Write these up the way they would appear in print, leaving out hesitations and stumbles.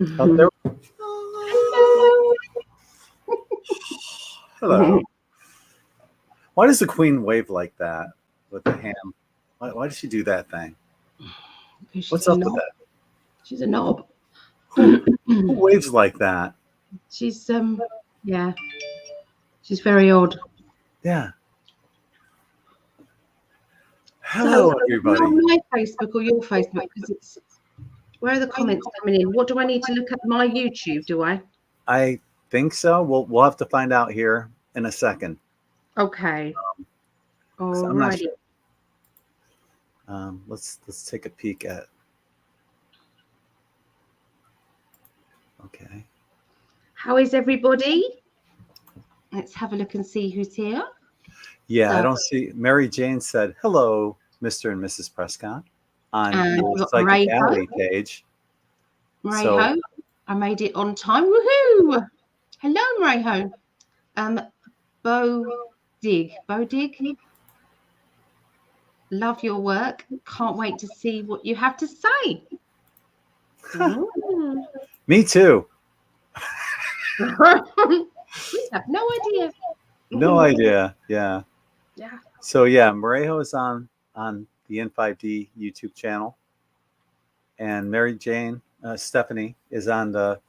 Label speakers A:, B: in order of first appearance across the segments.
A: Oh, there.
B: Hello.
A: Hello. Why does the queen wave like that with the ham? Why does she do that thing? What's up with that?
B: She's a knob.
A: Who waves like that?
B: She's yeah. She's very odd.
A: Yeah. Hello,
B: So,
A: everybody.
B: on my Facebook or your Facebook? Because it's where are the comments coming in? What do I need to look at? My YouTube? Do I?
A: I think so. We'll have to find out here in a second.
B: Okay.
A: 'Cause I'm not
B: Alrighty.
A: sure. Let's take a peek at. Okay.
B: How is everybody? Let's have a look and see who's here.
A: Yeah, I don't see. Mary Jane said, "Hello, Mr. and Mrs. Prescott," on the Psychic Alley page.
B: Mariho, I made it on time. Woohoo! Hello, Mariho. Bo Dig. Love your work. Can't wait to see what you have to say.
A: Me too.
B: We have no idea.
A: No idea. Yeah.
B: Yeah.
A: So yeah, Marejo is on the N5D YouTube channel, and Mary Jane Stephanie is on the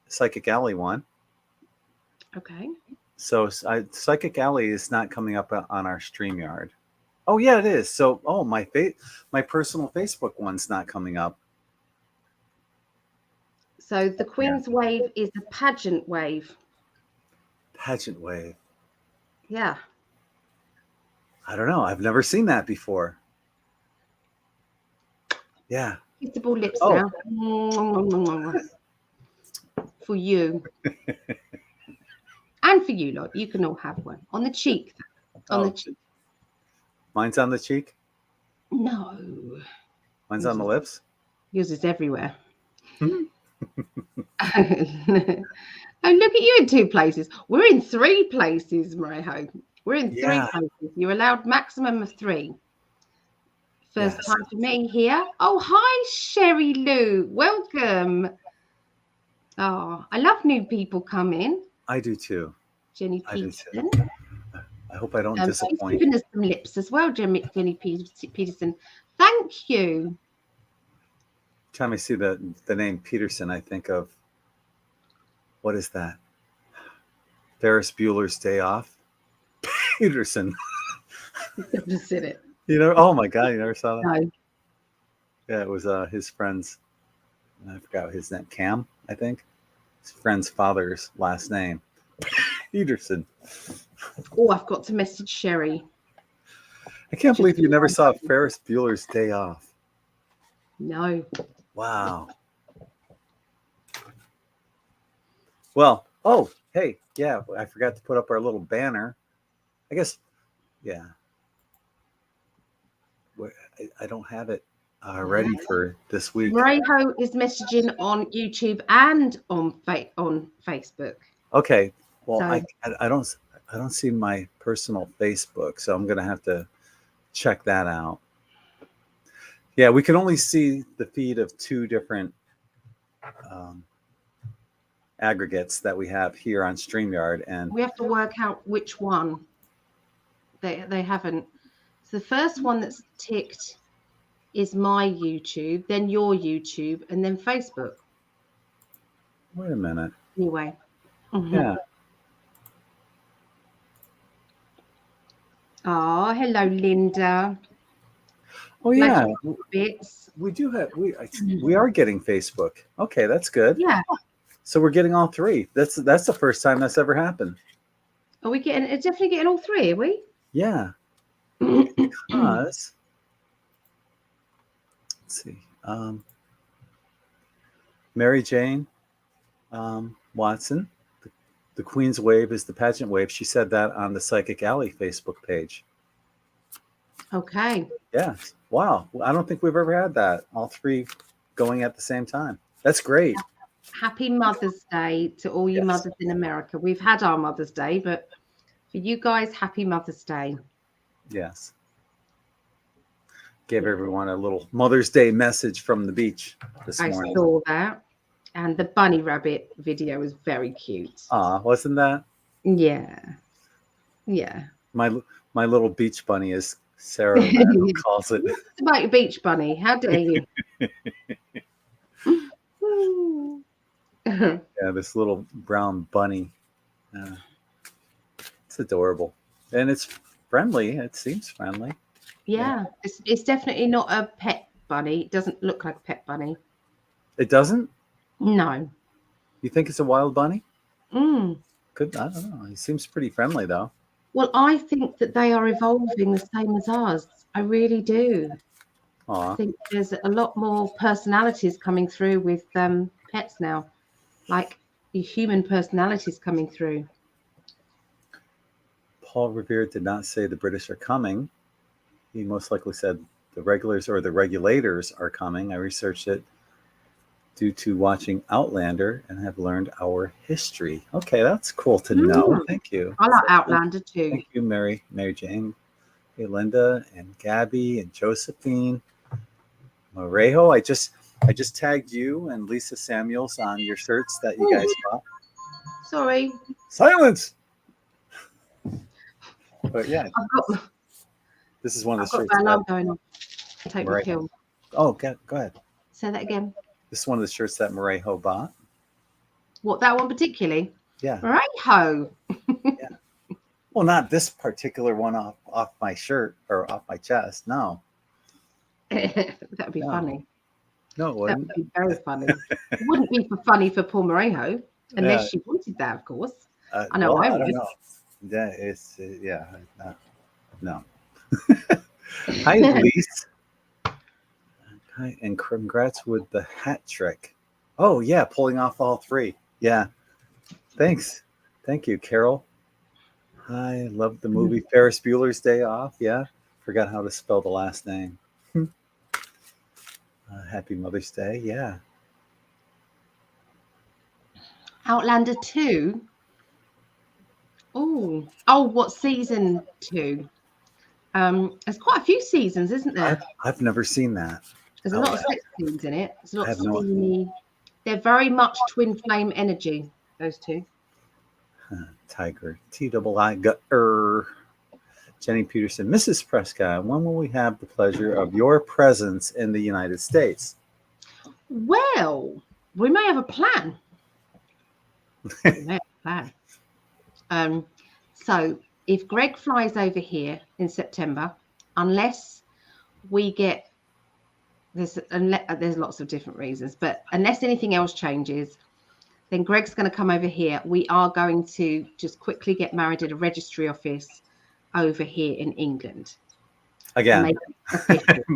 A: Psychic Alley one.
B: Okay.
A: So Psychic Alley is not coming up on our StreamYard. Oh yeah, it is. So my personal Facebook one's not coming up.
B: So the Queen's Wave is a pageant wave.
A: Pageant wave.
B: Yeah.
A: I don't know. I've never seen that before. Yeah.
B: Kissable lips now. For you. And for you, lot. You can all have one. On the cheek. On the cheek.
A: Mine's on the cheek?
B: No.
A: Mine's on the lips?
B: Yours is everywhere. Oh, look at you in 2 places. We're in 3 places, Mariho. We're in 3 places. You're allowed maximum of 3. First time for me here. Oh, hi, Sherry Lou. Welcome. Oh, I love new people coming.
A: I do too.
B: Jenny Peterson.
A: I hope I don't disappoint.
B: You've given us some lips as well, Jenny Peterson. Thank you.
A: Time I see the name Peterson, I think of, what is that? Ferris Bueller's Day Off. Peterson.
B: I've just said it.
A: You know? Oh my God! You never saw that?
B: No.
A: Yeah, it was his friend's. I forgot his name. Cam, I think. His friend's father's last name. Peterson.
B: Oh, I've got to message Sherry.
A: I can't believe you never saw Ferris Bueller's Day Off.
B: No.
A: Wow. Well, hey, yeah, I forgot to put up our little banner. I guess, yeah. I don't have it ready for this week.
B: Mariho is messaging on YouTube and on Facebook.
A: Okay. Well, so, I don't see my personal Facebook, so I'm going to have to check that out. Yeah, we can only see the feed of 2 different aggregates that we have here on StreamYard, and
B: we have to work out which one. They haven't. So the first one that's ticked is my YouTube, then your YouTube, and then Facebook.
A: Wait a minute.
B: Anyway.
A: Mm-hmm. Yeah.
B: Oh, hello, Linda.
A: Oh yeah,
B: bits.
A: We do have we are getting Facebook. Okay, that's good.
B: Yeah. So
A: we're getting all 3. That's the first time that's ever happened.
B: Are we getting? Definitely getting all 3, are we?
A: Yeah. Because let's see, Mary Jane Watson, the Queen's Wave is the pageant wave. She said that on the Psychic Alley Facebook page.
B: Okay.
A: Yeah. Wow. I don't think we've ever had that. All 3 going at the same time. That's great.
B: Happy Mother's Day to all you mothers in America. We've had our Mother's Day, but for you guys, happy Mother's Day.
A: Yes. Gave everyone a little Mother's Day message from the beach this morning.
B: I saw that. And the bunny rabbit video was very cute.
A: Wasn't that?
B: Yeah. Yeah.
A: My little beach bunny, as Sarah Randall calls it.
B: It's about your beach bunny. How dare you?
A: Yeah, this little brown bunny. It's adorable. And it's friendly. It seems friendly.
B: Yeah. It's definitely not a pet bunny. It doesn't look like a pet bunny.
A: It doesn't?
B: No.
A: You think it's a wild bunny?
B: Mm.
A: I don't know. He seems pretty friendly, though.
B: Well, I think that they are evolving the same as us. I really do. I think there's a lot more personalities coming through with pets now, like the human personalities coming through.
A: Paul Revere did not say the British are coming. He most likely said the regulars or the regulators are coming. I researched it due to watching Outlander and have learned our history. Okay, that's cool to know. Thank you.
B: I like Outlander too.
A: Thank you, Mary Jane, hey, Linda, and Gabby, and Josephine. Morejo, I just tagged you and Lisa Samuels on your shirts that you guys bought.
B: Sorry.
A: Silence. But yeah, this is one of the shirts.
B: I've got my alarm going on. Take my pill.
A: Oh, go ahead.
B: Say that again.
A: This is one of the shirts that Morejo bought.
B: What, that one particularly?
A: Yeah.
B: Morejo.
A: Yeah. Well, not this particular one off my shirt or off my chest. No.
B: That would be funny.
A: No, it wouldn't.
B: That would be very funny. It wouldn't be funny for Paul Morejo, unless she wanted that, of course. I know I would.
A: I don't know. Yeah, no. Hi, Elise. Hi, and congrats with the hat trick. Oh, yeah, pulling off all three. Yeah. Thanks. Thank you, Carol. I love the movie Ferris Bueller's Day Off. Yeah. Forgot how to spell the last name. Happy Mother's Day. Yeah.
B: Outlander 2. Oh, what season 2? There's quite a few seasons, isn't there?
A: I've never seen that.
B: There's a lot of sex scenes in it. There's lots of steamy. They're very much twin flame energy, those two.
A: Tiger. T-double-I-G-er. Jenny Peterson. Mrs. Prescott, when will we have the pleasure of your presence in the United States?
B: Well, we may have a plan. So if Gregg flies over here in September, unless we get there's lots of different reasons, but unless anything else changes, then Gregg's going to come over here. We are going to just quickly get married at a registry office over here in England.
A: Again,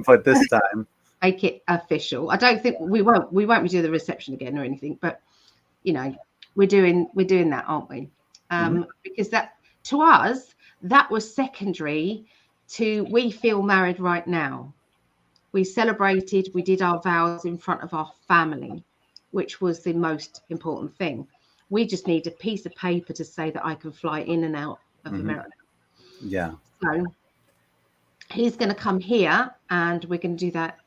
A: but this time
B: make it official. I don't think we won't be doing the reception again or anything, but you know, we're doing that, aren't we? Because that, to us, that was secondary to we feel married right now. We celebrated, we did our vows in front of our family, which was the most important thing. We just need a piece of paper to say that I can fly in and out of America.
A: Yeah.
B: So he's going to come here and we're going to do that,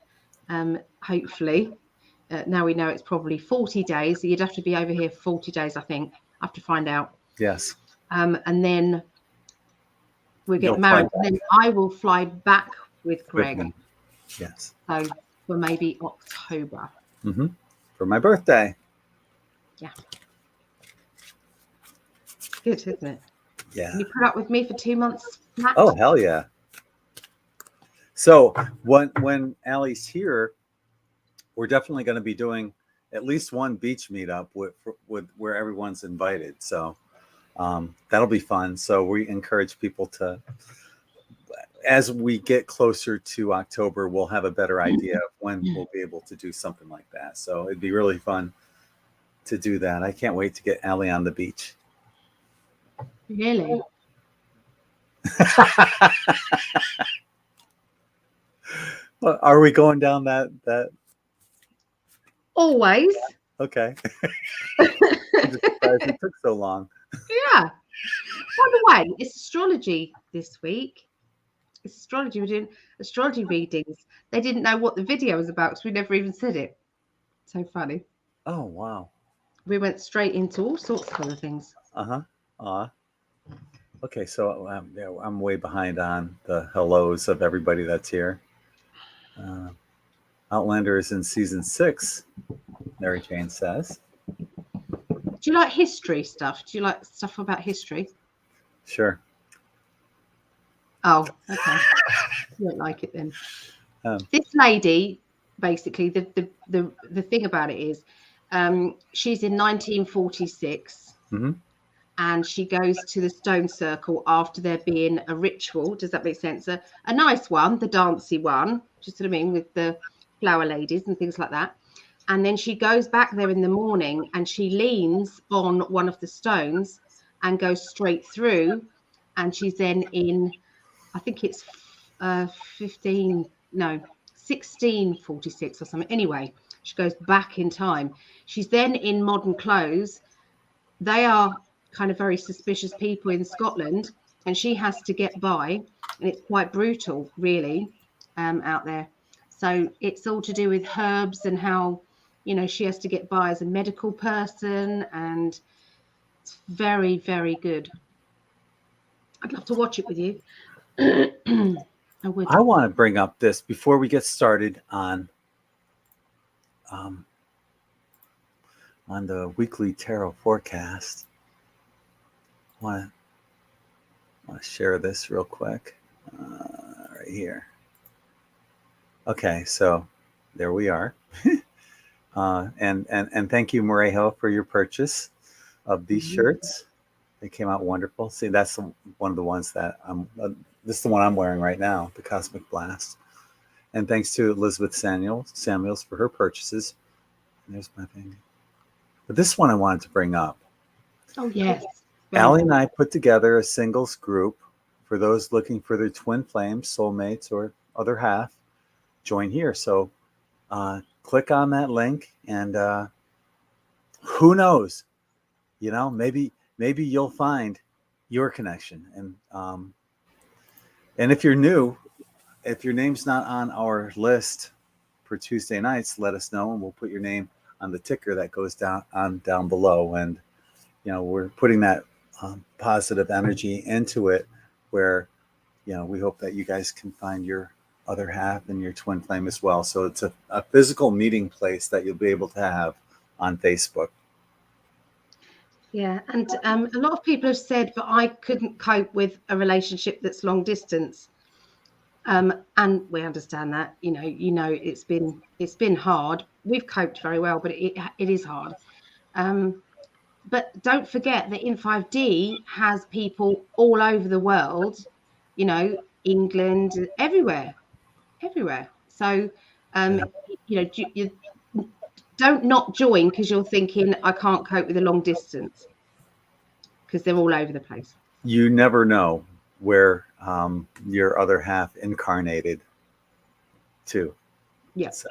B: hopefully. Now we know it's probably 40 days. So you'd have to be over here for 40 days, I think. I have to find out.
A: Yes.
B: And then we'll get married. And then I will fly back with Gregg.
A: Yes.
B: So for maybe October.
A: For my birthday.
B: Yeah. Good, isn't it?
A: Yeah.
B: Can you put up with me for 2 months, Matt?
A: Oh, hell yeah. So when Allie's here, we're definitely going to be doing at least one beach meetup with where everyone's invited. So that'll be fun. So we encourage people to, as we get closer to October, we'll have a better idea of when we'll be able to do something like that. So it'd be really fun to do that. I can't wait to get Allie on the beach.
B: Really?
A: Well, are we going down that?
B: Always.
A: Okay. I'm just surprised it took so long.
B: Yeah. By the way, it's astrology this week. It's astrology. We're doing astrology readings. They didn't know what the video was about because we never even said it. So funny.
A: Oh, wow.
B: We went straight into all sorts of other things.
A: Okay, so yeah, I'm way behind on the hellos of everybody that's here. Outlander is in season 6, Mary Jane says.
B: Do you like history stuff? Do you like stuff about history?
A: Sure.
B: Oh, okay. You don't like it then.
A: Um,
B: This lady, basically, the thing about it is, she's in 1946,
A: mm-hmm.
B: and she goes to the stone circle after there being a ritual. Does that make sense? A nice one, the dancey one, just what I mean, with the flower ladies and things like that. And then she goes back there in the morning and she leans on one of the stones and goes straight through. And she's then in, I think it's 1646 or something. Anyway, she goes back in time. She's then in modern clothes. They are kind of very suspicious people in Scotland, and she has to get by, and it's quite brutal, really, out there. So it's all to do with herbs and how, she has to get by as a medical person, and it's very, very good. I'd love to watch it with you. I would.
A: I want to bring up this before we get started on the weekly tarot forecast. I want to share this real quick right here. Okay, so there we are. And thank you, Morejo, for your purchase of these shirts. They came out wonderful. See, that's one of the ones that this is the one I'm wearing right now, the Cosmic Blast. And thanks to Elizabeth Samuels for her purchases. And there's my thing. But this one I wanted to bring up.
B: Oh, yes.
A: Allie and I put together a singles group for those looking for their twin flames, soulmates, or other half. Join here. So click on that link, and who knows? Maybe you'll find your connection. And if you're new, if your name's not on our list for Tuesday nights, let us know, and we'll put your name on the ticker that goes down below. And we're putting that positive energy into it, where we hope that you guys can find your other half and your twin flame as well. So it's a physical meeting place that you'll be able to have on Facebook.
B: Yeah, and a lot of people have said, but I couldn't cope with a relationship that's long distance. And we understand that, it's been hard. We've coped very well, but it is hard. But don't forget that in 5D has people all over the world, England, everywhere. So, you don't not join because you're thinking, I can't cope with a long distance, because they're all over the place.
A: You never know where your other half incarnated to.
B: Yeah. So.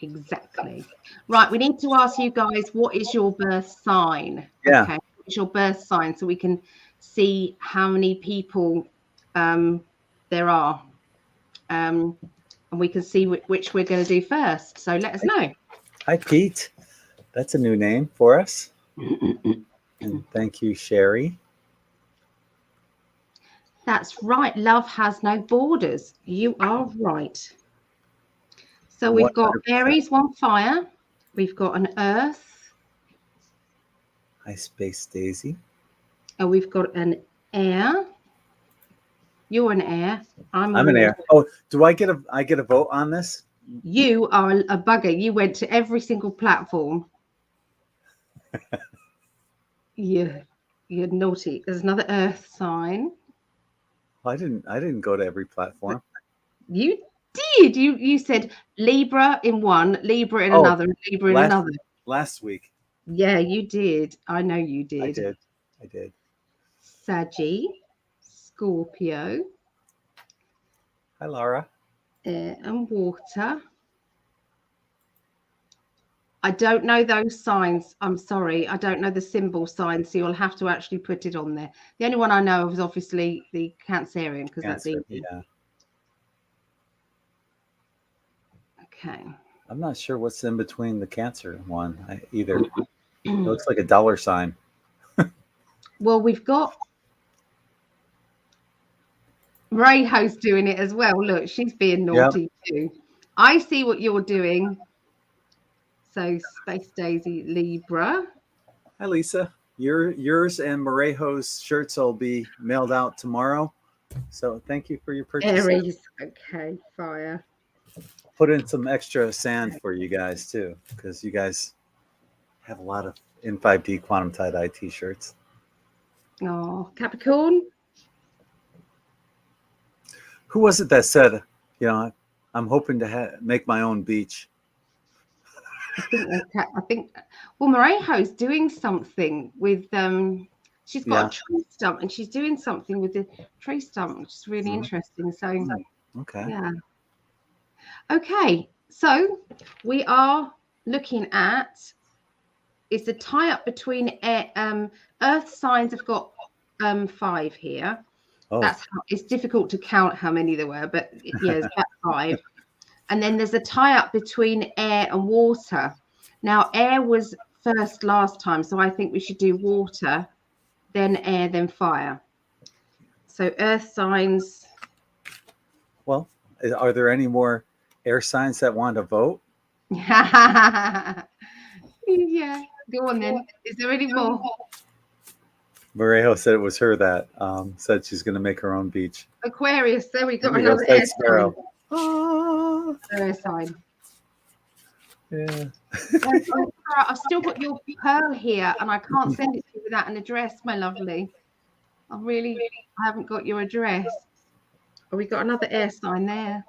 B: Exactly. Right. We need to ask you guys, what is your birth sign?
A: Yeah.
B: Okay. What's your birth sign, so we can see how many people there are. And we can see which we're going to do first. So let us know.
A: Hi, Pete. That's a new name for us. And thank you, Sherry.
B: That's right. Love has no borders. You are right. So we've got 100%. Aries, one fire. We've got an earth.
A: Hi, Space Daisy.
B: And we've got an air. You're an air. I'm
A: an air. Oh, do I get a vote on this?
B: You are a bugger. You went to every single platform. You're naughty. There's another earth sign.
A: I didn't go to every platform.
B: You did. You said Libra in one, Libra in another, Libra in another.
A: Last week.
B: Yeah, you did. I know you did.
A: I did.
B: Saggy, Scorpio.
A: Hi, Laura.
B: Air and water. I don't know those signs. I'm sorry. I don't know the symbol signs, so you'll have to actually put it on there. The only one I know of is obviously the Cancerian, because that's easy.
A: Yeah.
B: Okay.
A: I'm not sure what's in between the Cancer one either. It looks like a dollar sign.
B: Well, we've got Rayho's doing it as well. Look, she's being naughty too. I see what you're doing. So Space Daisy Libra.
A: Hi, Lisa. Yours and Morejo's shirts will be mailed out tomorrow. So thank you for your purchase.
B: Aries. Okay, fire.
A: Put in some extra sand for you guys too, because you guys have a lot of in 5D quantum tie-dye t-shirts.
B: Oh, Capricorn.
A: Who was it that said, I'm hoping to make my own beach?
B: I think. Well, Morejo's doing something with She's got a tree stump, and she's doing something with the tree stump, which is really interesting. So,
A: okay,
B: yeah. Okay, so we are looking at it's a tie-up between Earth signs. Have got 5 here.
A: Oh.
B: That's it's difficult to count how many there were, but yeah, it's about 5. And then there's a tie-up between air and water. Now, air was first last time, so I think we should do water, then air, then fire. So Earth signs.
A: Well, are there any more air signs that want to vote?
B: Yeah, go on then. Is there any more?
A: Morejo said it was her that said she's going to make her own beach.
B: Aquarius, there we got another air sign. Air sign.
A: Yeah.
B: I've still got your pearl here, and I can't send it to you without an address, my lovely. I haven't got your address. Oh, we got another air sign there.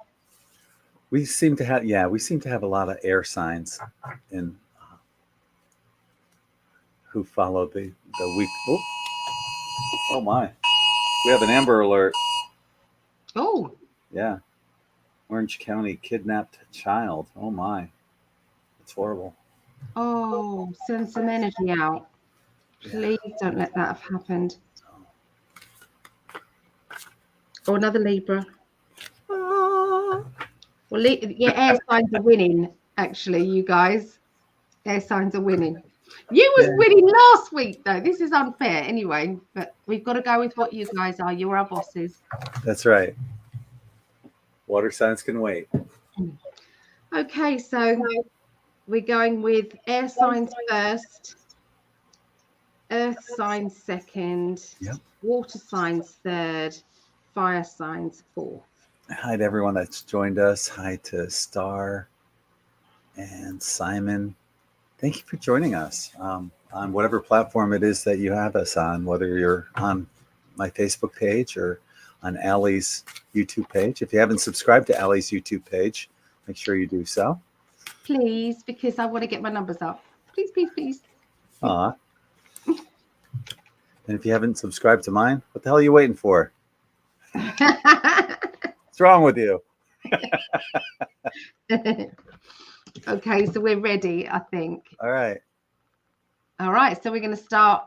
A: We seem to have a lot of air signs in who follow the week. Oh my! We have an Amber Alert.
B: Oh.
A: Yeah. Orange County kidnapped child. Oh my. It's horrible.
B: Oh, send some energy out. Please don't let that have happened. Oh, another Libra. Well, air signs are winning, actually, you guys. Air signs are winning. You was winning last week, though. This is unfair anyway, but we've got to go with what you guys are. You're our bosses.
A: That's right. Water signs can wait.
B: Okay, so we're going with air signs first, earth signs second, water signs third, fire signs fourth.
A: Hi to everyone that's joined us. Hi to Star and Simon. Thank you for joining us on whatever platform it is that you have us on, whether you're on my Facebook page or on Allie's YouTube page. If you haven't subscribed to Allie's YouTube page, make sure you do so.
B: Please, because I want to get my numbers up. Please, please, please.
A: And if you haven't subscribed to mine, what the hell are you waiting for? What's wrong with you?
B: Okay, so we're ready, I think.
A: All right,
B: so we're going to start.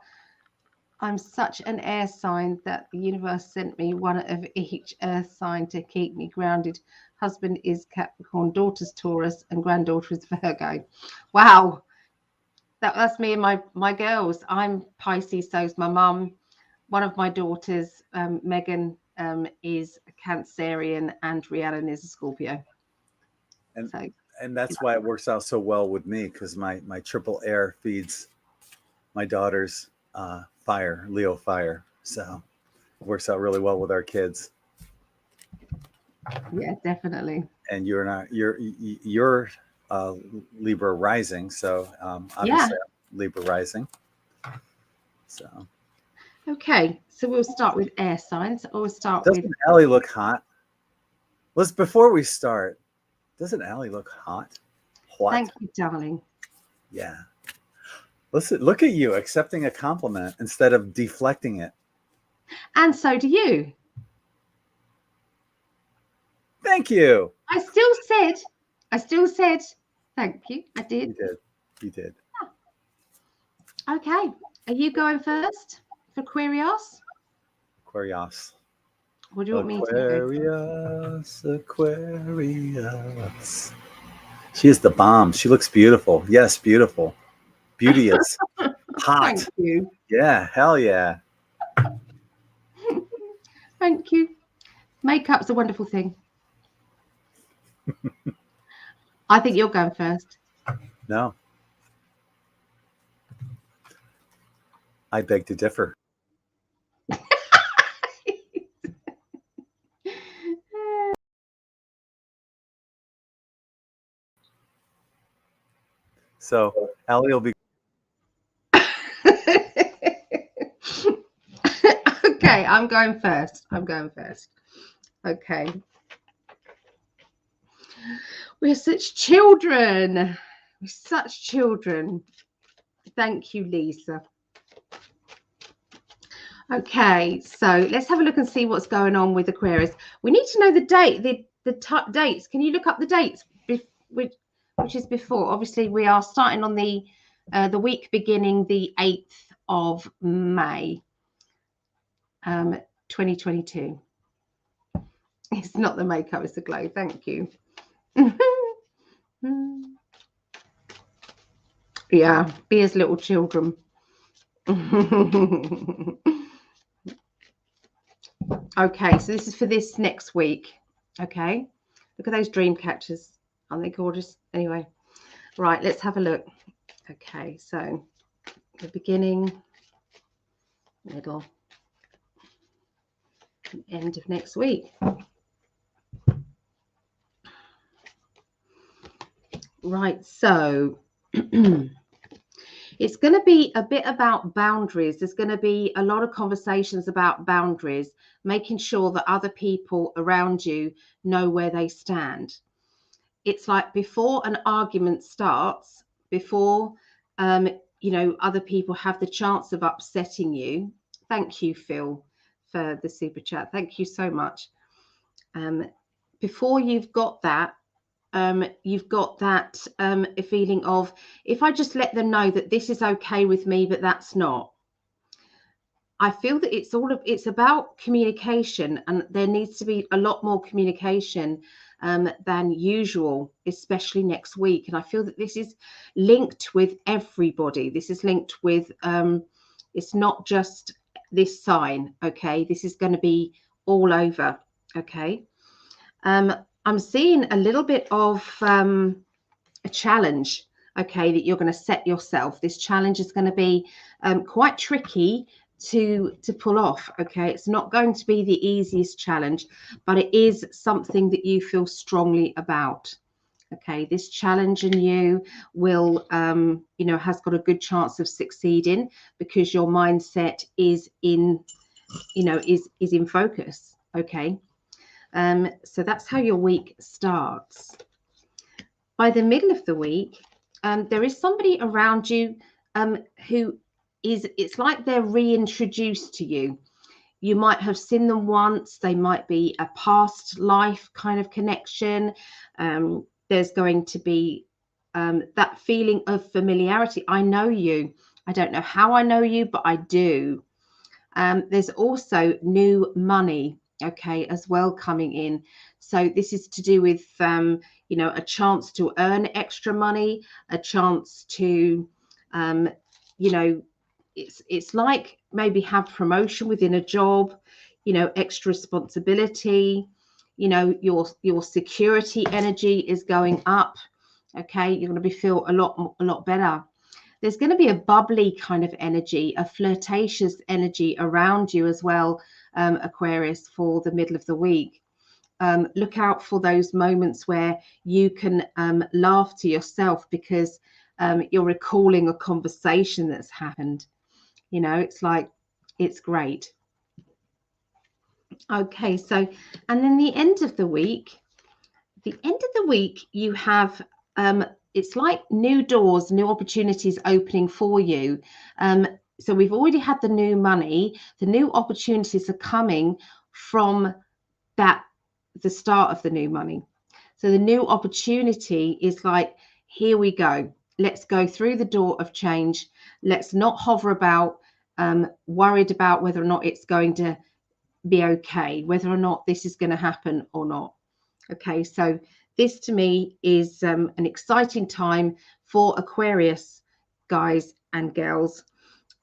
B: I'm such an air sign that the universe sent me one of each earth sign to keep me grounded. Husband is Capricorn, daughter's Taurus, and granddaughter is Virgo. Wow. That's me and my girls. I'm Pisces, so's my mum. One of my daughters, Megan, is a Cancerian, and Rhiannon is a Scorpio.
A: And that's why it works out so well with me, because my triple air feeds my daughter's fire, Leo fire. So it works out really well with our kids.
B: Yeah, definitely.
A: And you're Libra rising, so obviously Libra rising. So
B: okay, so we'll start with air signs.
A: Doesn't Allie look hot? Before we start, doesn't Allie look hot? What?
B: Thank you, darling.
A: Yeah. Listen, look at you accepting a compliment instead of deflecting it.
B: And so do you.
A: Thank you.
B: I still said thank you. I did.
A: You did.
B: Yeah. Okay. Are you going first for Aquarius?
A: Aquarius.
B: What do you want me to do?
A: Aquarius. She is the bomb. She looks beautiful. Yes, beautiful. Beauteous. Hot.
B: Thank you.
A: Yeah, hell yeah.
B: Thank you. Makeup's a wonderful thing. I think you're going first.
A: No. I beg to differ. So Allie will be.
B: Okay, I'm going first. Okay. We're such children. We're such children. Thank you, Lisa. Okay, so let's have a look and see what's going on with Aquarius. We need to know the date, the dates. Can you look up the dates, which is before? Obviously, we are starting on the week beginning the 8th of May, 2022. It's not the makeup, it's the glow. Thank you. Yeah, be as little children. Okay, so this is for this next week. Okay, look at those dream catchers. Aren't they gorgeous? Anyway, right, let's have a look. Okay, so the beginning, middle, and end of next week. Right, so it's going to be a bit about boundaries. There's going to be a lot of conversations about boundaries, making sure that other people around you know where they stand. It's like before an argument starts, before other people have the chance of upsetting you. Thank you, Phil, for the super chat. Thank you so much. Before you've got that a feeling of, if I just let them know that this is okay with me, but that's not. I feel that it's about communication, and there needs to be a lot more communication than usual, especially next week. And I feel that this is linked with everybody. This is linked with, it's not just this sign, okay? This is going to be all over, okay? I'm seeing a little bit of a challenge, okay, that you're going to set yourself. This challenge is going to be quite tricky to pull off, okay? It's not going to be the easiest challenge, but it is something that you feel strongly about, okay? This challenge in you will, has got a good chance of succeeding because your mindset is in, is in focus, okay? So that's how your week starts. By the middle of the week, there is somebody around you who is, it's like they're reintroduced to you. You might have seen them once. They might be a past life kind of connection. There's going to be that feeling of familiarity. I know you. I don't know how I know you, but I do. There's also new money, okay, as well coming in. So this is to do with, a chance to earn extra money, a chance to, it's like maybe have promotion within a job, extra responsibility, your security energy is going up. Okay, you're going to feel a lot better. There's going to be a bubbly kind of energy, a flirtatious energy around you as well, Aquarius, for the middle of the week. Look out for those moments where you can laugh to yourself because you're recalling a conversation that's happened. It's like, it's great. Okay, so, and then the end of the week, you have, it's like new doors, new opportunities opening for you. So we've already had the new money. The new opportunities are coming from the start of the new money. So the new opportunity is like, here we go. Let's go through the door of change. Let's not hover about, worried about whether or not it's going to be okay, whether or not this is going to happen or not. Okay, so this to me is an exciting time for Aquarius guys and girls.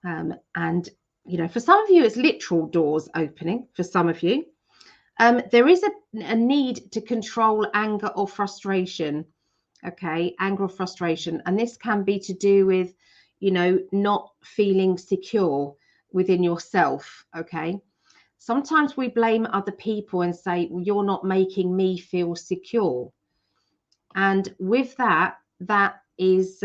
B: And, you know, for some of you, it's literal doors opening. For some of you, there is a need to control anger or frustration. Okay, anger or frustration. And this can be to do with, you know, not feeling secure within yourself. Okay. Sometimes we blame other people and say, well, you're not making me feel secure. And with that, that is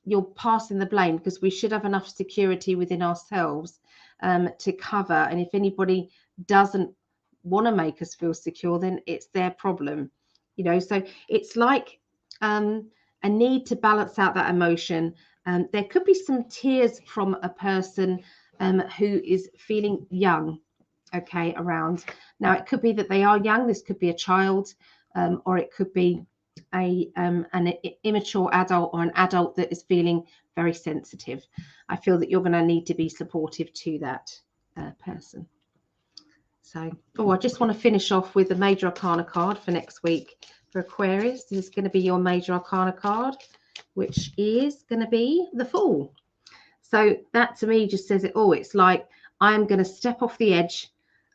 B: you're passing the blame, because we should have enough security within ourselves to cover. And if anybody doesn't want to make us feel secure, then it's their problem, you know. So it's like a need to balance out that emotion. There could be some tears from a person who is feeling young, okay, around. Now, it could be that they are young. This could be a child, or it could be an immature adult, or an adult that is feeling very sensitive. I feel that you're going to need to be supportive to that person. So, I just want to finish off with the Major Arcana card for next week for Aquarius. This is going to be your Major Arcana card, which is going to be the Fool. So that to me just says it all. It's like, I'm going to step off the edge.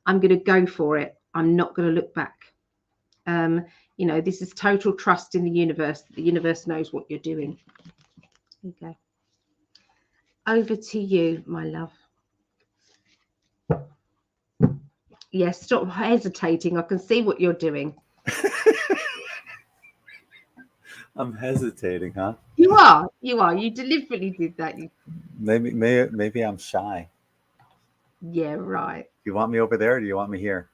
B: I'm going to go for it. I'm not going to look back. You know, this is total trust in the universe. The universe knows what you're doing. There you go. Over to you, my love. Yes, stop hesitating. I can see what you're doing.
A: I'm hesitating, huh?
B: You are. You deliberately did that.
A: Maybe I'm shy.
B: Yeah, right.
A: Do you want me over there, or do you want me here?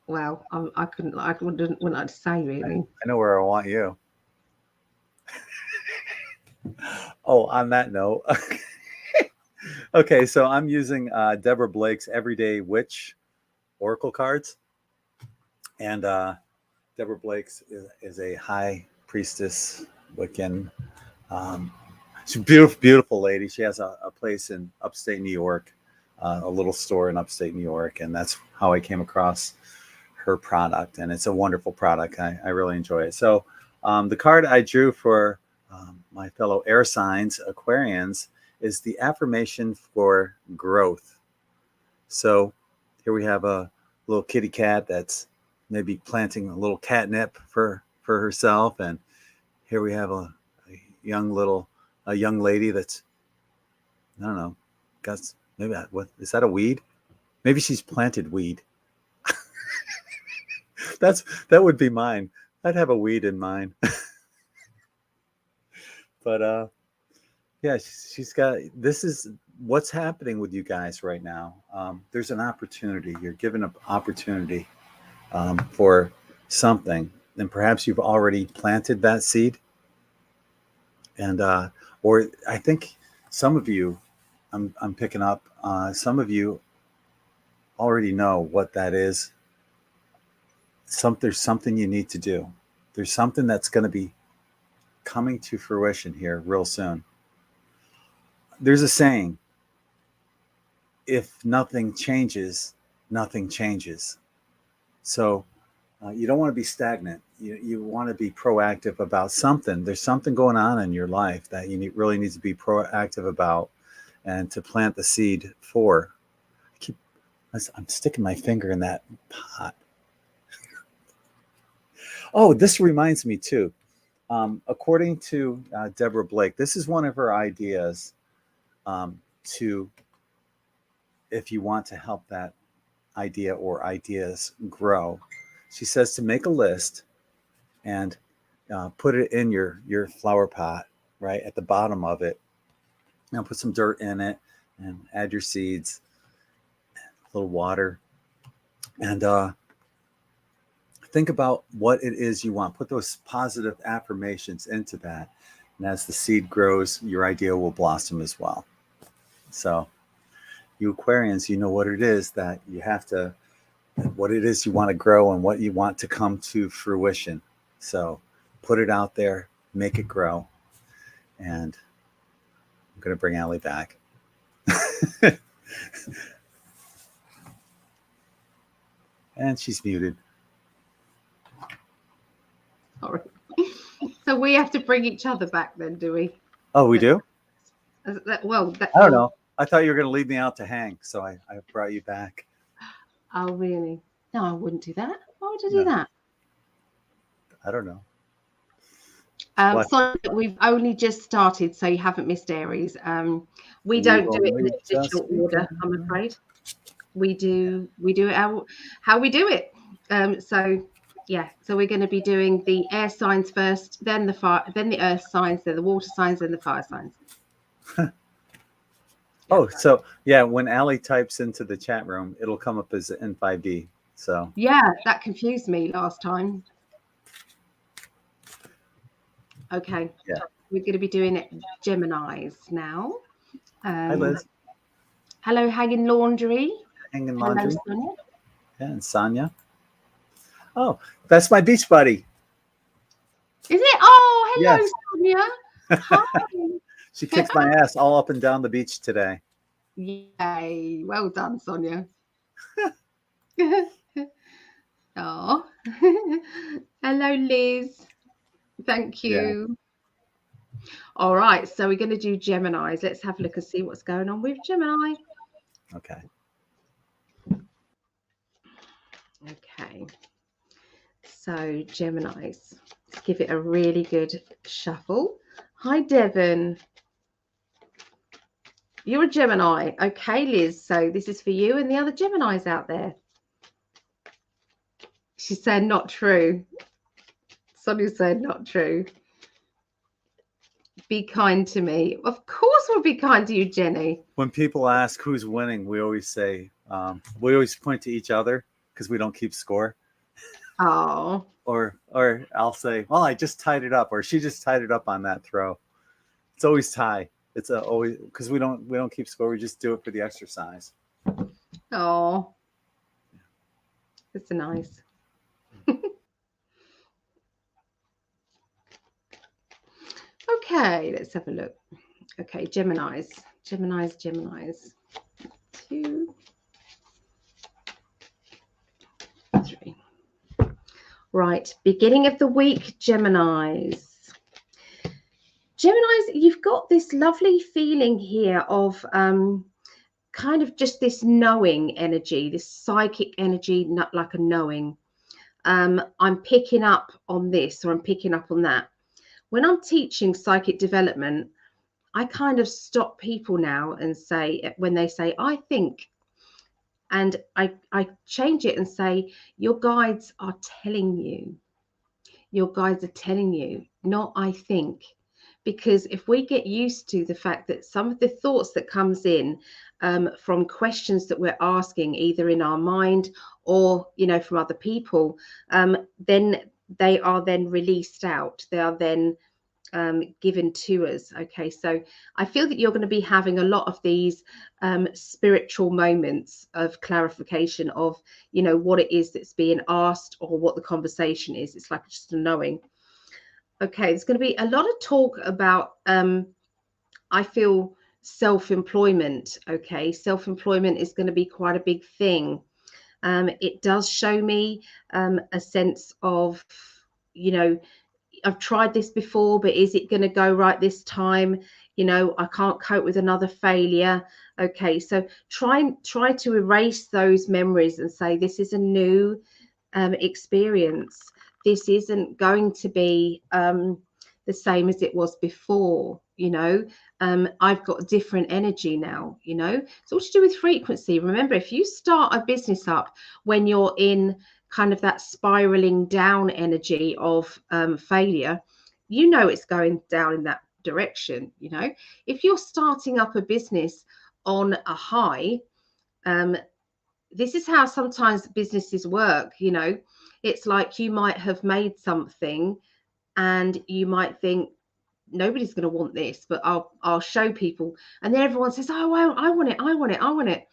B: Well, I wouldn't want to say, really.
A: I know where I want you. Oh, on that note, okay, so I'm using Deborah Blake's Everyday Witch Oracle cards, and Deborah Blake's is a high priestess Wiccan. She's a beautiful, beautiful lady. She has a place in upstate New York, a little store in upstate New York, and that's how I came across her product, and it's a wonderful product. I really enjoy it. So the card I drew for my fellow air signs, Aquarians, is the affirmation for growth. So here we have a little kitty cat that's maybe planting a little catnip for herself, and here we have a young lady that's, I don't know, got maybe what is that, a weed? Maybe she's planted weed. That would be mine. I'd have a weed in mine. But yeah, she's got, this is what's happening with you guys right now. There's an opportunity. You're given an opportunity for something, and perhaps you've already planted that seed. And or I think some of you, I'm picking up, some of you already know what that is. There's something you need to do. There's something that's going to be coming to fruition here real soon. There's a saying, if nothing changes, nothing changes. So you don't want to be stagnant. You want to be proactive about something. There's something going on in your life that you really need to be proactive about, and to plant the seed for. I'm sticking my finger in that pot. Oh, this reminds me too. According to Deborah Blake, this is one of her ideas to, if you want to help that idea or ideas grow. She says to make a list and put it in your flower pot, right at the bottom of it. Now put some dirt in it and add your seeds, a little water, and think about what it is you want. Put those positive affirmations into that. And as the seed grows, your idea will blossom as well. So you Aquarians, you know what it is that you have to, what it is you want to grow and what you want to come to fruition. So put it out there, make it grow. And I'm going to bring Allie back. And she's muted.
B: Sorry. So we have to bring each other back then, do we?
A: Oh, we do?
B: Well,
A: I don't know. I thought you were going to leave me out to hang, so I brought you back.
B: Oh, really? No, I wouldn't do that. Why would I do that?
A: I don't know.
B: So we've only just started, so you haven't missed Aries. We don't do it in the traditional order, I'm afraid. We do it how we do it. So yeah, so we're going to be doing the air signs first, then the fire, then the earth signs, then the water signs, then the fire signs.
A: Oh, so yeah, when Allie types into the chat room, it'll come up as N5D. So
B: yeah, that confused me last time. Okay,
A: yeah,
B: we're going to be doing it Geminis now.
A: hi Liz.
B: Hello, Hanging Laundry.
A: Hanging Laundry.
B: Hello, Sonia.
A: Yeah, and Sonia. Oh, that's my beach buddy.
B: Is it? Oh, hello,
A: yes.
B: Sonia. Hi.
A: She kicks my ass all up and down the beach today.
B: Yay. Well done, Sonia. Oh. Hello, Liz. Thank you. Yeah. All right. So we're going to do Geminis. Let's have a look and see what's going on with Gemini.
A: Okay.
B: Okay. So Geminis. Let's give it a really good shuffle. Hi, Devon. You're a Gemini. Okay, Liz. So this is for you and the other Geminis out there. She said not true. Sonia said not true. Be kind to me. Of course we'll be kind to you, Jenny.
A: When people ask who's winning, we always say, we always point to each other because we don't keep score.
B: Oh.
A: Or I'll say, well, I just tied it up, or she just tied it up on that throw. It's always tie. It's always because we don't keep score. We just do it for the exercise.
B: Oh, it's nice. Okay, let's have a look. Okay, Geminis. 2, 3. Right, beginning of the week, Geminis. Geminis, you've got this lovely feeling here of kind of just this knowing energy, this psychic energy, not like a knowing. I'm picking up on this or I'm picking up on that. When I'm teaching psychic development, I kind of stop people now and say, when they say, I think, and I change it and say, your guides are telling you. Your guides are telling you, not I think. Because if we get used to the fact that some of the thoughts that comes in from questions that we're asking, either in our mind or, from other people, then they are then released out. They are then given to us. Okay, so I feel that you're going to be having a lot of these spiritual moments of clarification of what it is that's being asked or what the conversation is. It's like just a knowing. Okay, there's going to be a lot of talk about I feel self-employment. Okay, self-employment is going to be quite a big thing. It does show me a sense of I've tried this before, but is it going to go right this time? I can't cope with another failure. Okay, so try to erase those memories and say this is a new experience. This isn't going to be the same as it was before. I've got different energy now. It's all to do with frequency. Remember, if you start a business up when you're in kind of that spiraling down energy of failure, it's going down in that direction. If you're starting up a business on a high, this is how sometimes businesses work. It's like you might have made something and you might think nobody's going to want this, but I'll show people, and then everyone says, oh, I want it.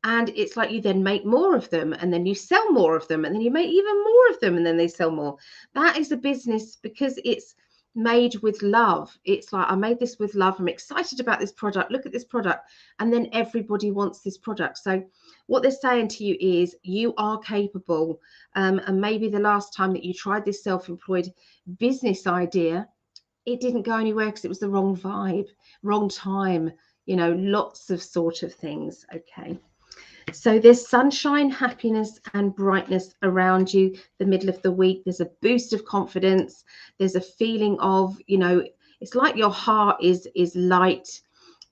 B: And it's like you then make more of them, and then you sell more of them, and then you make even more of them, and then they sell more. That is a business because it's made with love. It's like, I made this with love. I'm excited about this product. Look at this product. And then everybody wants this product. So what they're saying to you is you are capable. And maybe the last time that you tried this self-employed business idea, it didn't go anywhere because it was the wrong vibe, wrong time, lots of sort of things. Okay. So there's sunshine, happiness, and brightness around you. The middle of the week, there's a boost of confidence. There's a feeling of, it's like your heart is light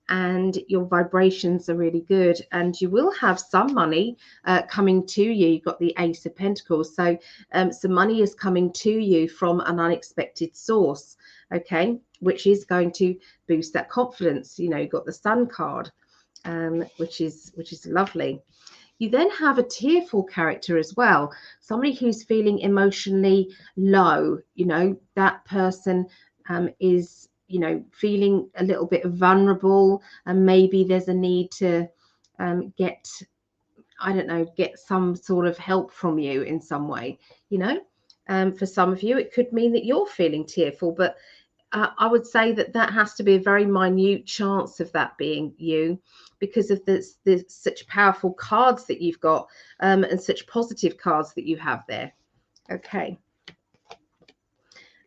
B: and your vibrations are really good. And you will have some money coming to you. You've got the Ace of Pentacles. So some money is coming to you from an unexpected source, okay, which is going to boost that confidence. You've got the Sun card. Which is lovely. You then have a tearful character as well, somebody who's feeling emotionally low. That person is feeling a little bit vulnerable, and maybe there's a need to get some sort of help from you in some way. For some of you it could mean that you're feeling tearful, but I would say that has to be a very minute chance of that being you, because of this such powerful cards that you've got, and such positive cards that you have there. Okay.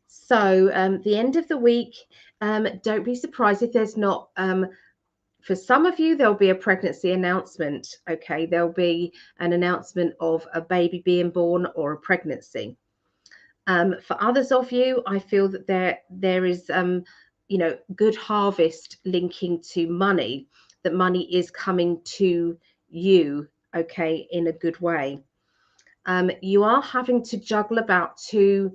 B: So the end of the week, don't be surprised if there's not, for some of you, there'll be a pregnancy announcement. Okay. There'll be an announcement of a baby being born or a pregnancy. For others of you, I feel that there is, good harvest linking to money, that money is coming to you, okay, in a good way. You are having to juggle about two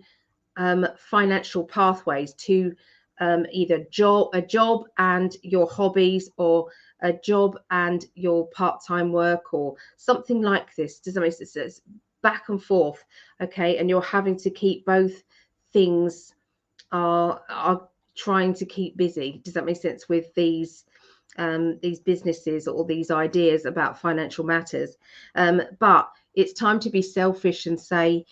B: financial pathways, to either a job and your hobbies, or a job and your part-time work, or something like this. Does that make sense? Back and forth, okay, and you're having to keep both things are trying to keep busy. Does that make sense with these businesses or these ideas about financial matters? But it's time to be selfish and say,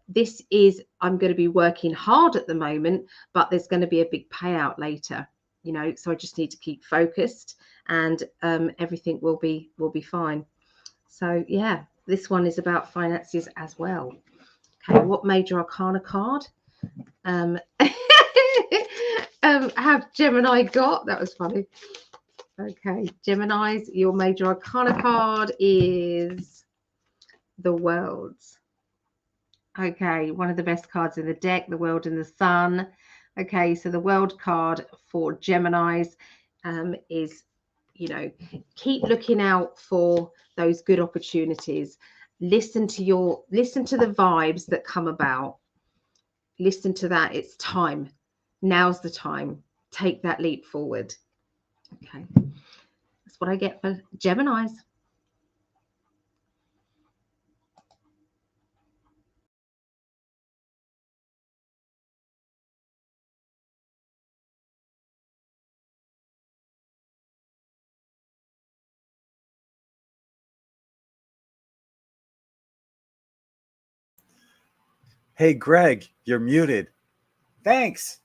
B: this is, I'm going to be working hard at the moment, but there's going to be a big payout later, so I just need to keep focused, and everything will be fine. So yeah, this one is about finances as well. Okay, what major arcana card have Gemini got? That was funny. Okay, Geminis, your major arcana card is the World. Okay, one of the best cards in the deck, the World and the Sun. Okay, so the World card for Geminis is, keep looking out for those good opportunities. Listen to the vibes that come about. Listen to that. It's time. Now's the time. Take that leap forward. Okay, that's what I get for Geminis.
A: Hey, Gregg, you're muted. Thanks.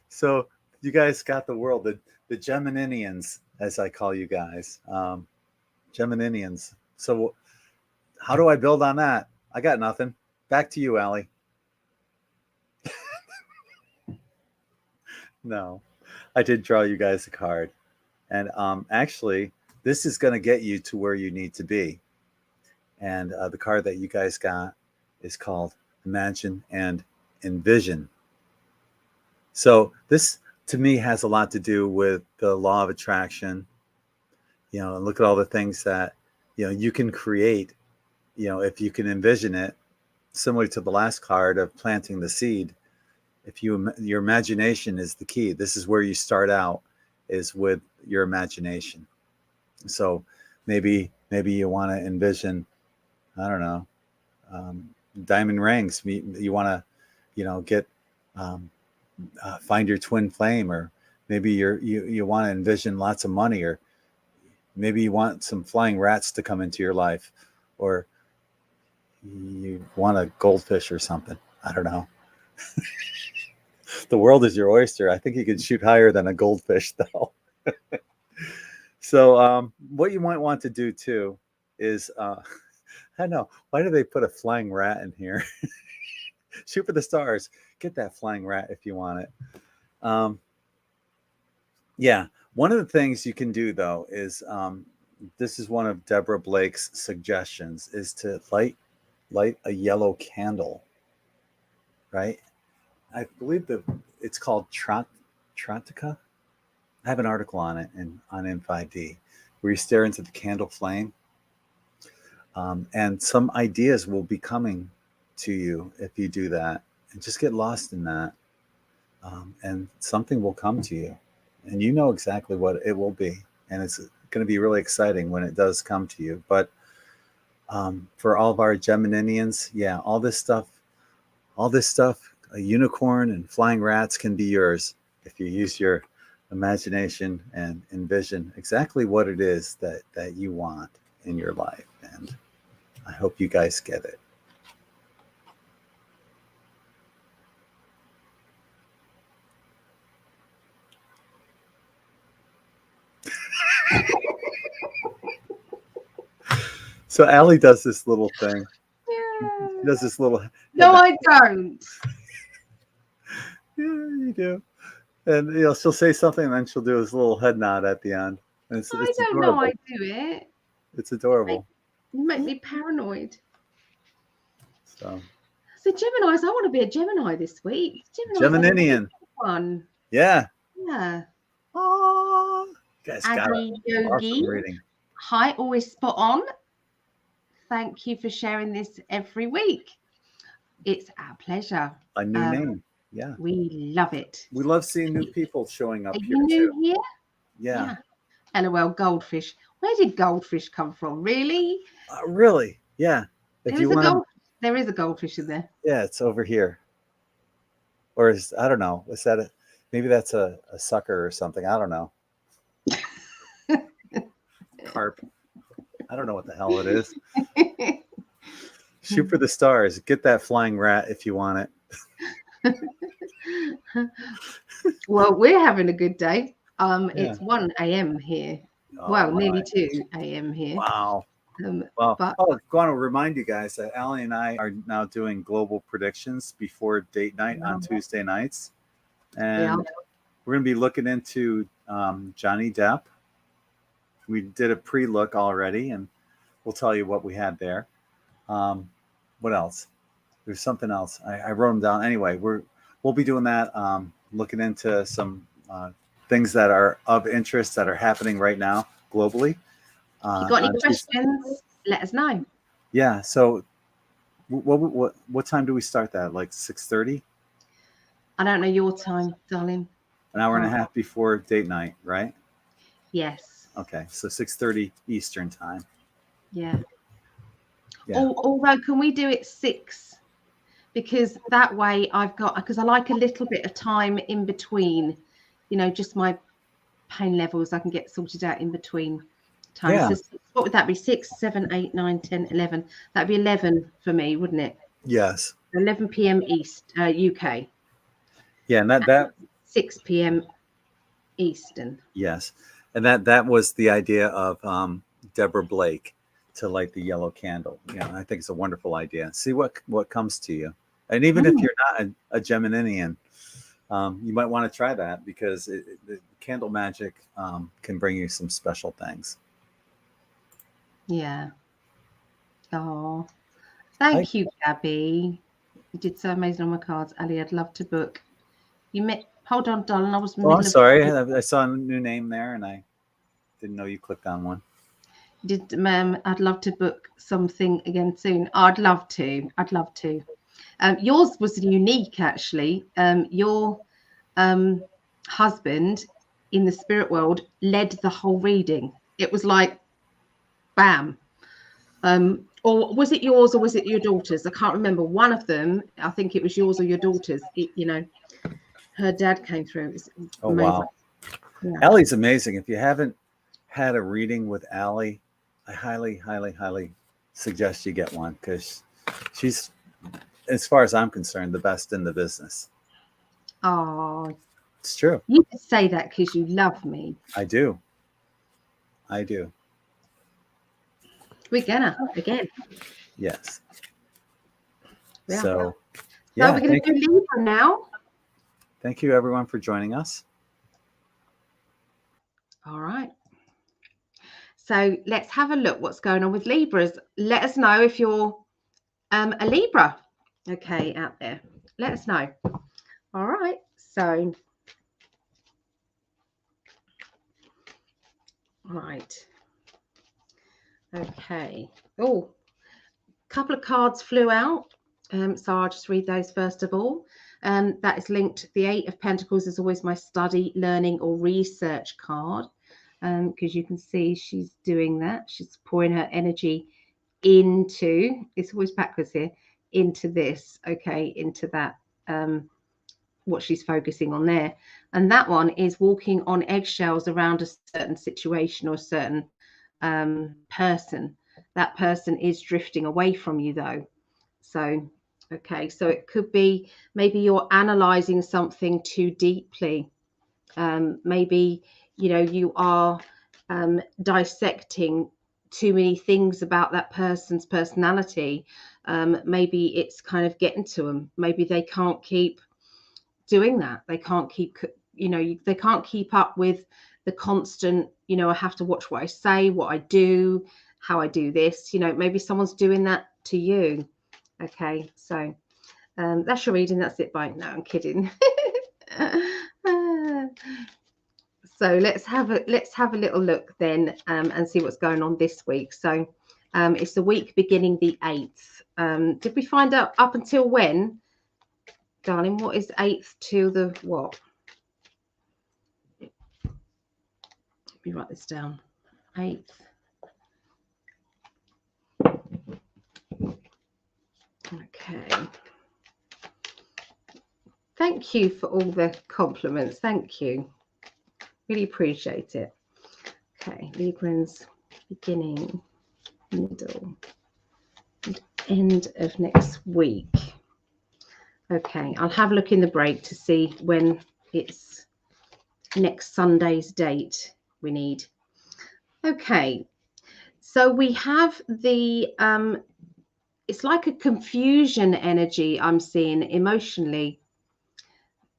A: So you guys got the world, the Geminians, as I call you guys, Geminians. So how do I build on that? I got nothing. Back to you, Allie. No, I did draw you guys a card. And actually, this is going to get you to where you need to be. And the card that you guys got is called Imagine and Envision. So this, to me, has a lot to do with the law of attraction. And look at all the things that, you can create, if you can envision it, similar to the last card of planting the seed. If your imagination is the key. This is where you start out, is with your imagination. So maybe you want to envision, I don't know, diamond rings. You want to, get, find your twin flame, or maybe you want to envision lots of money, or maybe you want some flying rats to come into your life, or you want a goldfish or something. I don't know. The world is your oyster. I think you can shoot higher than a goldfish, though. So what you might want to do too is, I don't know, why do they put a flying rat in here? Shoot for the stars. Get that flying rat if you want it. Yeah, one of the things you can do though is, this is one of Deborah Blake's suggestions, is to light a yellow candle, right? I believe that it's called Trantica. I have an article on it on N5D, where you stare into the candle flame, and some ideas will be coming to you if you do that, and just get lost in that, and something will come to you, and you know exactly what it will be, and it's going to be really exciting when it does come to you. But for all of our Geminians, yeah, all this stuff, a unicorn and flying rats can be yours if you use your imagination and envision exactly what it is that you want in your life. And I hope you guys get it. So Allie does this little thing.
B: Yeah.
A: She does this little.
B: No, I don't.
A: Yeah, you do. And she'll say something, and then she'll do this little head nod at the end. And it's
B: I don't
A: adorable.
B: know I do it.
A: It's adorable.
B: You make me paranoid.
A: So
B: Geminis, I want to be a Gemini this week.
A: Geminian.
B: One.
A: Yeah.
B: Yeah.
A: Oh, you guys got
B: Adi
A: it.
B: Yogi.
A: Awesome reading.
B: Hi, always spot on. Thank you for sharing this every week. It's our pleasure.
A: A new name. Yeah.
B: We love it.
A: We love seeing new people showing up
B: Are
A: here
B: you new
A: too.
B: here?
A: Yeah.
B: LOL, goldfish. Where did goldfish come from? Really?
A: Really? Yeah. If you want,
B: there is a goldfish in there.
A: Yeah, it's over here. Or I don't know. Is that maybe that's a sucker or something? I don't know. Carp. I don't know what the hell it is. Shoot for the stars. Get that flying rat if you want it.
B: Well, we're having a good day. It's 1 a.m. here. Nearly 2 a.m. here.
A: Wow. I want to remind you guys that Allie and I are now doing global predictions before date night on Tuesday nights. And we're going to be looking into Johnny Depp. We did a pre-look already, and we'll tell you what we had there. What else? There's something else. I wrote them down. Anyway, we'll be doing that, looking into some things that are of interest that are happening right now globally.
B: If you got any questions, let us know.
A: Yeah. So what time do we start that? Like 6:30?
B: I don't know your time, darling.
A: An hour and a half before date night, right?
B: Yes.
A: Okay. So 6:30 Eastern time.
B: Yeah. Although, can we do it 6? Because that way because I like a little bit of time in between, just my pain levels, I can get sorted out in between times.
A: Yeah.
B: So what would that be? 6, 7, 8, 9, 10, 11. That'd be 11 for me, wouldn't it?
A: Yes.
B: 11 p.m. East, UK.
A: Yeah, and that
B: 6 p.m. Eastern.
A: Yes. And that was the idea of Deborah Blake, to light the yellow candle. I think it's a wonderful idea. See what comes to you. And even if you're not a Geminian, you might want to try that, because the candle magic can bring you some special things.
B: Yeah. Oh, thank you, Gabby. You did so amazing on my cards. Ali, I'd love to book. Hold on, darling. I was.
A: I'm sorry. I saw a new name there, and I didn't know you clicked on one.
B: I'd love to book something again soon. I'd love to. Yours was unique, actually. Your husband in the spirit world led the whole reading. It was like, bam. Or was it yours, or was it your daughter's? I can't remember. One of them, I think it was yours or your daughter's. Her dad came through. It was amazing.
A: Wow.
B: Yeah.
A: Allie's amazing. If you haven't had a reading with Allie, I highly, highly, highly suggest you get one, because she's as far as I'm concerned, the best in the business.
B: Oh,
A: It's true.
B: you just say that because you love me.
A: I do.
B: We're gonna again.
A: Yes.
B: Yeah.
A: So,
B: So we're going to do Libra now.
A: Thank you, everyone, for joining us.
B: All right. So let's have a look what's going on with Libras. Let us know if you're a Libra, okay, out there. Let us know. All right. So, right. Okay. Oh, a couple of cards flew out. So I'll just read those first of all. That is linked. The 8 of Pentacles is always my study, learning, or research card. Because you can see she's doing that. She's pouring her energy into, it's always backwards here, into this, okay, into that, what she's focusing on there. And that one is walking on eggshells around a certain situation or a certain person. That person is drifting away from you though. So, okay, so it could be maybe you're analyzing something too deeply. Maybe, you know, you are dissecting too many things about that person's personality. Maybe it's kind of getting to them. Maybe they can't keep doing that. They can't keep, you know, they can't keep up with the constant, you know, I have to watch what I say, what I do, how I do this. You know, maybe someone's doing that to you. Okay, so that's your reading. That's it. Bye. No, I'm kidding. So let's have a little look then and see what's going on this week. So it's the week beginning the 8th. Did we find out up until when, darling? What is 8th to the what? Let me write this down. 8th. Okay. Thank you for all the compliments. Thank you. Really appreciate it. Okay, Librans, beginning, middle, and end of next week. Okay, I'll have a look in the break to see when it's next Sunday's date we need. Okay, so we have the, it's like a confusion energy I'm seeing emotionally.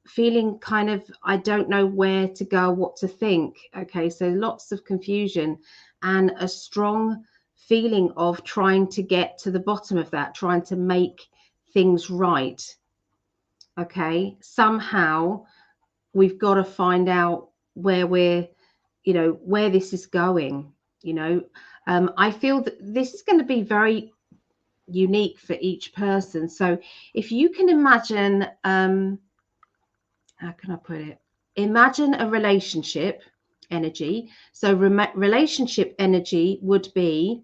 B: Feeling kind of, I don't know where to go, what to think. Okay, so lots of confusion and a strong feeling of trying to get to the bottom of that, trying to make things right. Okay, somehow we've got to find out where we're, you know, where this is going. You know, I feel that this is going to be very unique for each person. So if you can imagine, how can I put it? Imagine a relationship energy. So relationship energy would be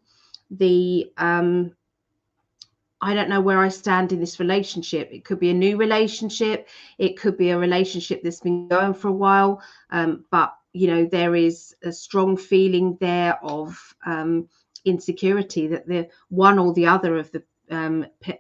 B: the, I don't know where I stand in this relationship. It could be a new relationship. It could be a relationship that's been going for a while. But, you know, there is a strong feeling there of insecurity that the one or the other of the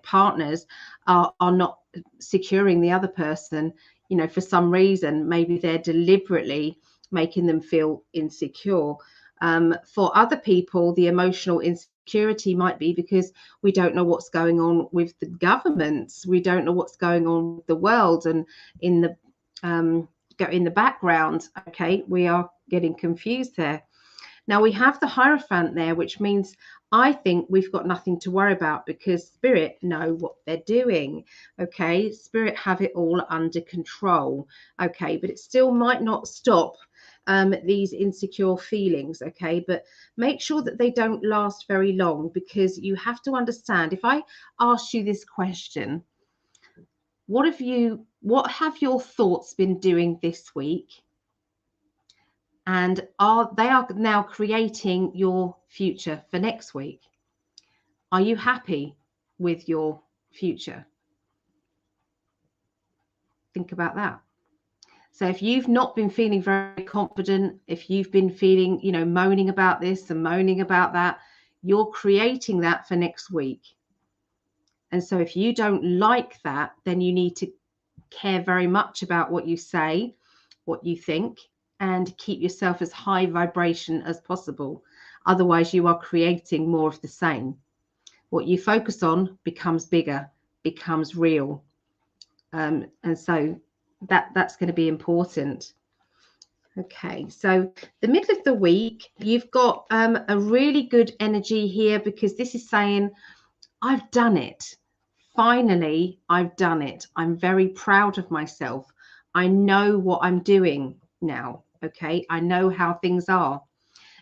B: partners are not securing the other person, you know, for some reason. Maybe they're deliberately making them feel insecure. For other people, the emotional insecurity might be because we don't know what's going on with the governments. We don't know what's going on with the world and in the background. Okay, we are getting confused there. Now we have the Hierophant there, which means I think we've got nothing to worry about because Spirit know what they're doing. Okay, Spirit have it all under control. Okay, but it still might not stop these insecure feelings. Okay, but make sure that they don't last very long, because you have to understand, if I ask you this question, what have your thoughts been doing this week? And they are now creating your future for next week. Are you happy with your future? Think about that. So if you've not been feeling very confident, if you've been feeling, you know, moaning about this and moaning about that, you're creating that for next week. And so if you don't like that, then you need to care very much about what you say, what you think, and keep yourself as high vibration as possible. Otherwise, you are creating more of the same. What you focus on becomes bigger, becomes real. And so that's going to be important. Okay, so the middle of the week, you've got a really good energy here, because this is saying, I've done it. Finally, I've done it. I'm very proud of myself. I know what I'm doing now. Okay, I know how things are.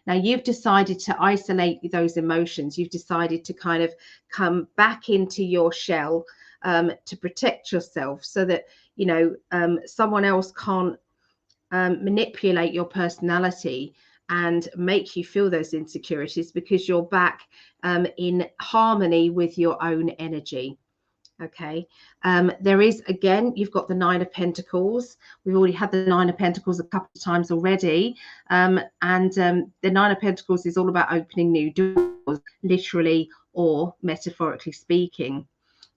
B: Now, you've decided to isolate those emotions. You've decided to kind of come back into your shell, to protect yourself, so that, you know, someone else can't manipulate your personality and make you feel those insecurities, because you're back in harmony with your own energy. Okay, there is, again, you've got the Nine of Pentacles. We've already had the Nine of Pentacles a couple of times already, and the Nine of Pentacles is all about opening new doors, literally or metaphorically speaking.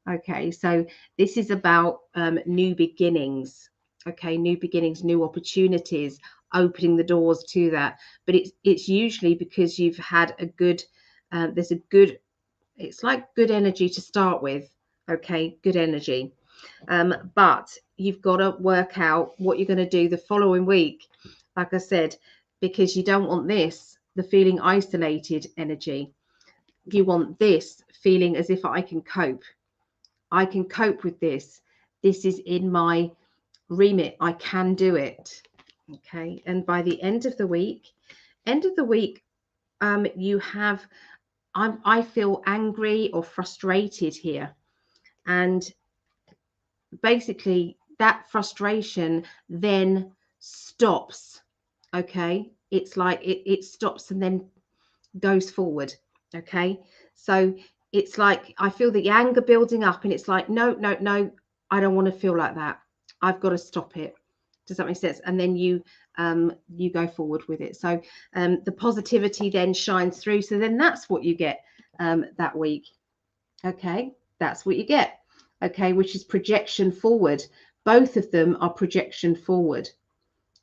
B: Okay, so this is about new beginnings. Okay, new beginnings, new opportunities, opening the doors to that. But it's usually because you've had a good, there's a good, it's like good energy to start with. Okay, good energy. But you've got to work out what you're going to do the following week, like I said, because you don't want this, the feeling isolated energy. You want this feeling as if I can cope. I can cope with this. This is in my remit. I can do it. Okay. And by the end of the week, you have, I feel angry or frustrated here. And basically that frustration then stops. Okay. It's like it stops and then goes forward. Okay. So it's like I feel the anger building up, and it's like, no, I don't want to feel like that. I've got to stop it. Does that make sense? And then you go forward with it. So the positivity then shines through. So then that's what you get that week. Okay, that's what you get. Okay, which is projection forward. Both of them are projection forward.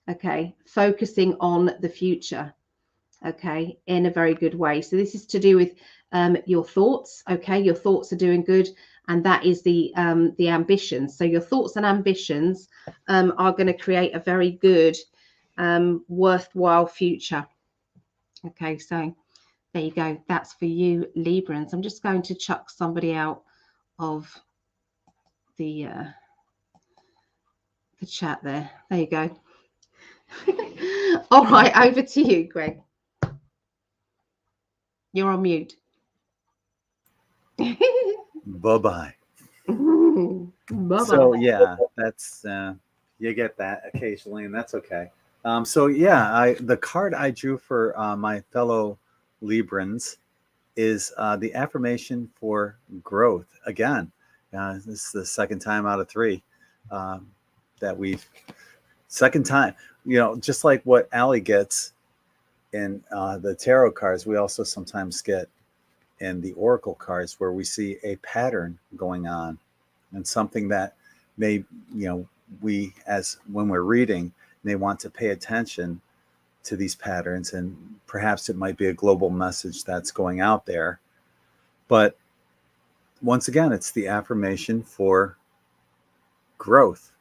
B: Okay, focusing on the future. Okay, in a very good way. So this is to do with your thoughts. Okay, your thoughts are doing good, and that is the ambitions. So your thoughts and ambitions are going to create a very good, worthwhile future. Okay, so there you go. That's for you, Librans. I'm just going to chuck somebody out of the chat there. There you go. All right, over to you, Greg. You're on mute.
A: Bye-bye.
B: Bye-bye.
A: So yeah, that's you get that occasionally, and that's okay. So yeah, the card I drew for my fellow Librans is the affirmation for growth. Again, this is the second time out of three that we've second time. You know, just like what Allie gets in the tarot cards, we also sometimes get in the oracle cards where we see a pattern going on, and something that may, you know, we, as when we're reading, may want to pay attention to these patterns, and perhaps it might be a global message that's going out there. But once again, it's the affirmation for growth.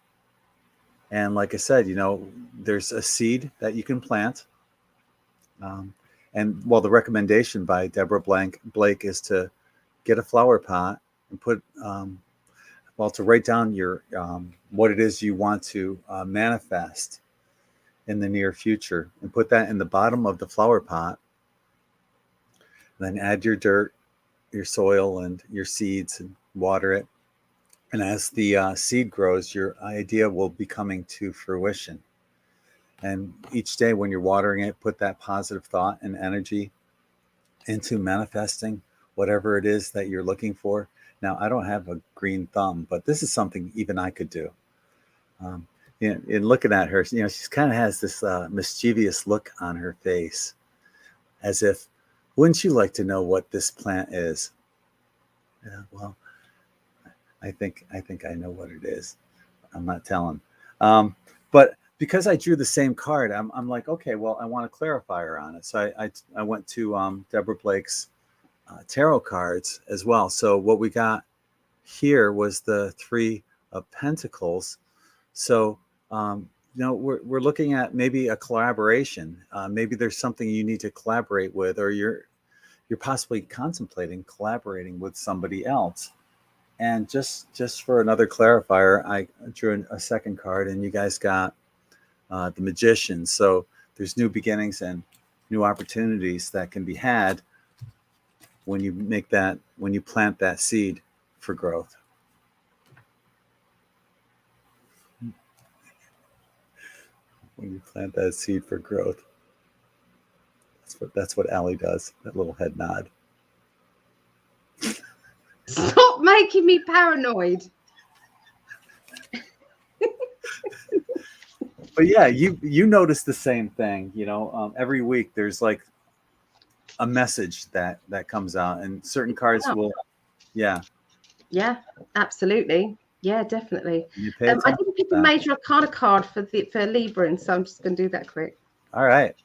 A: And like I said, you know, there's a seed that you can plant. And well, the recommendation by Deborah Blake is to get a flower pot and put, to write down your what it is you want to manifest in the near future, and put that in the bottom of the flower pot. Then add your dirt, your soil, and your seeds, and water it. And as the seed grows, your idea will be coming to fruition. And each day when you're watering it, put that positive thought and energy into manifesting whatever it is that you're looking for. Now, I don't have a green thumb, but this is something even I could do. In looking at her, you know, she kind of has this mischievous look on her face, as if, wouldn't you like to know what this plant is? Yeah, well, I think I know what it is. I'm not telling. But because I drew the same card, I'm like, okay, well, I want a clarifier on it. So I went to Deborah Blake's tarot cards as well. So what we got here was the Three of Pentacles. So we're looking at maybe a collaboration. Maybe there's something you need to collaborate with, or you're possibly contemplating collaborating with somebody else. And just for another clarifier, I drew a second card, and you guys got the Magician. So there's new beginnings and new opportunities that can be had when you plant that seed for growth. When you plant that seed for growth. That's what Allie does, that little head nod.
B: Stop making me paranoid.
A: But yeah, you notice the same thing. Every week there's like a message that comes out, and certain cards will. Yeah,
B: absolutely. Yeah, definitely.
A: I
B: didn't pick a major arcana card for Libra, so I'm just going to do that quick.
A: All right.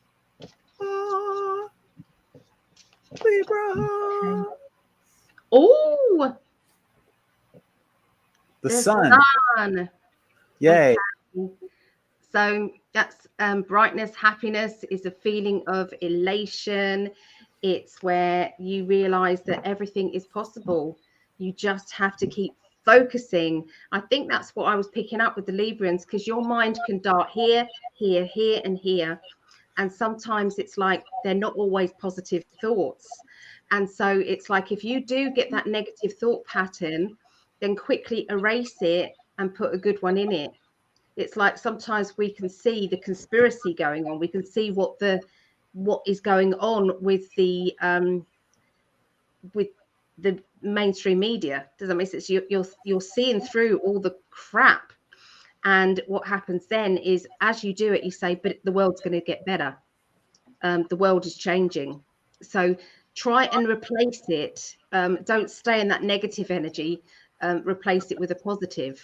A: Libra.
B: Okay. Oh,
A: the sun. Yay.
B: Okay. So that's brightness, happiness is a feeling of elation. It's where you realize that everything is possible. You just have to keep focusing. I think that's what I was picking up with the Librans, because your mind can dart here, here, here, and here. And sometimes it's like they're not always positive thoughts. And so it's like if you do get that negative thought pattern, then quickly erase it and put a good one in it. It's like sometimes we can see the conspiracy going on. We can see what is going on with the mainstream media. Does that make sense? You're seeing through all the crap. And what happens then is, as you do it, you say, but the world's going to get better. The world is changing. So try and replace it. Don't stay in that negative energy. Replace it with a positive.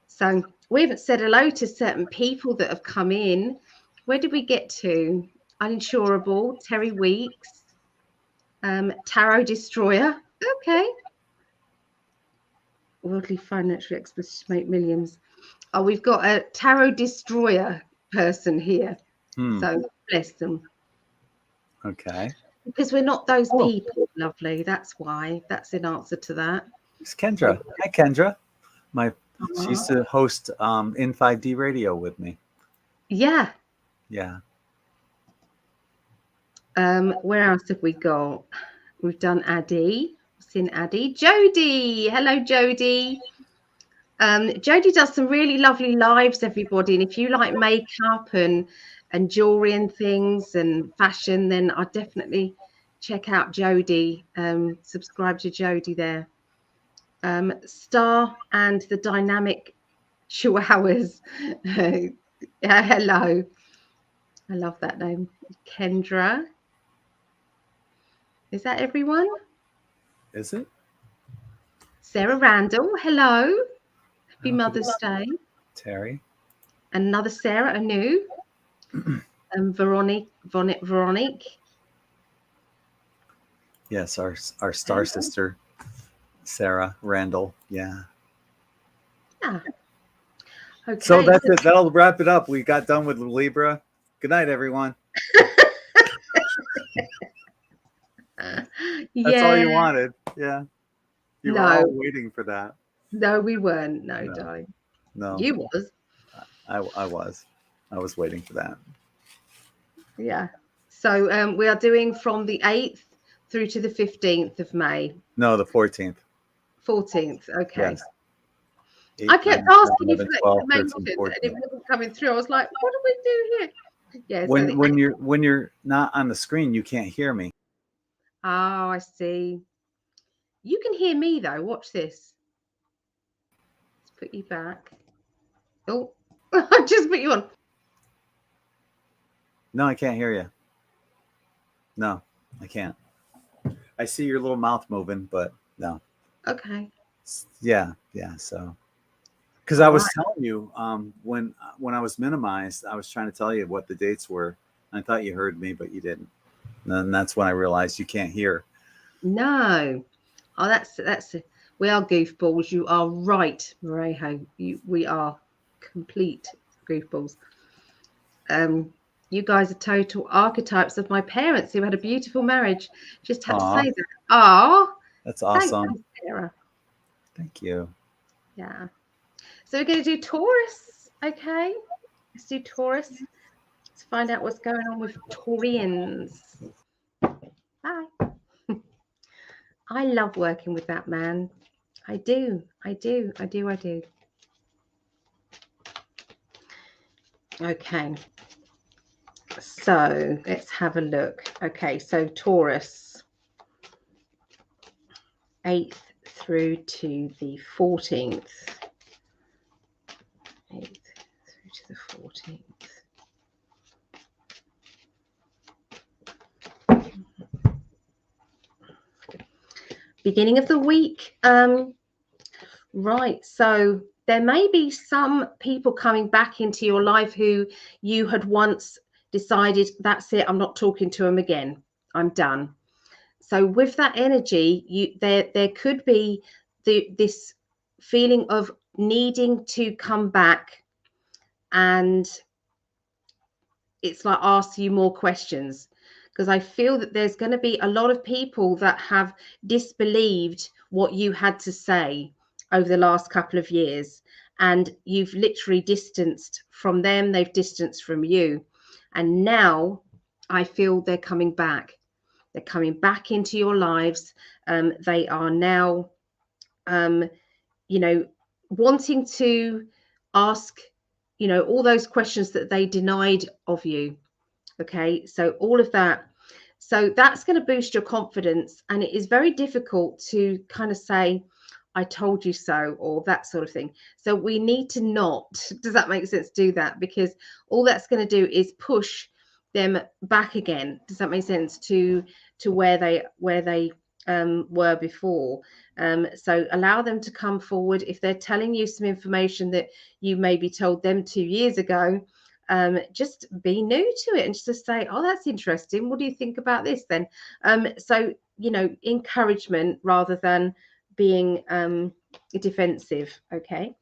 B: So we haven't said hello to certain people that have come in. Where did we get to? Uninsurable, Terry Weeks, Tarot Destroyer. Okay. Worldly financial experts to make millions. Oh, we've got a Tarot Destroyer person here. So bless them.
A: Okay.
B: Because we're not those people, lovely. That's why. That's an answer to that.
A: It's Kendra. Hi, Kendra. She used to host in 5D radio with me.
B: Yeah.
A: Yeah.
B: Where else have we got? We've done Addie. What's in Addie? Jody. Hello, Jody. Jody does some really lovely lives, everybody. And if you like makeup and jewelry and things and fashion, then I'd definitely check out Jody. Subscribe to Jody there. Star and the Dynamic Chihuahuas. Hello. I love that name. Kendra. Is that everyone?
A: Is it?
B: Sarah Randall. Hello. Happy Mother's Day.
A: Terry.
B: Another Sarah, Anu. Veronique.
A: Yes, our star sister, Sarah Randall. Yeah.
B: Yeah. Okay.
A: So that's it. That'll wrap it up. We got done with Libra. Good night, everyone. That's all you wanted. Yeah. You were all waiting for that.
B: No, we weren't. No, darling.
A: No.
B: You was.
A: I was. I was waiting for that.
B: Yeah. So we are doing from the 8th through to the 15th of May.
A: No, the 14th.
B: 14th. Okay.
A: Yes. 8,
B: I kept asking you for
A: 12,
B: the mention, and it wasn't coming through. I was like, what do we do here? Yeah.
A: When you're not on the screen, you can't hear me.
B: Oh, I see. You can hear me though. Watch this. Let's put you back. Oh, I just put you on.
A: No, I can't hear you. No, I can't. I see your little mouth moving, but no.
B: Okay.
A: Yeah. So, because I was telling you, when I was minimized, I was trying to tell you what the dates were. I thought you heard me, but you didn't. And that's when I realized you can't hear.
B: No. Oh, that's we are goofballs. You are right, Marejo. We are complete goofballs. You guys are total archetypes of my parents who had a beautiful marriage. Just had to say that. Oh,
A: that's awesome.
B: Thanks, Sarah.
A: Thank you.
B: Yeah. So we're going to do Taurus. Okay. Let's do Taurus. Let's find out what's going on with Taurians. Bye. I love working with that man. I do. Okay. So let's have a look. Okay. So Taurus, 8th through to the 14th. 8th through to the 14th. Beginning of the week. Right. So there may be some people coming back into your life who you had once decided, that's it, I'm not talking to them again. I'm done. So with that energy, there could be this feeling of needing to come back, and it's like ask you more questions, because I feel that there's going to be a lot of people that have disbelieved what you had to say over the last couple of years, and you've literally distanced from them, they've distanced from you, and now I feel they're coming back. They're coming back into your lives. They are now, wanting to ask, all those questions that they denied of you. Okay, so all of that. So that's going to boost your confidence. And it is very difficult to kind of say, I told you so, or that sort of thing. So we need to not, does that make sense? Do that, because all that's going to do is push them back again. Does that make sense? To where they were before. So allow them to come forward. If they're telling you some information that you maybe told them 2 years ago, just be new to it and just say, oh, that's interesting. What do you think about this then? So, encouragement rather than being defensive. Okay.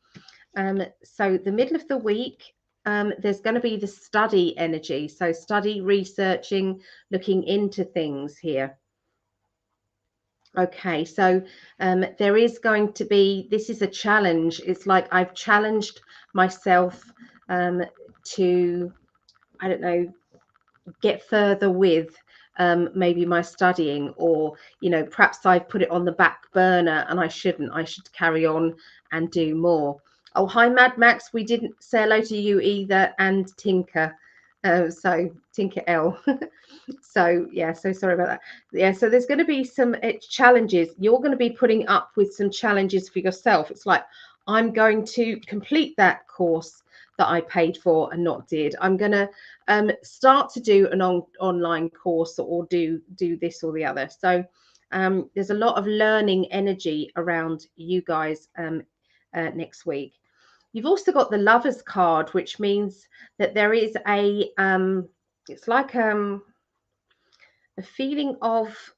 B: So the middle of the week, there's going to be the study energy. So study, researching, looking into things here. Okay, so there is going to be, this is a challenge. It's like I've challenged myself to, I don't know, get further with maybe my studying, or, perhaps I've put it on the back burner and I shouldn't. I should carry on and do more. Oh, hi, Mad Max. We didn't say hello to you either. And Tinker. So Tinker L. So yeah, so sorry about that. Yeah, so there's going to be some challenges. You're going to be putting up with some challenges for yourself. It's like, I'm going to complete that course that I paid for and not did. I'm going to start to do an online course, or do this or the other. So there's a lot of learning energy around you guys next week. You've also got the Lovers card, which means that there is it's like a feeling of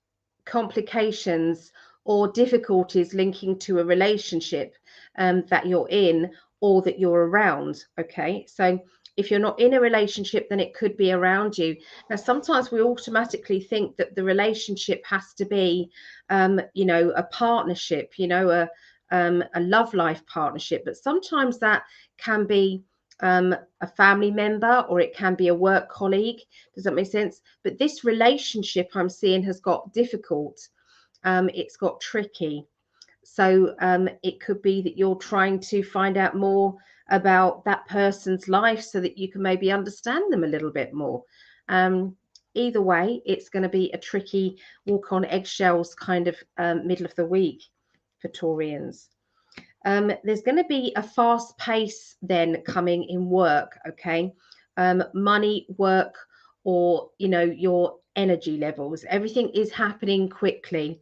B: complications or difficulties linking to a relationship that you're in or that you're around. Okay, so if you're not in a relationship, then it could be around you. Now, sometimes we automatically think that the relationship has to be, a partnership, a love life partnership, but sometimes that can be a family member, or it can be a work colleague. Does that make sense? But this relationship I'm seeing has got difficult. It's got tricky. So it could be that you're trying to find out more about that person's life so that you can maybe understand them a little bit more. Either way, it's going to be a tricky walk on eggshells kind of middle of the week for Taurians. There's going to be a fast pace then coming in work. Okay. Money, work, or your energy levels, everything is happening quickly.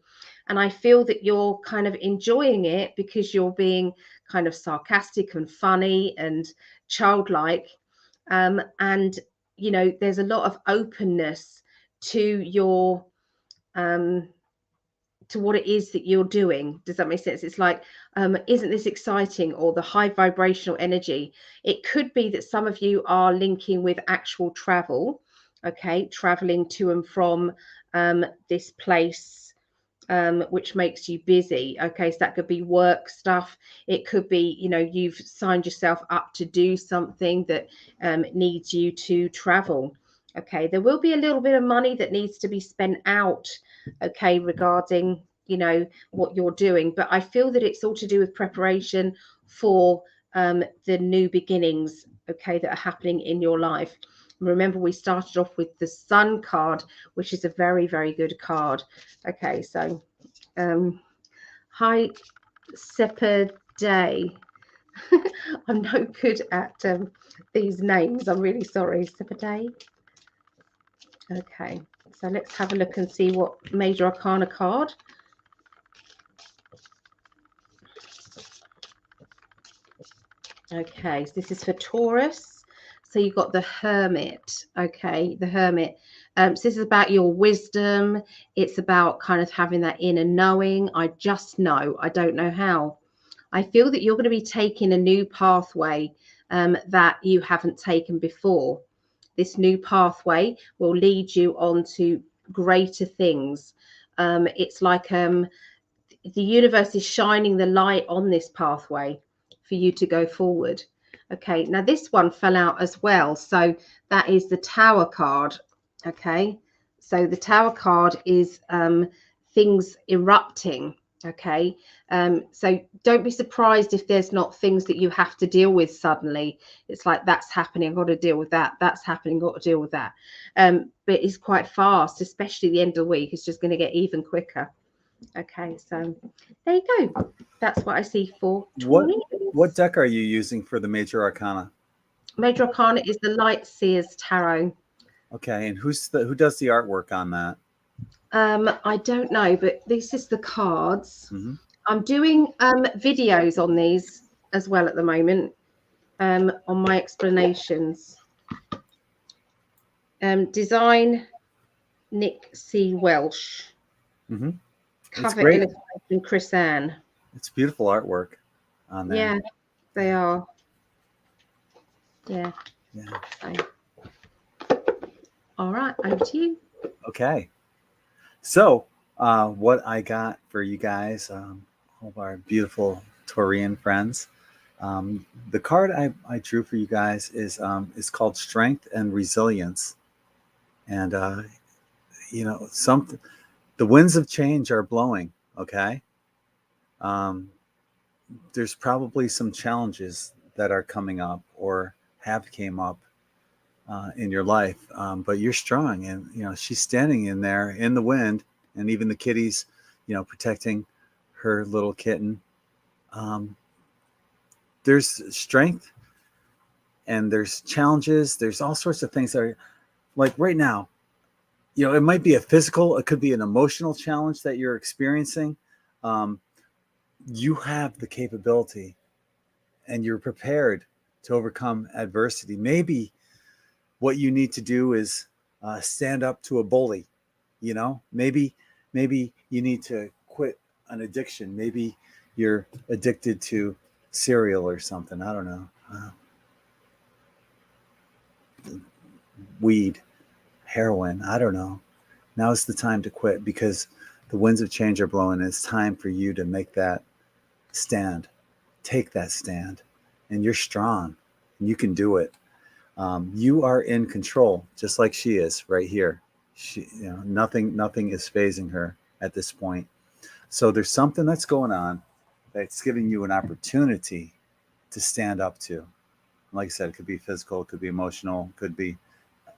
B: And I feel that you're kind of enjoying it because you're being kind of sarcastic and funny and childlike. And, you know, there's a lot of openness to your to what it is that you're doing. Does that make sense? It's like, isn't this exciting? Or the high vibrational energy. It could be that some of you are linking with actual travel, okay, traveling to and from this place, which makes you busy. Okay, so that could be work stuff. It could be, you know, you've signed yourself up to do something that needs you to travel. Okay, there will be a little bit of money that needs to be spent out, okay, regarding, you know, what you're doing. But I feel that it's all to do with preparation for the new beginnings, okay, that are happening in your life. Remember, we started off with the Sun card, which is a very, very good card. Okay, so hi, Sepaday. I'm no good at these names. I'm really sorry, Sepaday. Okay, so let's have a look and see what Major Arcana card. Okay, so this is for Taurus. So you've got the Hermit. Okay, the Hermit. So this is about your wisdom. It's about kind of having that inner knowing. I just know. I don't know how. I feel that you're going to be taking a new pathway that you haven't taken before. This new pathway will lead you on to greater things. It's like the universe is shining the light on this pathway for you to go forward. Okay, now this one fell out as well. So that is the Tower card. Okay, so the Tower card is things erupting. Okay, so don't be surprised if there's not things that you have to deal with suddenly. It's like, that's happening, I've got to deal with that. That's happening, got to deal with that. But it's quite fast, especially the end of the week. It's just going to get even quicker. Okay, so there you go. That's what I see for Taurus.
A: What deck are you using for the Major Arcana?
B: Major Arcana is the Light Seers Tarot.
A: Okay, and who does the artwork on that?
B: I don't know, but this is the cards. Mm-hmm. I'm doing videos on these as well at the moment, on my explanations. Design Nick C. Welsh.
A: Mm-hmm.
B: Cover illustration Chris Ann.
A: It's beautiful artwork on there.
B: Yeah, they are. Yeah.
A: Yeah.
B: So. All right, over to you.
A: Okay. So, what I got for you guys, all of our beautiful Taurian friends, the card I drew for you guys is called Strength and Resilience, and you know, the winds of change are blowing. Okay. There's probably some challenges that are coming up or have came up in your life, but you're strong, and you know, she's standing in there in the wind, and even the kitty's, you know, protecting her little kitten. There's strength and there's challenges. There's all sorts of things that are, like right now, you know, it might be a physical, it could be an emotional challenge that you're experiencing. You have the capability and you're prepared to overcome adversity. Maybe what you need to do is stand up to a bully. You know, maybe you need to quit an addiction. Maybe you're addicted to cereal or something. I don't know. Weed, heroin. I don't know. Now's the time to quit, because the winds of change are blowing. It's time for you to make that stand. Take that stand. And you're strong. And you can do it. You are in control, just like she is right here. She, you know, nothing is fazing her at this point. So there's something that's going on that's giving you an opportunity to stand up to. Like I said, it could be physical, it could be emotional, it could be,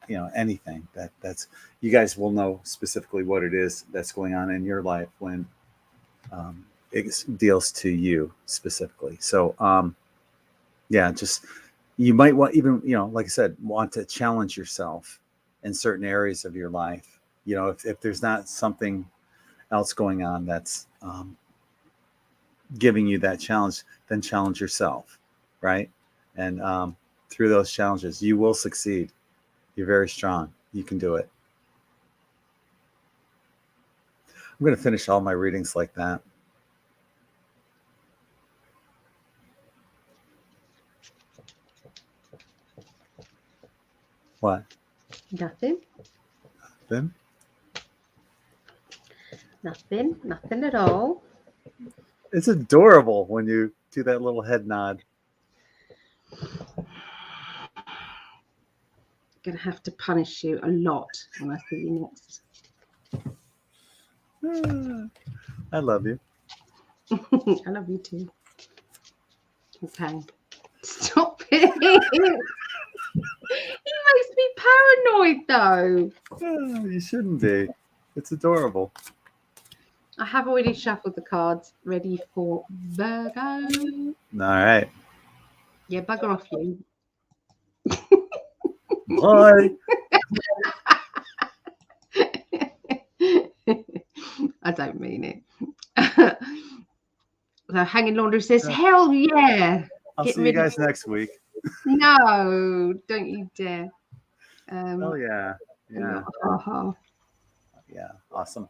A: you know, anything. That's you guys will know specifically what it is that's going on in your life when it deals to you specifically. So yeah, just, you might want, even, you know, like I said, want to challenge yourself in certain areas of your life. You know, if there's not something else going on that's giving you that challenge, then challenge yourself, right? And through those challenges, you will succeed. You're very strong. You can do it. I'm going to finish all my readings like that. What?
B: Nothing.
A: Nothing?
B: Nothing at all.
A: It's adorable when you do that little head nod.
B: Gonna have to punish you a lot when I see you next.
A: I love you.
B: I love you too. Okay. Stop it. He makes me paranoid though.
A: You shouldn't be. It's adorable.
B: I have already shuffled the cards ready for Virgo.
A: All right.
B: Yeah, bugger off you.
A: Bye.
B: I don't mean it. So Hanging Laundry says, hell yeah.
A: I'll see you guys next week.
B: No, don't you dare.
A: Oh yeah. Yeah. Yeah. Awesome.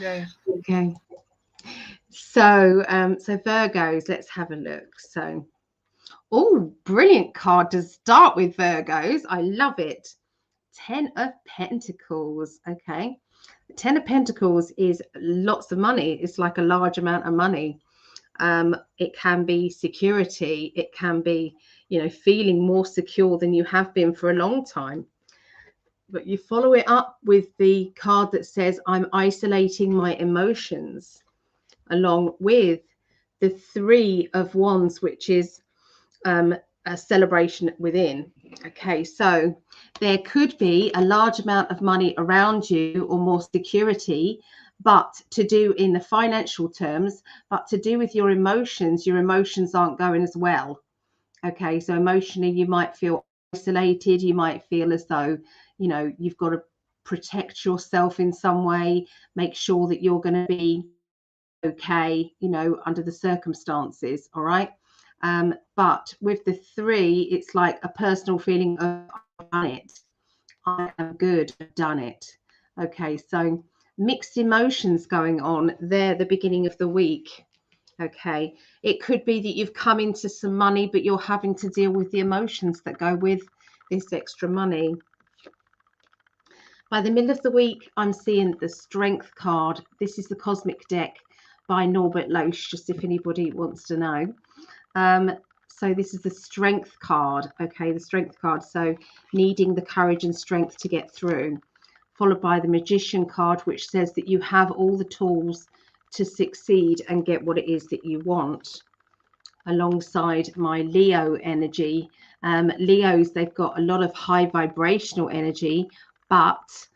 B: Yay. Okay. So Virgos, let's have a look. So, oh, brilliant card to start with, Virgos. I love it. 10 of Pentacles. Okay. 10 of Pentacles is lots of money. It's like a large amount of money. It can be security. It can be, feeling more secure than you have been for a long time. But you follow it up with the card that says, I'm isolating my emotions, along with the 3 of Wands, which is a celebration within. Okay, so there could be a large amount of money around you or more security, but to do in the financial terms, but to do with your emotions aren't going as well. Okay, so emotionally you might feel isolated. You might feel as though, you've got to protect yourself in some way, make sure that you're going to be okay, under the circumstances. All right. But with the 3, it's like a personal feeling of, I've done it. I am good. I've done it. Okay. So mixed emotions going on there at the beginning of the week. Okay. It could be that you've come into some money, but you're having to deal with the emotions that go with this extra money. By the middle of the week, I'm seeing the Strength card. This is the Cosmic Deck by Norbert Loesch, just if anybody wants to know. So this is the Strength card. Okay, the Strength card. So needing the courage and strength to get through. Followed by the Magician card, which says that you have all the tools to succeed and get what it is that you want. Alongside my Leo energy. Leos, they've got a lot of high vibrational energy, but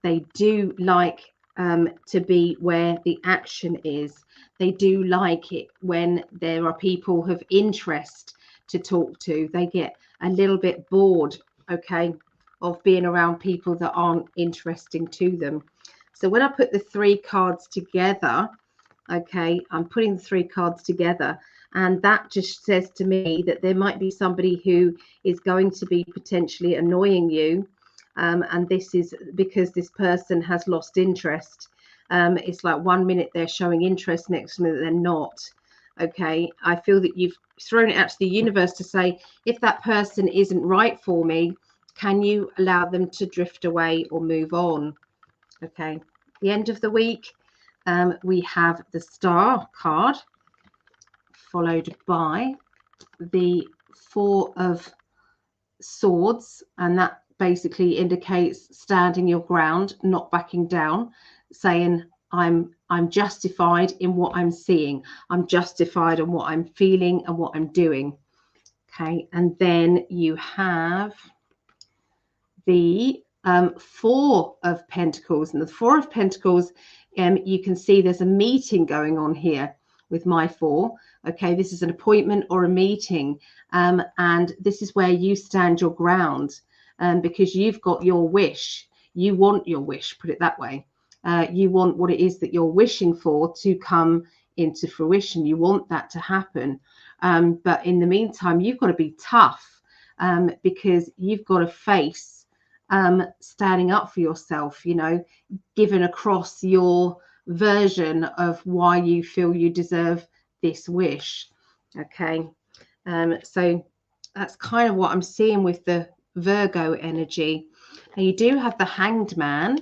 B: they do like to be where the action is. They do like it when there are people of interest to talk to. They get a little bit bored, okay, of being around people that aren't interesting to them. So when I put the 3 cards together, okay, I'm putting the 3 cards together, and that just says to me that there might be somebody who is going to be potentially annoying you. And this is because this person has lost interest. It's like one minute they're showing interest, next minute they're not. Okay, I feel that you've thrown it out to the universe to say, if that person isn't right for me, can you allow them to drift away or move on? Okay, the end of the week, we have the Star card, followed by the 4 of Swords, and that basically indicates standing your ground, not backing down, saying I'm justified in what I'm seeing, I'm justified in what I'm feeling and what I'm doing. Okay, and then you have the 4 of Pentacles, and the 4 of Pentacles, you can see there's a meeting going on here with my 4. Okay, this is an appointment or a meeting, and this is where you stand your ground, because you've got your wish. You want your wish, put it that way. You want what it is that you're wishing for to come into fruition. You want that to happen. But in the meantime, you've got to be tough, because you've got to face standing up for yourself, giving across your version of why you feel you deserve this wish. Okay. So that's kind of what I'm seeing with the Virgo energy. Now you do have the Hanged Man.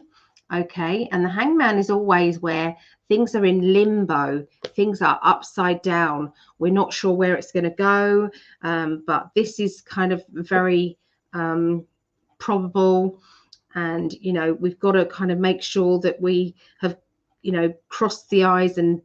B: Okay, and the Hanged Man is always where things are in limbo, things are upside down. We're not sure where it's going to go, but this is kind of very probable. And, we've got to kind of make sure that we have, crossed the I's and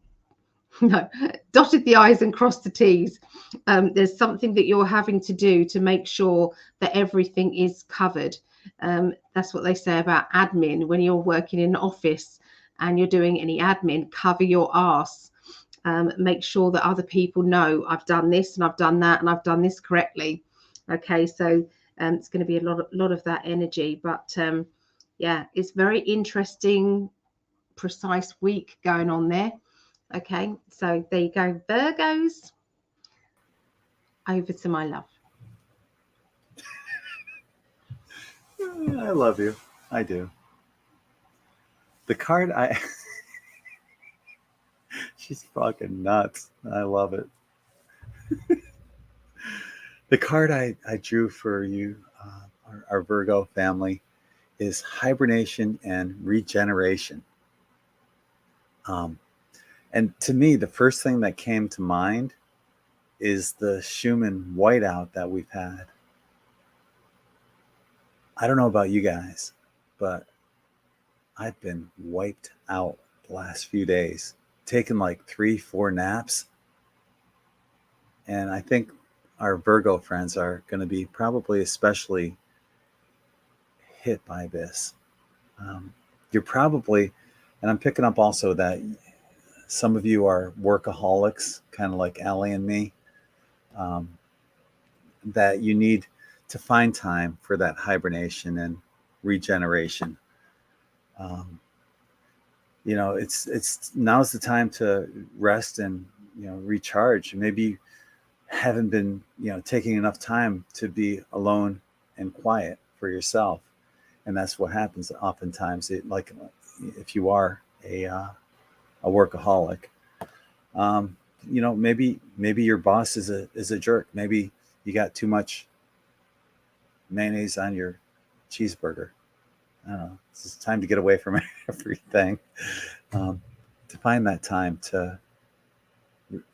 B: no, dotted the I's and crossed the T's. There's something that you're having to do to make sure that everything is covered. That's what they say about admin. When you're working in an office and you're doing any admin, cover your arse. Make sure that other people know I've done this and I've done that and I've done this correctly. Okay, so it's going to be a lot of that energy. But yeah, it's very interesting, precise week going on there. Okay, so there you go, Virgos. Over to my love.
A: I love you. I do. The card she's fucking nuts. I love it. The card I drew for you, our Virgo family, is hibernation and regeneration. And to me, the first thing that came to mind is the Schumann whiteout that we've had. I don't know about you guys, but I've been wiped out the last few days, taken like 3-4 naps. And I think our Virgo friends are going to be probably especially hit by this. You're probably, and I'm picking up also that some of you are workaholics, kind of like Allie and me, that you need to find time for that hibernation and regeneration. It's now's the time to rest and recharge. Maybe you haven't been taking enough time to be alone and quiet for yourself, and that's what happens oftentimes. Like if you are a workaholic, maybe your boss is a jerk. Maybe you got too much mayonnaise on your cheeseburger. I don't know. It's just time to get away from everything. To find that time to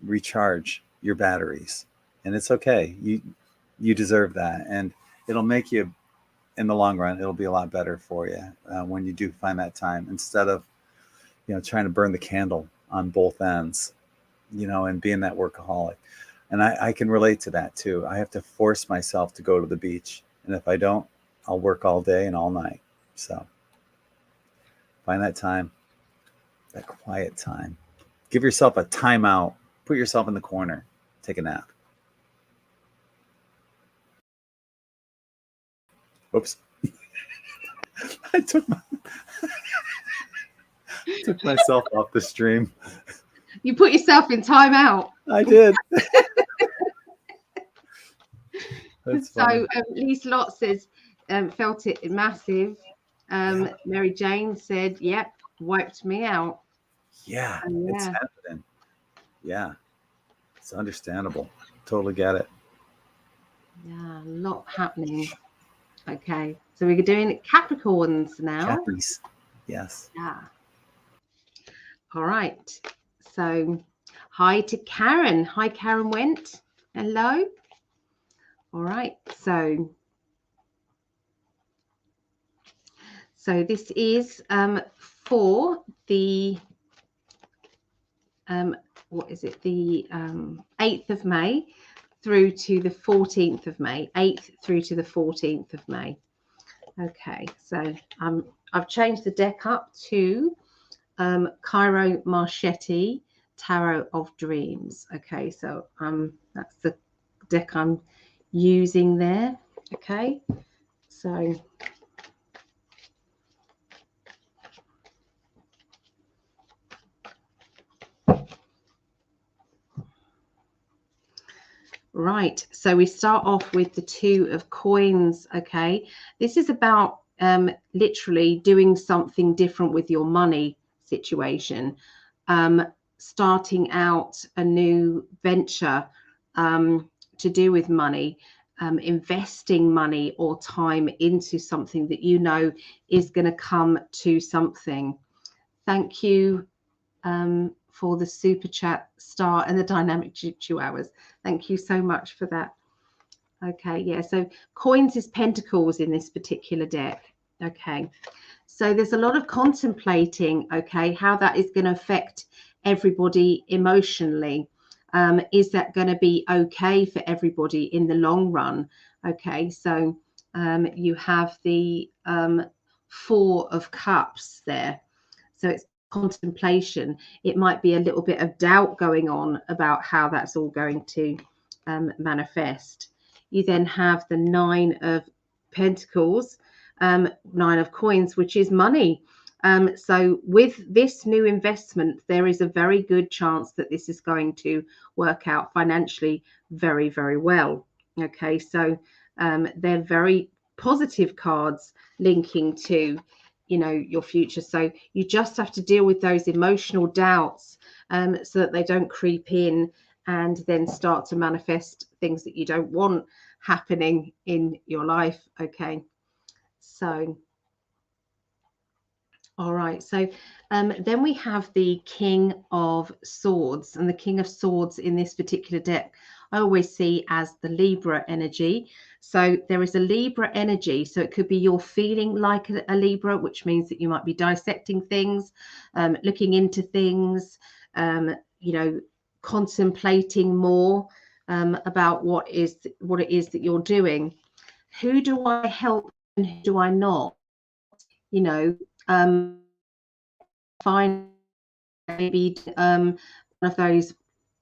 A: recharge your batteries, and it's okay. You deserve that, and it'll make you, in the long run, it'll be a lot better for you when you do find that time, instead of trying to burn the candle on both ends, and being that workaholic. And I can relate to that too. I have to force myself to go to the beach, and if I don't, I'll work all day and all night. So find that time, that quiet time. Give yourself a timeout. Put yourself in the corner. Take a nap. Oops. I took myself off the stream.
B: You put yourself in timeout.
A: I did. That's funny.
B: So Lisa Lott says, felt it massive. Mary Jane said, yep, wiped me out.
A: Yeah, it's happening. Yeah, it's understandable. Totally get it.
B: Yeah, a lot happening. Okay, so we're doing Capricorns now.
A: Capris, yes.
B: Yeah. All right. So hi to Karen. Hi, Karen Went. Hello. All right. So this is for the what is it? The 8th of May through to the 14th of May. 8th through to the 14th of May. Okay. So I've changed the deck up to Cairo Marchetti Tarot of Dreams. Okay, so that's the deck I'm using there. Okay, so Right, so we start off with the 2 of coins. Okay, this is about literally doing something different with your money situation, starting out a new venture to do with money, investing money or time into something that you know is going to come to something. Thank you for the super chat, Star, and the dynamic 2 hours. Thank you so much for that. Okay, yeah, so coins is pentacles in this particular deck. Okay, so there's a lot of contemplating, okay, how that is going to affect everybody emotionally. Is that going to be okay for everybody in the long run? Okay, so you have the 4 of Cups there. So it's contemplation. It might be a little bit of doubt going on about how that's all going to manifest. You then have the 9 of Pentacles, 9 of Coins, which is money. So with this new investment, there is a very good chance that this is going to work out financially very, very well. Okay, so they're very positive cards linking to, you know, your future. So you just have to deal with those emotional doubts so that they don't creep in and then start to manifest things that you don't want happening in your life. Okay, so all right, so then we have the King of Swords, and the King of Swords in this particular deck I always see as the Libra energy. So there is a Libra energy, so it could be you're feeling like a Libra, which means that you might be dissecting things, looking into things, you know, contemplating more about what it is that you're doing. Who do I help and who do I not? You know, find maybe one of those,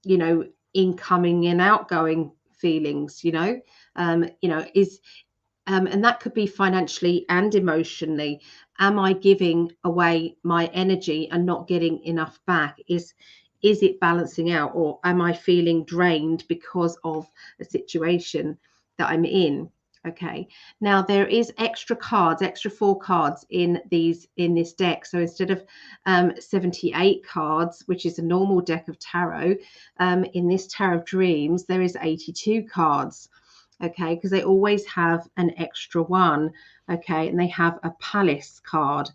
B: you know, incoming and outgoing feelings, you know, is and that could be financially and emotionally. Am I giving away my energy and not getting enough back? Is it balancing out, or am I feeling drained because of the situation that I'm in? Okay, now there is extra cards, extra 4 cards in this deck. So instead of 78 cards, which is a normal deck of tarot, in this Tarot of Dreams there is 82 cards. Okay, because they always have an extra one. Okay, and they have a Palace card,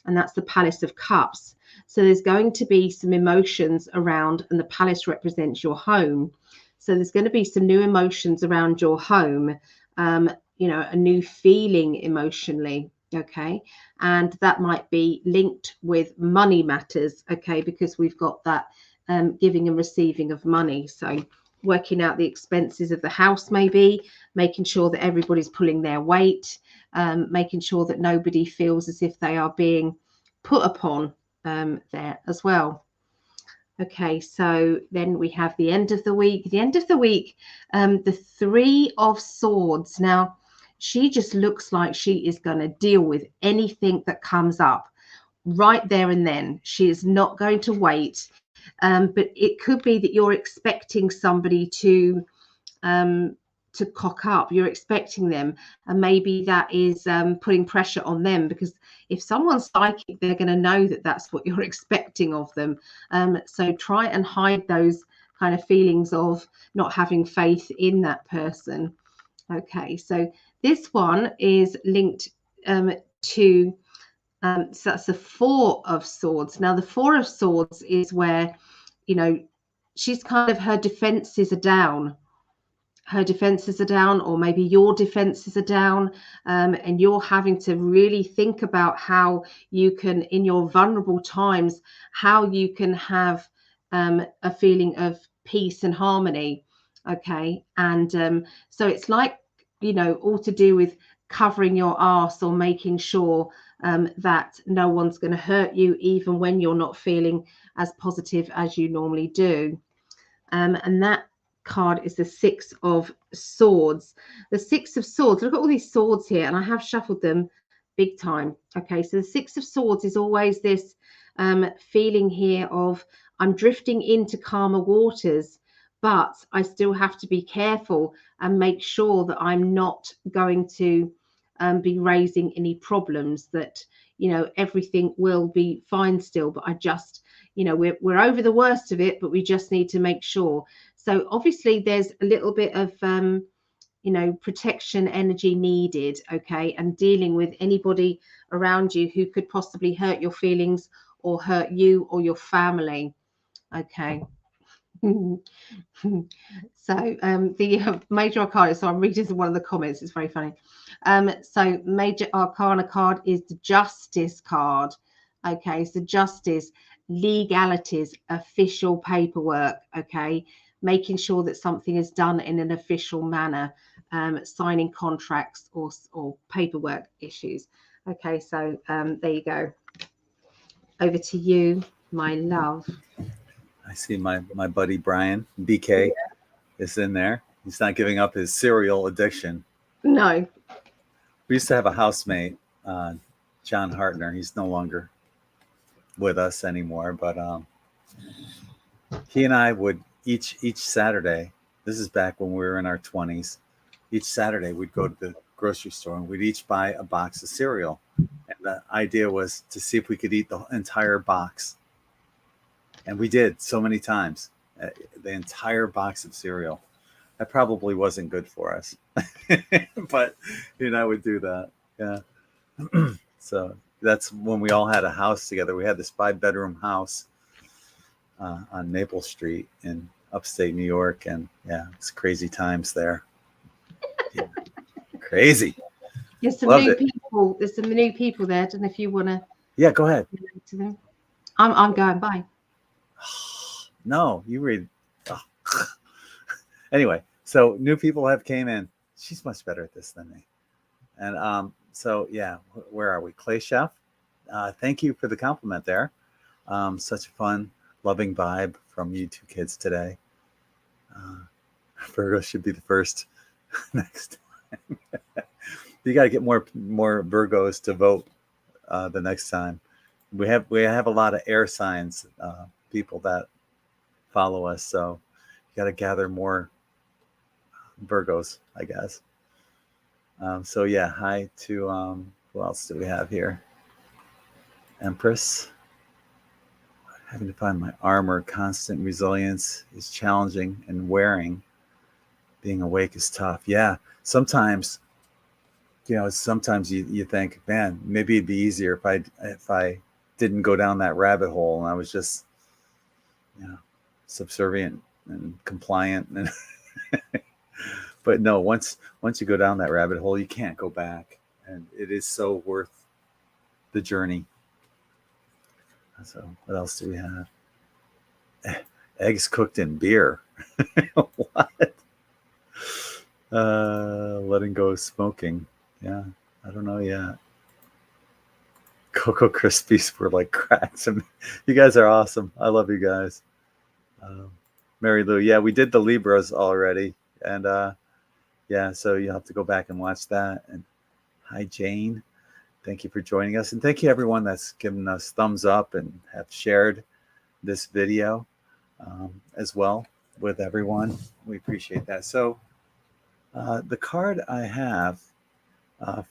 B: and that's the Palace of Cups. So there's going to be some emotions around, and the Palace represents your home. So there's going to be some new emotions around your home, you know, a new feeling emotionally. Okay, and that might be linked with money matters. Okay, because we've got that giving and receiving of money. So working out the expenses of the house, maybe making sure that everybody's pulling their weight, making sure that nobody feels as if they are being put upon there as well. Okay, so then we have the end of the week. The end of the week, the 3 of Swords. Now, she just looks like she is going to deal with anything that comes up right there and then. She is not going to wait. But it could be that you're expecting somebody to cock up. You're expecting them, and maybe that is putting pressure on them, because if someone's psychic, they're going to know that that's what you're expecting of them. So try and hide those kind of feelings of not having faith in that person. Okay, so this one is linked to so that's the 4 of Swords. Now the 4 of Swords is where, you know, she's kind of, her defenses are down. Her defenses are down, or maybe your defenses are down, and you're having to really think about how you can, in your vulnerable times, how you can have a feeling of peace and harmony. Okay, and so it's like, you know, all to do with covering your arse, or making sure that no one's going to hurt you, even when you're not feeling as positive as you normally do. And that card is the 6 of Swords. The 6 of Swords, look at all these swords here, and I have shuffled them big time. Okay, so the 6 of Swords is always this feeling here of, I'm drifting into calmer waters, but I still have to be careful and make sure that I'm not going to be raising any problems, that, everything will be fine still. But I just, we're over the worst of it, but we just need to make sure. So obviously there's a little bit of, protection energy needed, okay, and dealing with anybody around you who could possibly hurt your feelings or hurt you or your family, okay. So the major arcana, so I'm reading one of the comments, it's very funny. So major arcana card is the justice card, okay. So justice, legalities, official paperwork, okay, making sure that something is done in an official manner, signing contracts or paperwork issues, okay. So there you go. Over to you, my love.
A: I see my buddy Brian BK is in there. He's not giving up his cereal addiction.
B: No.
A: We used to have a housemate, John Hartner. He's no longer with us anymore, but he and I would each Saturday. This is back when we were in our 20s. Each Saturday we'd go to the grocery store and we'd each buy a box of cereal. And the idea was to see if we could eat the entire box. And we did so many times, the entire box of cereal. That probably wasn't good for us, but I would do that. Yeah. So that's when we all had a house together. We had this 5-bedroom house on Maple Street in upstate New York. And yeah, it's crazy times there. Yeah. Crazy.
B: There's some new people. There's some new people there. I don't know if you want to.
A: Yeah, go ahead.
B: To them. I'm going. Bye.
A: No, you read. Oh. Anyway, so new people have came in. She's much better at this than me. And so yeah, where are we? Clay Chef. Thank you for the compliment there. Such a fun, loving vibe from you two kids today. Virgo should be the first next time. You got to get more Virgos to vote the next time. We have a lot of air signs people that follow us, so you got to gather more Virgos, I guess. So yeah, hi to who else do we have here? Empress. Having to find my armor. Constant resilience is challenging and wearing. Being awake is tough. Yeah, sometimes you think, man, maybe it'd be easier if I didn't go down that rabbit hole and I was just subservient and compliant. And but no, once you go down that rabbit hole, you can't go back, and it is so worth the journey. So what else do we have? Eggs cooked in beer. What? Letting go of smoking. Yeah, I don't know yet. Cocoa Krispies were like cracks. You guys are awesome. I love you guys. Mary Lou, yeah, we did the Libras already, and yeah, so you'll have to go back and watch that. And hi, Jane. Thank you for joining us, and thank you everyone that's given us thumbs up and have shared this video as well with everyone. We appreciate that. So the card I have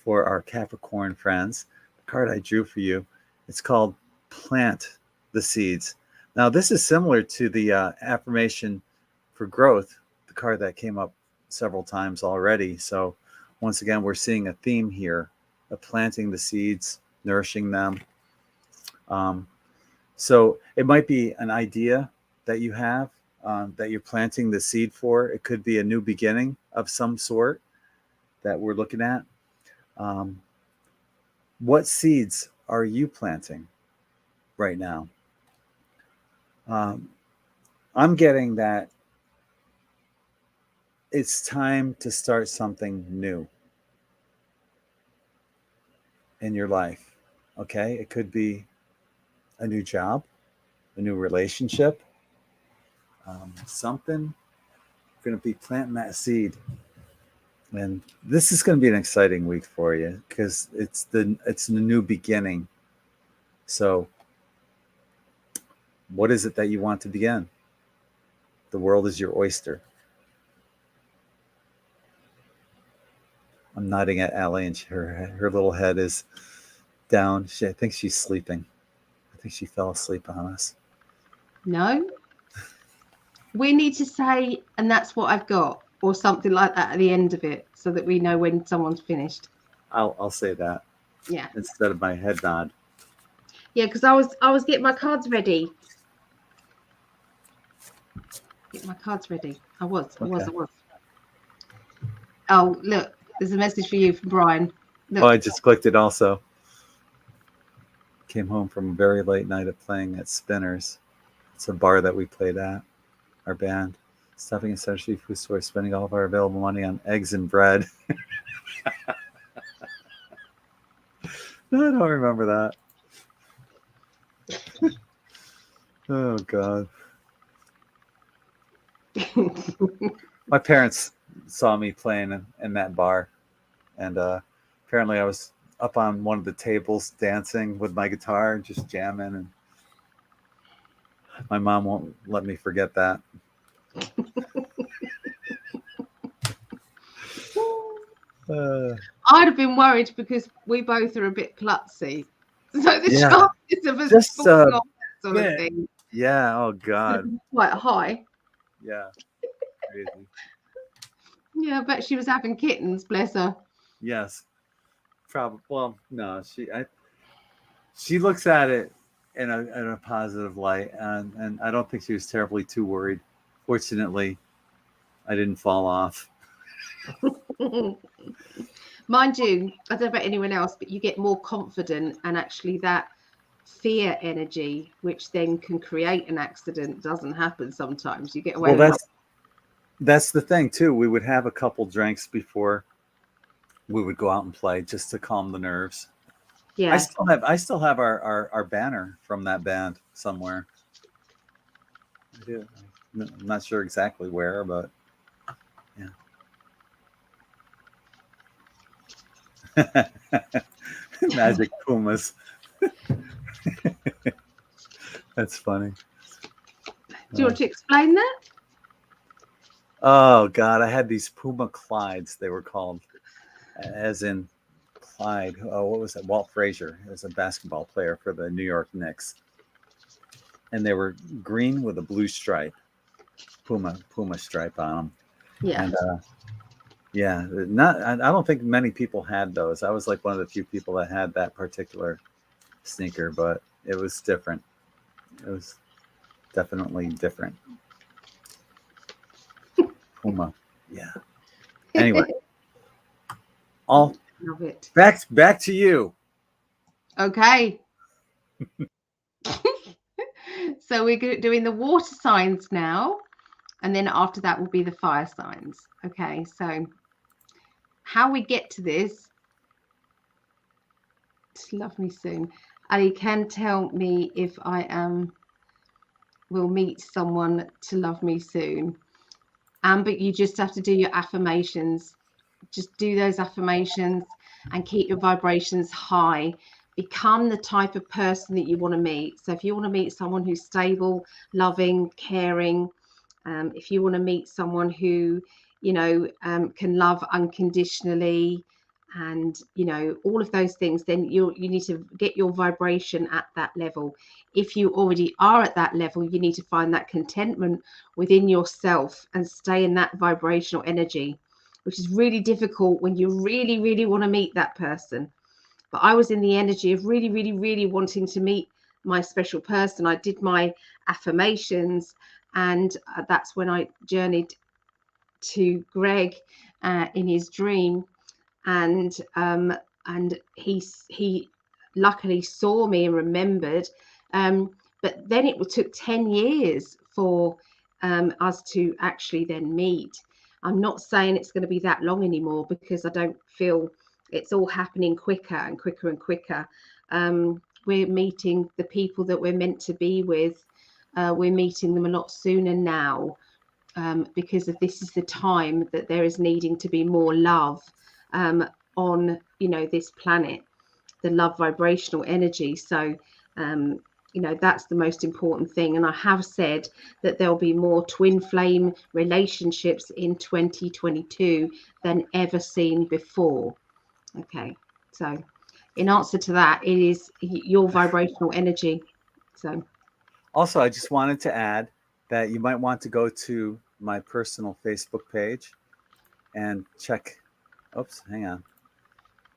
A: for our Capricorn friends, the card I drew for you, it's called Plant the Seeds. Now, this is similar to the affirmation for growth, the card that came up several times already. So once again, we're seeing a theme here of planting the seeds, nourishing them. So it might be an idea that you have that you're planting the seed for. It could be a new beginning of some sort that we're looking at. What seeds are you planting right now? I'm getting that it's time to start something new in your life. Okay, it could be a new job, a new relationship, something. You're going to be planting that seed, and this is going to be an exciting week for you because it's the new beginning. So what is it that you want to begin? The world is your oyster. I'm nodding at Allie, and her little head is down. I think she's sleeping. I think she fell asleep on us.
B: No. We need to say, and that's what I've got, or something like that at the end of it, so that we know when someone's finished.
A: I'll say that.
B: Yeah.
A: Instead of my head nod.
B: Yeah, because I was getting my cards ready. Get my cards ready. I was. Oh, look, there's a message for you from Brian. Look.
A: Oh, I just clicked it also. Came home from a very late night of playing at Spinners. It's a bar that we played at, our band. Stopping at Sushi Food Store, spending all of our available money on eggs and bread. No, I don't remember that. Oh, God. My parents saw me playing in that bar, and apparently I was up on one of the tables dancing with my guitar, just jamming, and my mom won't let me forget that.
B: I'd have been worried because we both are a bit klutzy, so the chances of us falling off that sort of thing,
A: oh God,
B: quite high.
A: Yeah, crazy.
B: Yeah, I bet she was having kittens, bless her.
A: Yes, probably. Well, no, she looks at it in a positive light, and I don't think she was terribly too worried. Fortunately, I didn't fall off.
B: Mind you, I don't know about anyone else, but you get more confident, and actually that fear energy, which then can create an accident, doesn't happen sometimes. You get away with it.
A: That's the thing too. We would have a couple drinks before we would go out and play, just to calm the nerves.
B: Yeah,
A: I still have our banner from that band somewhere. I do. I'm not sure exactly where, but yeah. Magic pumas. That's funny.
B: Do you want to explain that?
A: Oh God, I had these Puma Clydes, they were called, as in Clyde. Oh, what was that? Walt Frazier. He was a basketball player for the New York Knicks, and they were green with a blue stripe, Puma stripe on them.
B: Yeah.
A: And yeah, I don't think many people had those. I was like one of the few people that had that particular sneaker, but it was different. It was definitely different. Puma. Yeah. Anyway. Love it. Back to you.
B: Okay. So we're doing the water signs now, and then after that will be the fire signs. Okay, so how we get to this, to love me soon. Ali can tell me if I will meet someone to love me soon. But you just have to do your affirmations. Just do those affirmations and keep your vibrations high. Become the type of person that you want to meet. So if you want to meet someone who's stable, loving, caring, if you want to meet someone who, can love unconditionally, and all of those things, then you need to get your vibration at that level. If you already are at that level, you need to find that contentment within yourself and stay in that vibrational energy, which is really difficult when you really, really want to meet that person. But I was in the energy of really, really, really wanting to meet my special person. I did my affirmations, and that's when I journeyed to Gregg in his dream, and he luckily saw me and remembered. But then it took 10 years for us to actually then meet. I'm not saying it's going to be that long anymore, because I don't feel it's all happening quicker and quicker and quicker. We're meeting the people that we're meant to be with. We're meeting them a lot sooner now, because of this is the time that there is needing to be more love on this planet, the love vibrational energy. So you know, that's the most important thing. And I have said that there'll be more twin flame relationships in 2022 than ever seen before. Okay, so in answer to that, it is your vibrational energy. So
A: also, I just wanted to add that you might want to go to my personal Facebook page and check. Oops, hang on,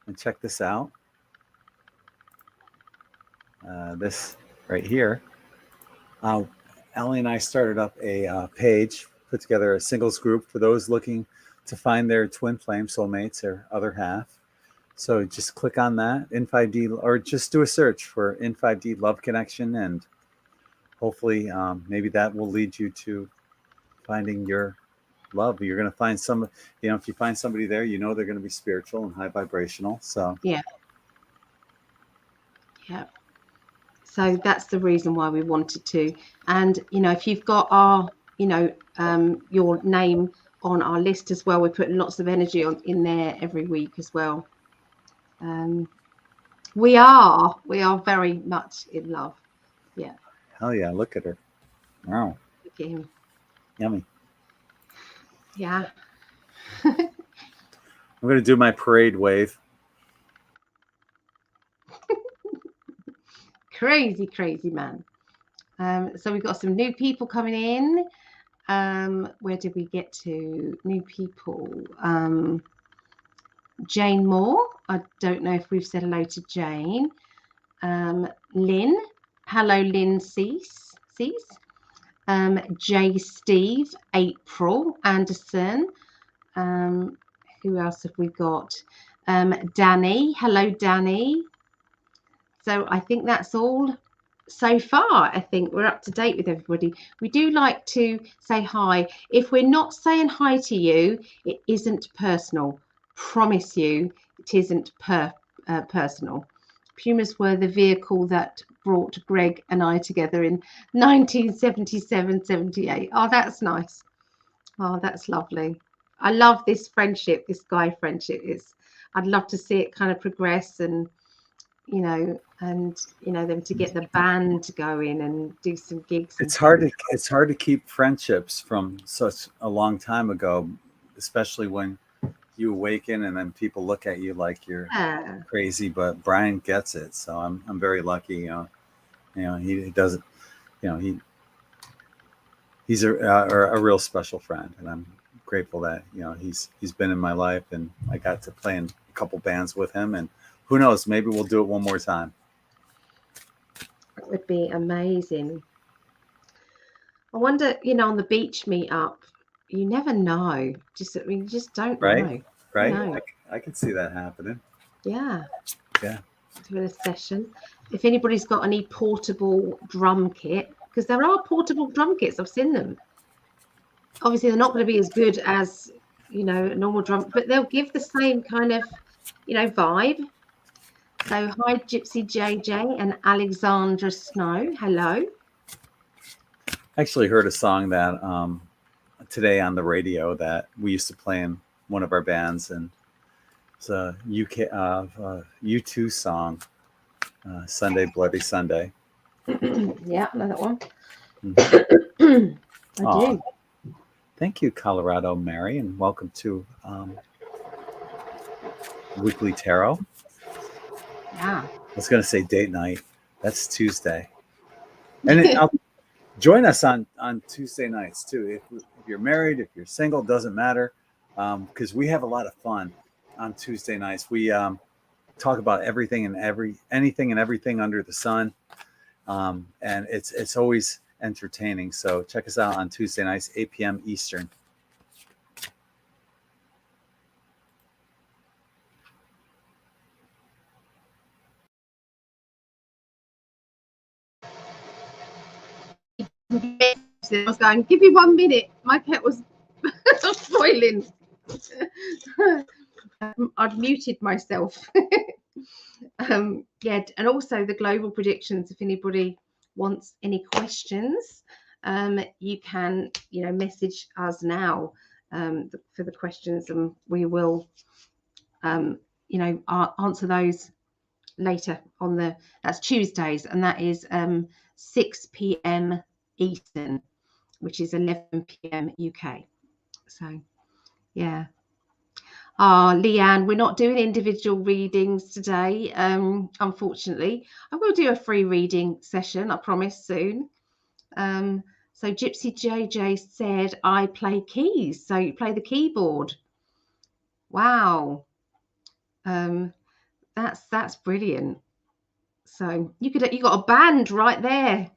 A: and check this out. This right here. Ellie and I started up a page, put together a singles group for those looking to find their twin flame soulmates, their other half. So just click on that, In5D, or just do a search for In5D Love Connection, and hopefully maybe that will lead you to finding your love. You're going to find some, you know, if you find somebody there, you know they're going to be spiritual and high vibrational. So
B: yeah. So that's the reason why we wanted to. And, you know, if you've got our, you know, your name on our list as well, we're putting lots of energy in there every week as well. We are very much in love. Yeah.
A: Hell yeah, look at her. Wow.
B: Look at him.
A: Yummy.
B: Yeah.
A: I'm going to do my parade wave.
B: Crazy man. So we've got some new people coming in. Where did we get to? New people. Jane Moore. I don't know if we've said hello to Jane. Lynn. Hello, Lynn Cease. J. Steve. April Anderson. Who else have we got? Danny. Hello, Danny. So I think that's all so far. I think we're up to date with everybody. We do like to say hi. If we're not saying hi to you, it isn't personal. Promise you, it isn't personal. Pumas were the vehicle that brought Gregg and I together in 1977-78. Oh, that's nice. Oh, that's lovely. I love this friendship, this guy friendship. I'd love to see it kind of progress, and you know, them to get the band going and do some gigs.
A: It's hard to keep friendships from such a long time ago, especially when you awaken and then people look at you like you're crazy. But Brian gets it, so I'm very lucky. You know, he doesn't. You know, he's a real special friend, and I'm grateful that he's been in my life, and I got to play in a couple bands with him, and who knows, maybe we'll do it one more time.
B: It would be amazing. I wonder, on the beach meetup, you never know. You just don't know.
A: Right.
B: No.
A: I can see that happening.
B: Yeah.
A: Yeah.
B: Doing a session. If anybody's got any portable drum kit, because there are portable drum kits, I've seen them. Obviously, they're not going to be as good as a normal drum, but they'll give the same kind of vibe. So hi, Gypsy JJ and Alexandra Snow. Hello.
A: I actually heard a song that today on the radio that we used to play in one of our bands, and it's a U2 song, Sunday Bloody Sunday.
B: Yeah, I know that one.
A: Mm-hmm.
B: I do.
A: Thank you, Colorado Mary, and welcome to Weekly Tarot.
B: Yeah.
A: I was going to say date night. That's Tuesday. And join us on Tuesday nights, too. If you're married, if you're single, doesn't matter, because we have a lot of fun on Tuesday nights. We talk about anything and everything under the sun, and it's always entertaining. So check us out on Tuesday nights, 8 p.m. Eastern.
B: I was going, give me 1 minute. My cat was boiling. I'd muted myself. Yeah, and also the global predictions. If anybody wants any questions, you can message us now for the questions, and we will answer those later on that's Tuesdays, and that is 6 p.m. Eastern, which is 11 p.m. UK. So yeah. Leanne, we're not doing individual readings today, unfortunately. I will do a free reading session, I promise, soon. So Gypsy JJ said, I play keys. So you play the keyboard. Wow. That's brilliant. So you got a band right there,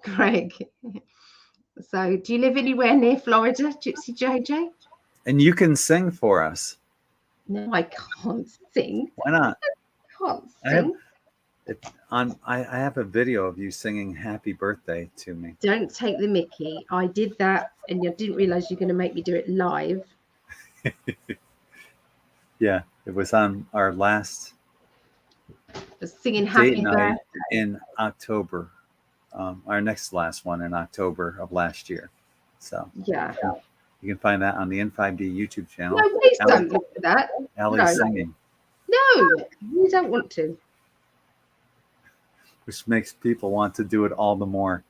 B: Gregg. So do you live anywhere near Florida, Gypsy JJ?
A: And you can sing for us.
B: No, I can't sing.
A: Why not?
B: I can't sing.
A: I have a video of you singing Happy Birthday to me.
B: Don't take the mickey. I did that and you didn't realize you're going to make me do it live.
A: Yeah, it was on our last
B: singing Happy Birthday
A: in October. Our next last one in October of last year. So
B: yeah.
A: You can find that on the N5D YouTube channel.
B: No, please don't look at that.
A: Ellie's singing.
B: No, you don't want to.
A: Which makes people want to do it all the more.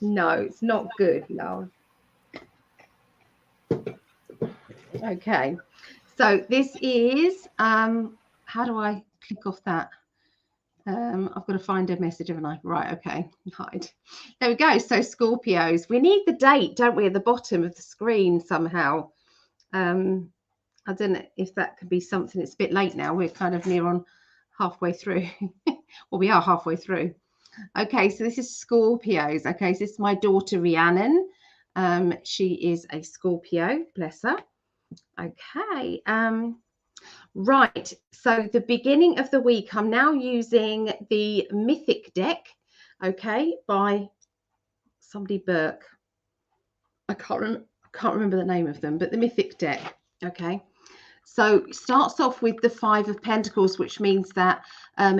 B: No, it's not good, no. Okay, so this is how do I click off that? I've got to find a message, haven't I? Right, okay, hide. There we go. So Scorpios, we need the date, don't we, at the bottom of the screen somehow. I don't know if that could be something. It's a bit late now. We're kind of near on halfway through. Well, we are halfway through. Okay, so this is Scorpios. Okay, so this is my daughter Rhiannon. She is a Scorpio, bless her. Okay, right, so the beginning of the week, I'm now using the Mythic deck, okay, by somebody Burke. I can't remember the name of them, but the Mythic deck, okay. So it starts off with the 5 of Pentacles, which means that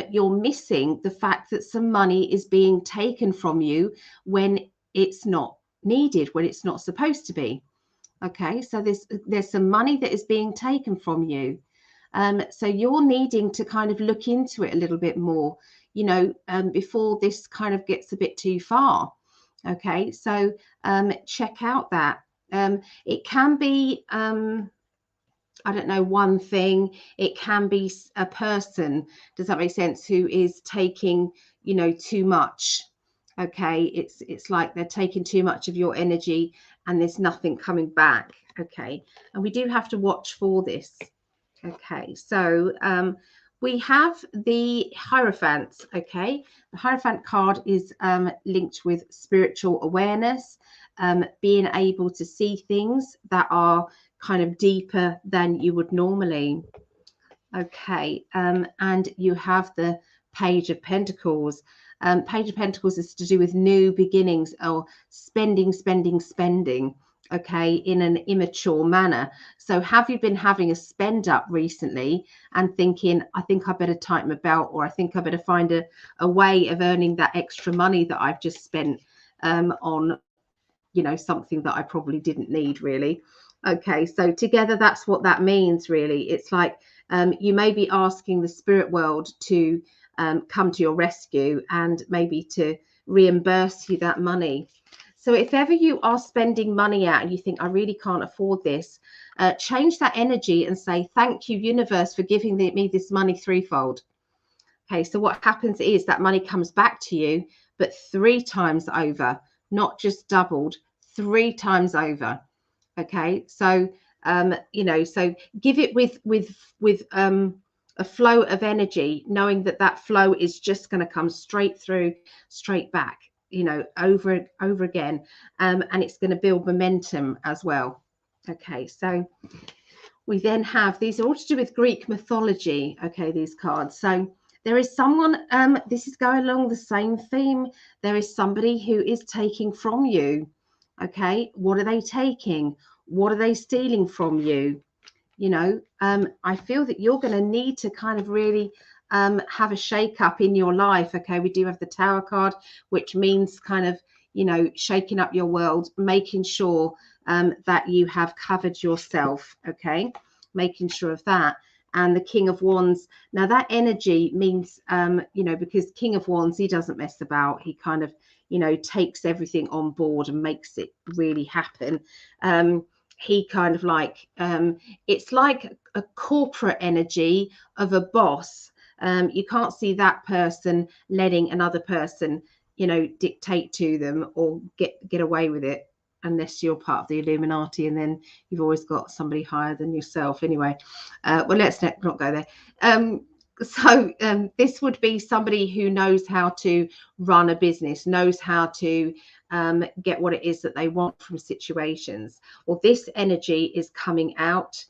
B: you're missing the fact that some money is being taken from you when it's not needed, when it's not supposed to be. Okay, so there's some money that is being taken from you. So you're needing to kind of look into it a little bit more, you know, before this kind of gets a bit too far. Okay, so check out that. It can be, I don't know, one thing. It can be a person, does that make sense, who is taking, you know, too much. Okay, it's like they're taking too much of your energy and there's nothing coming back. Okay, and we do have to watch for this. Okay, so we have the Hierophant. Okay, the Hierophant card is linked with spiritual awareness, being able to see things that are kind of deeper than you would normally. Okay, and you have the Page of Pentacles. Page of Pentacles is to do with new beginnings or spending, okay, in an immature manner. So have you been having a spend up recently and thinking, I think I better tighten my belt, or I think I better find a way of earning that extra money that I've just spent on, you know, something that I probably didn't need really. Okay, so together that's what that means really. It's like you may be asking the spirit world to come to your rescue and maybe to reimburse you that money. So if ever you are spending money out and you think, I really can't afford this, change that energy and say, thank you, universe, for giving me this money threefold. Okay, so what happens is that money comes back to you, but 3 times over, not just doubled, 3 times over. Okay, so you know, so give it with a flow of energy, knowing that that flow is just going to come straight through, straight back, you know, over again, and it's going to build momentum as well. Okay, so we then have, these are all to do with Greek mythology. Okay, these cards. So there is someone, this is going along the same theme. There is somebody who is taking from you. Okay, what are they taking? What are they stealing from you? You know, I feel that you're going to need to kind of really have a shake up in your life. Okay, we do have the Tower card, which means kind of, you know, shaking up your world, making sure that you have covered yourself. Okay, making sure of that. And the King of Wands, now that energy means, because King of Wands, he doesn't mess about. He kind of, takes everything on board and makes it really happen. He kind of like, it's like a corporate energy of a boss. You can't see that person letting another person, dictate to them or get away with it, unless you're part of the Illuminati, and then you've always got somebody higher than yourself. Anyway, well, let's not go there. So this would be somebody who knows how to run a business, knows how to get what it is that they want from situations. Well, this energy is coming out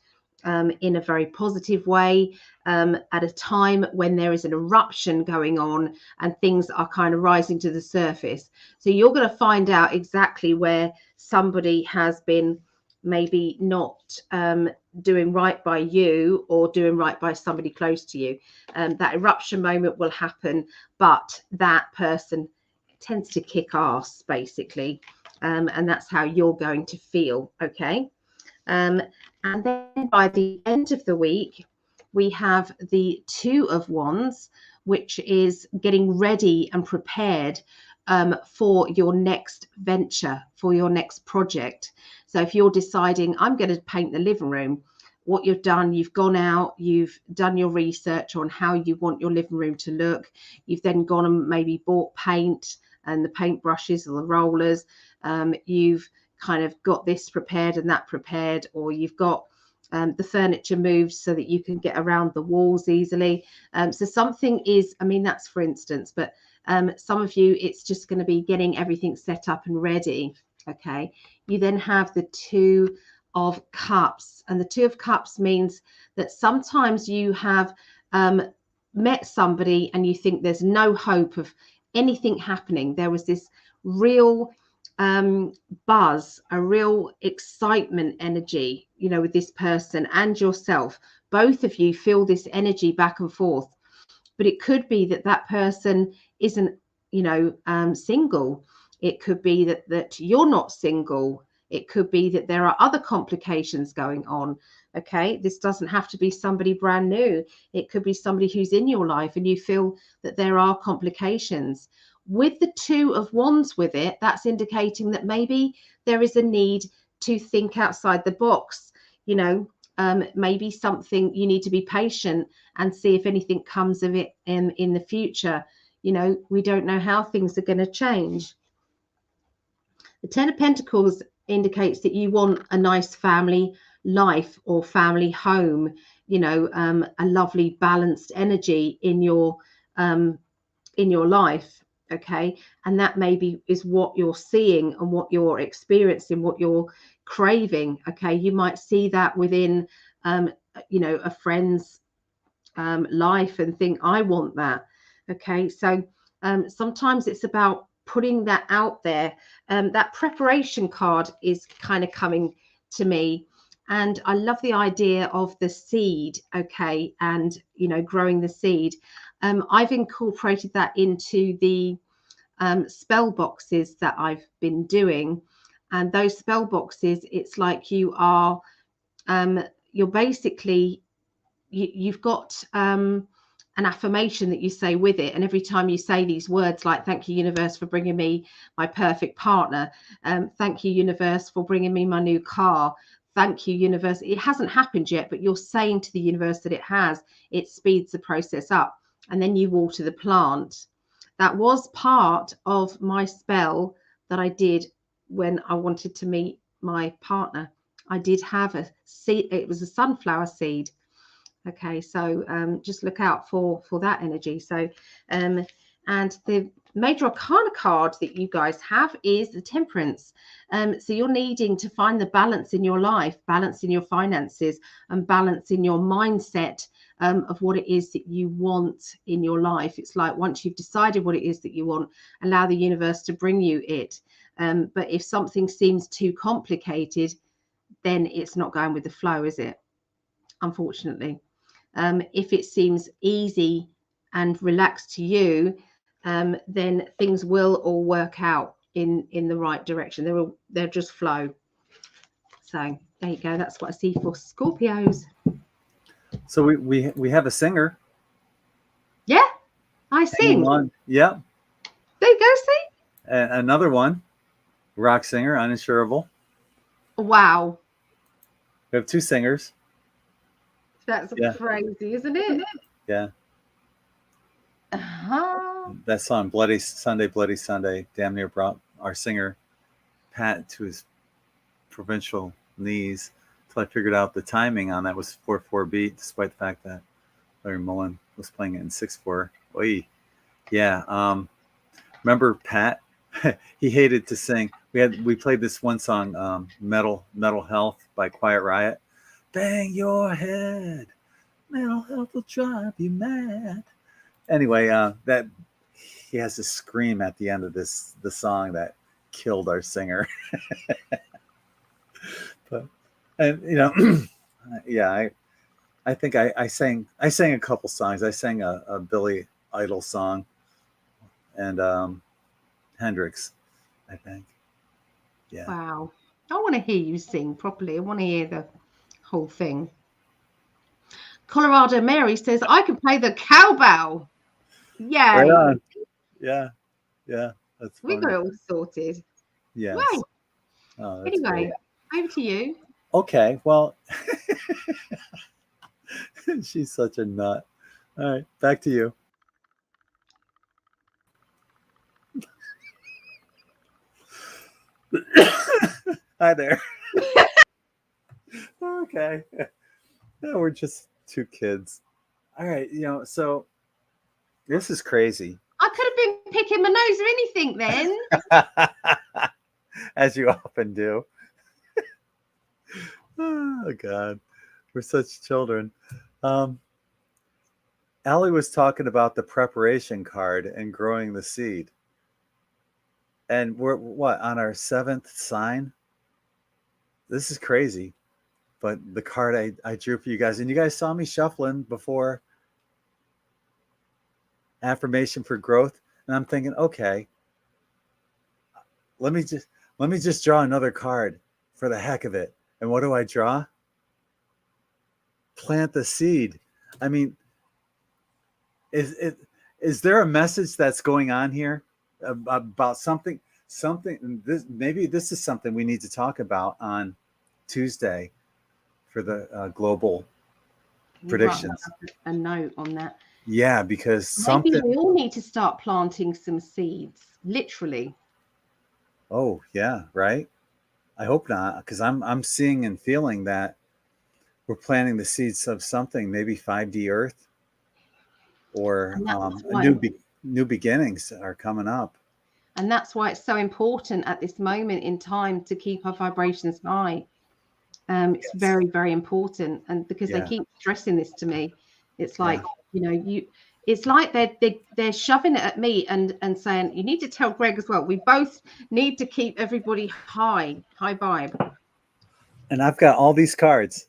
B: in a very positive way at a time when there is an eruption going on and things are kind of rising to the surface. So you're going to find out exactly where somebody has been maybe not doing right by you or doing right by somebody close to you. That eruption moment will happen, but that person tends to kick ass, basically, and that's how you're going to feel. Okay. And then by the end of the week, we have the Two of Wands, which is getting ready and prepared for your next venture, for your next project. So if you're deciding, I'm going to paint the living room, what you've done, you've gone out, you've done your research on how you want your living room to look. You've then gone and maybe bought paint and the paint brushes or the rollers. You've kind of got this prepared and that prepared, or you've got the furniture moved so that you can get around the walls easily. So something is, that's for instance, but some of you, it's just going to be getting everything set up and ready. Okay. You then have the Two of Cups, and the Two of Cups means that sometimes you have met somebody and you think there's no hope of anything happening. There was this real buzz, a real excitement energy, with this person and yourself. Both of you feel this energy back and forth, but it could be that that person isn't, single. It could be that you're not single. It could be that there are other complications going on. Okay, this doesn't have to be somebody brand new. It could be somebody who's in your life and you feel that there are complications. With the Two of Wands with it, that's indicating that maybe there is a need to think outside the box. Maybe something you need to be patient and see if anything comes of it in the future. We don't know how things are going to change. The Ten of Pentacles indicates that you want a nice family life or family home, a lovely balanced energy in your life. Okay, and that maybe is what you're seeing and what you're experiencing, what you're craving. Okay, you might see that within a friend's life and think, I want that. Okay, so sometimes it's about putting that out there. That preparation card is kind of coming to me, and I love the idea of the seed. Okay, and growing the seed. I've incorporated that into the spell boxes that I've been doing, and those spell boxes, it's like you are you're basically you've got an affirmation that you say with it, and every time you say these words like, thank you universe for bringing me my perfect partner, thank you universe for bringing me my new car, thank you universe, it hasn't happened yet, but you're saying to the universe that it has. It speeds the process up, and then you water the plant. That was part of my spell that I did when I wanted to meet my partner. I did have a seed. It was a sunflower seed. Okay, so just look out for that energy. So and the major arcana card that you guys have is the Temperance. So you're needing to find the balance in your life, balance in your finances, and balance in your mindset of what it is that you want in your life. It's like, once you've decided what it is that you want, allow the universe to bring you it. But if something seems too complicated, then it's not going with the flow, is it? Unfortunately. If it seems easy and relaxed to you, then things will all work out in the right direction. They'll just flow. So there you go. That's what I see for Scorpios.
A: So we have a singer.
B: Yeah, I sing.
A: Yep.
B: There you go, see?
A: And another one, rock singer, uninsurable.
B: Wow.
A: We have two singers.
B: That's crazy, isn't it?
A: Yeah.
B: Uh-huh.
A: That song, Bloody Sunday, damn near brought our singer, Pat, to his provincial knees. Until I figured out the timing on that was 4/4 beat, despite the fact that Larry Mullen was playing it in 6/4. Oy. Yeah. Remember Pat? He hated to sing. We played this one song, Mental Health by Quiet Riot. Bang your head. Mental health will drive you mad. Anyway, that he has a scream at the end of the song that killed our singer. But, and yeah, I think I sang a couple songs. I sang a Billy Idol song and Hendrix, I think. Yeah.
B: Wow. I want to hear you sing properly. I want to hear the whole thing. Colorado Mary says, I can play the cowbell. Yay.
A: Right on. Yeah. That's funny.
B: We got it all sorted.
A: Yes.
B: Right.
A: Oh,
B: anyway,
A: great.
B: Over to you.
A: Okay. Well, she's such a nut. All right. Back to you. Hi there. Okay. Yeah, we're just two kids. All right. So this is crazy.
B: I could have been picking my nose or anything then.
A: As you often do. Oh, God. We're such children. Allie was talking about the preparation card and growing the seed. And we're on our 7th sign? This is crazy. But the card I drew for you guys, and you guys saw me shuffling before affirmation for growth. And I'm thinking, okay, let me just draw another card for the heck of it. And what do I draw? Plant the seed. I mean, is there a message that's going on here about something? Maybe this is something we need to talk about on Tuesday for the global predictions.
B: A note on that.
A: Yeah, because
B: maybe we all need to start planting some seeds, literally.
A: Oh yeah, right. I hope not, because I'm seeing and feeling that we're planting the seeds of something, maybe 5D Earth, or new beginnings are coming up.
B: And that's why it's so important at this moment in time to keep our vibrations high. It's very, very important, and because they keep stressing this to me, it's like it's like they're shoving it at me and saying you need to tell Gregg as well. We both need to keep everybody high vibe.
A: And I've got all these cards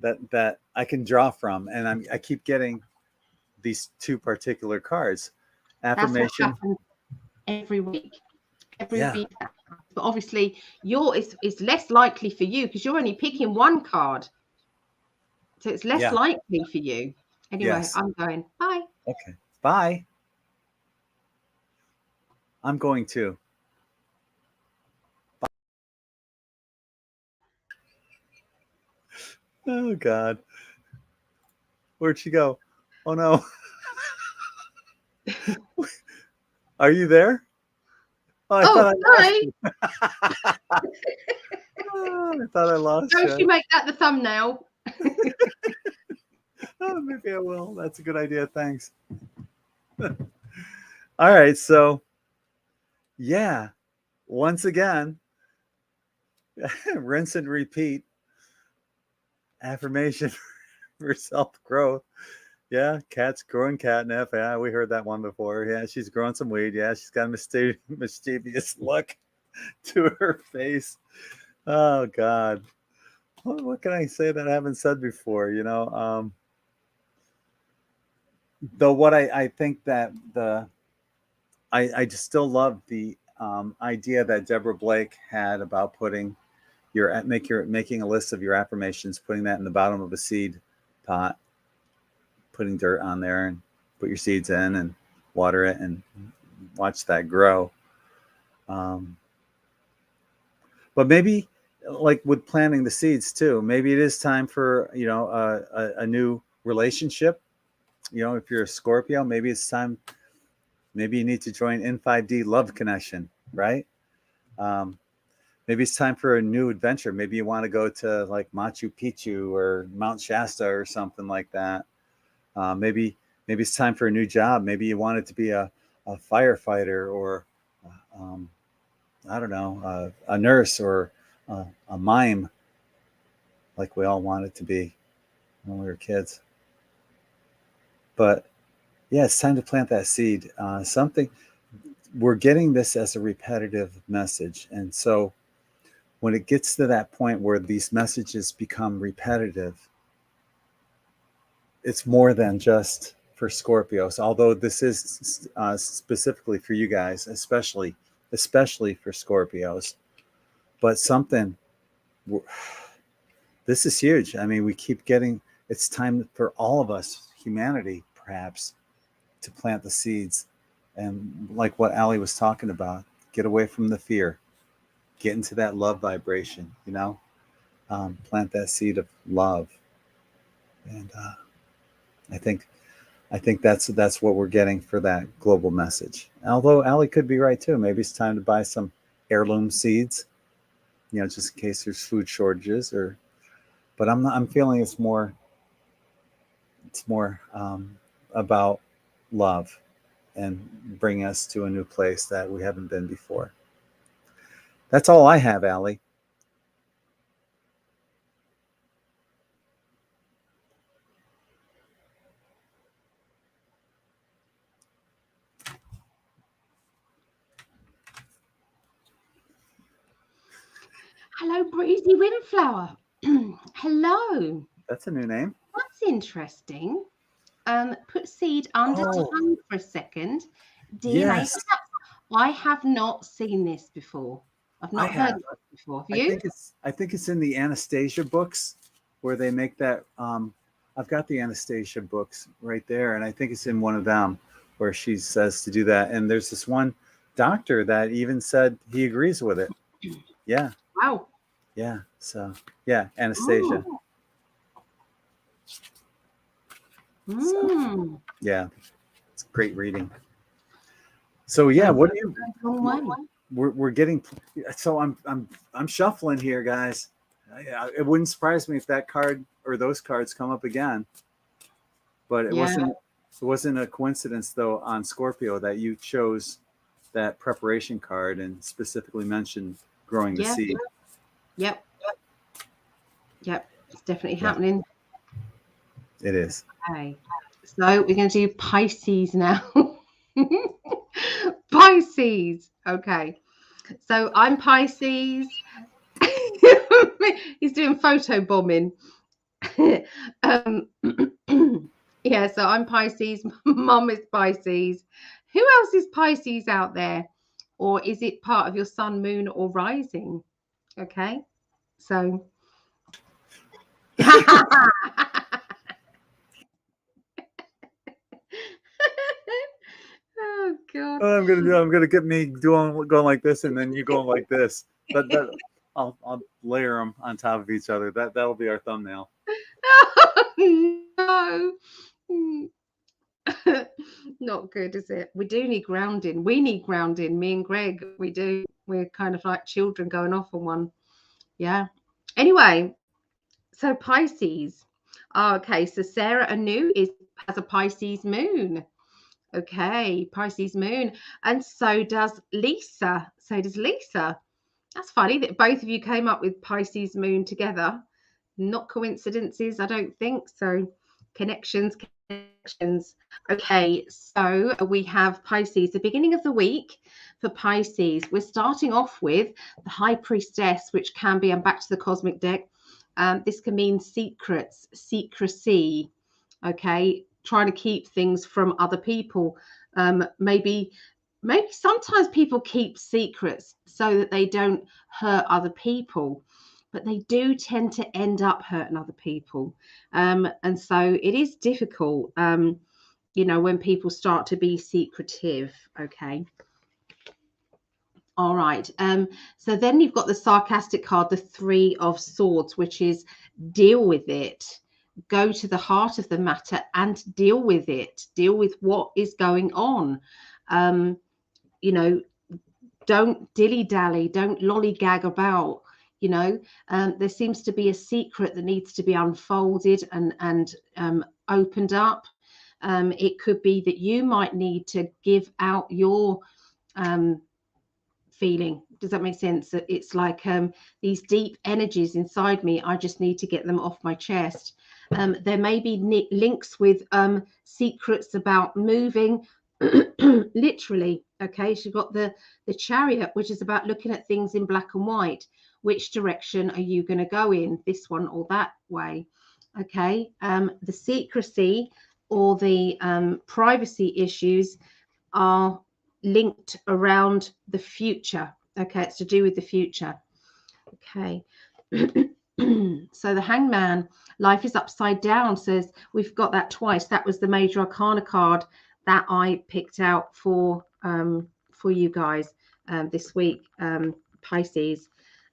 A: that I can draw from, and I keep getting these two particular cards. Affirmation.
B: That's what happens every week. Every week. But obviously, it's less likely for you because you're only picking one card, so it's less likely for you. Anyway, I'm going. Bye.
A: Okay. Bye. I'm going too. Bye. Oh God. Where'd she go? Oh no. Are you there?
B: Oh,
A: sorry. I thought I lost you.
B: Don't you make that the thumbnail?
A: Oh, maybe I will. That's a good idea. Thanks. All right. So, once again, rinse and repeat. Affirmation for self-growth. Yeah, cat's growing catnip. Yeah, we heard that one before. Yeah, she's growing some weed. Yeah, she's got a mischievous look to her face. Oh, God. What can I say that I haven't said before? Though what I think that I just still love the idea that Deborah Blake had about putting making a list of your affirmations, putting that in the bottom of a seed pot, putting dirt on there, and put your seeds in and water it and watch that grow. But maybe, like with planting the seeds too, maybe it is time for, you know, a new relationship. You know, if you're a Scorpio, maybe it's time. Maybe you need to join N5D Love Connection, right? Maybe it's time for a new adventure. Maybe you want to go to like Machu Picchu or Mount Shasta or something like that. Maybe it's time for a new job. Maybe you want it to be a firefighter, or I don't know, a nurse, or a mime, like we all wanted to be when we were kids. But yeah, it's time to plant that seed. We're getting this as a repetitive message. And so when it gets to that point where these messages become repetitive, it's more than just for Scorpios, although this is specifically for you guys, especially for Scorpios. But this is huge. I mean, we keep getting, it's time for all of us, humanity, perhaps, to plant the seeds. And like what Ali was talking about, get away from the fear, get into that love vibration, you know, plant that seed of love. And I think that's what we're getting for that global message. Although Ali could be right too. Maybe it's time to buy some heirloom seeds, you know, just in case there's food shortages. But I'm feeling it's more about love and bring us to a new place that we haven't been before. That's all I have, Ali.
B: Hello, Breezy Windflower. Hello.
A: That's a new name.
B: That's interesting. Put seed under tongue for a second. DNA.
A: Yes.
B: I have not seen this before. I've not heard of it before. Have you?
A: I think it's in the Anastasia books where they make that. I've got the Anastasia books right there, and I think it's in one of them where she says to do that. And there's this one doctor that even said he agrees with it. Yeah.
B: Wow.
A: Yeah. So yeah, Anastasia. So, yeah, it's great reading. So yeah, what do you? We're getting. So I'm shuffling here, guys. It wouldn't surprise me if that card or those cards come up again. But it wasn't a coincidence though on Scorpio that you chose that preparation card and specifically mentioned growing the seed.
B: Yep. It's definitely happening.
A: It is.
B: Okay. So we're going to do Pisces now. Pisces. Okay. So I'm Pisces. He's doing photo bombing. Yeah, so I'm Pisces. Mum is Pisces. Who else is Pisces out there? Or is it part of your sun, moon, or rising? Okay. So oh God.
A: I'm gonna get me going like this, and then you going like this. But I'll layer them on top of each other. That'll be our thumbnail.
B: No. Not good, is it? We do need grounding. We need grounding. Me and Gregg, we do. We're kind of like children going off on one. Yeah. Anyway, so Pisces. Oh, okay, so Sarah Anu has a Pisces moon. Okay, Pisces moon. And so does Lisa. That's funny that both of you came up with Pisces moon together. Not coincidences, I don't think. So connections. Okay, so we have Pisces, the beginning of the week for Pisces. We're starting off with the High Priestess, which can be, I'm back to the cosmic deck. This can mean secrets, secrecy. Okay, trying to keep things from other people. Maybe sometimes people keep secrets so that they don't hurt other people. but they do tend to end up hurting other people. And so it is difficult, you know, when people start to be secretive. Okay. All right. So then you've got the sarcastic card, the Three of Swords, which is deal with it. Go to the heart of the matter and deal with it. Deal with what is going on. You know, don't dilly-dally, don't lollygag about. You know, there seems to be a secret that needs to be unfolded and opened up. It could be that you might need to give out your feeling. Does that make sense? It's like these deep energies inside me, I just need to get them off my chest. There may be links with secrets about moving. Literally. Okay, so you've got the Chariot, which is about looking at things in black and white. Which direction are you going to go in, this one or that way? Okay, the secrecy or the privacy issues are linked around the future. Okay, it's to do with the future. Okay. So the Hangman, life is upside down, says we've got that twice. That was the Major Arcana card that I picked out for you guys this week, Pisces,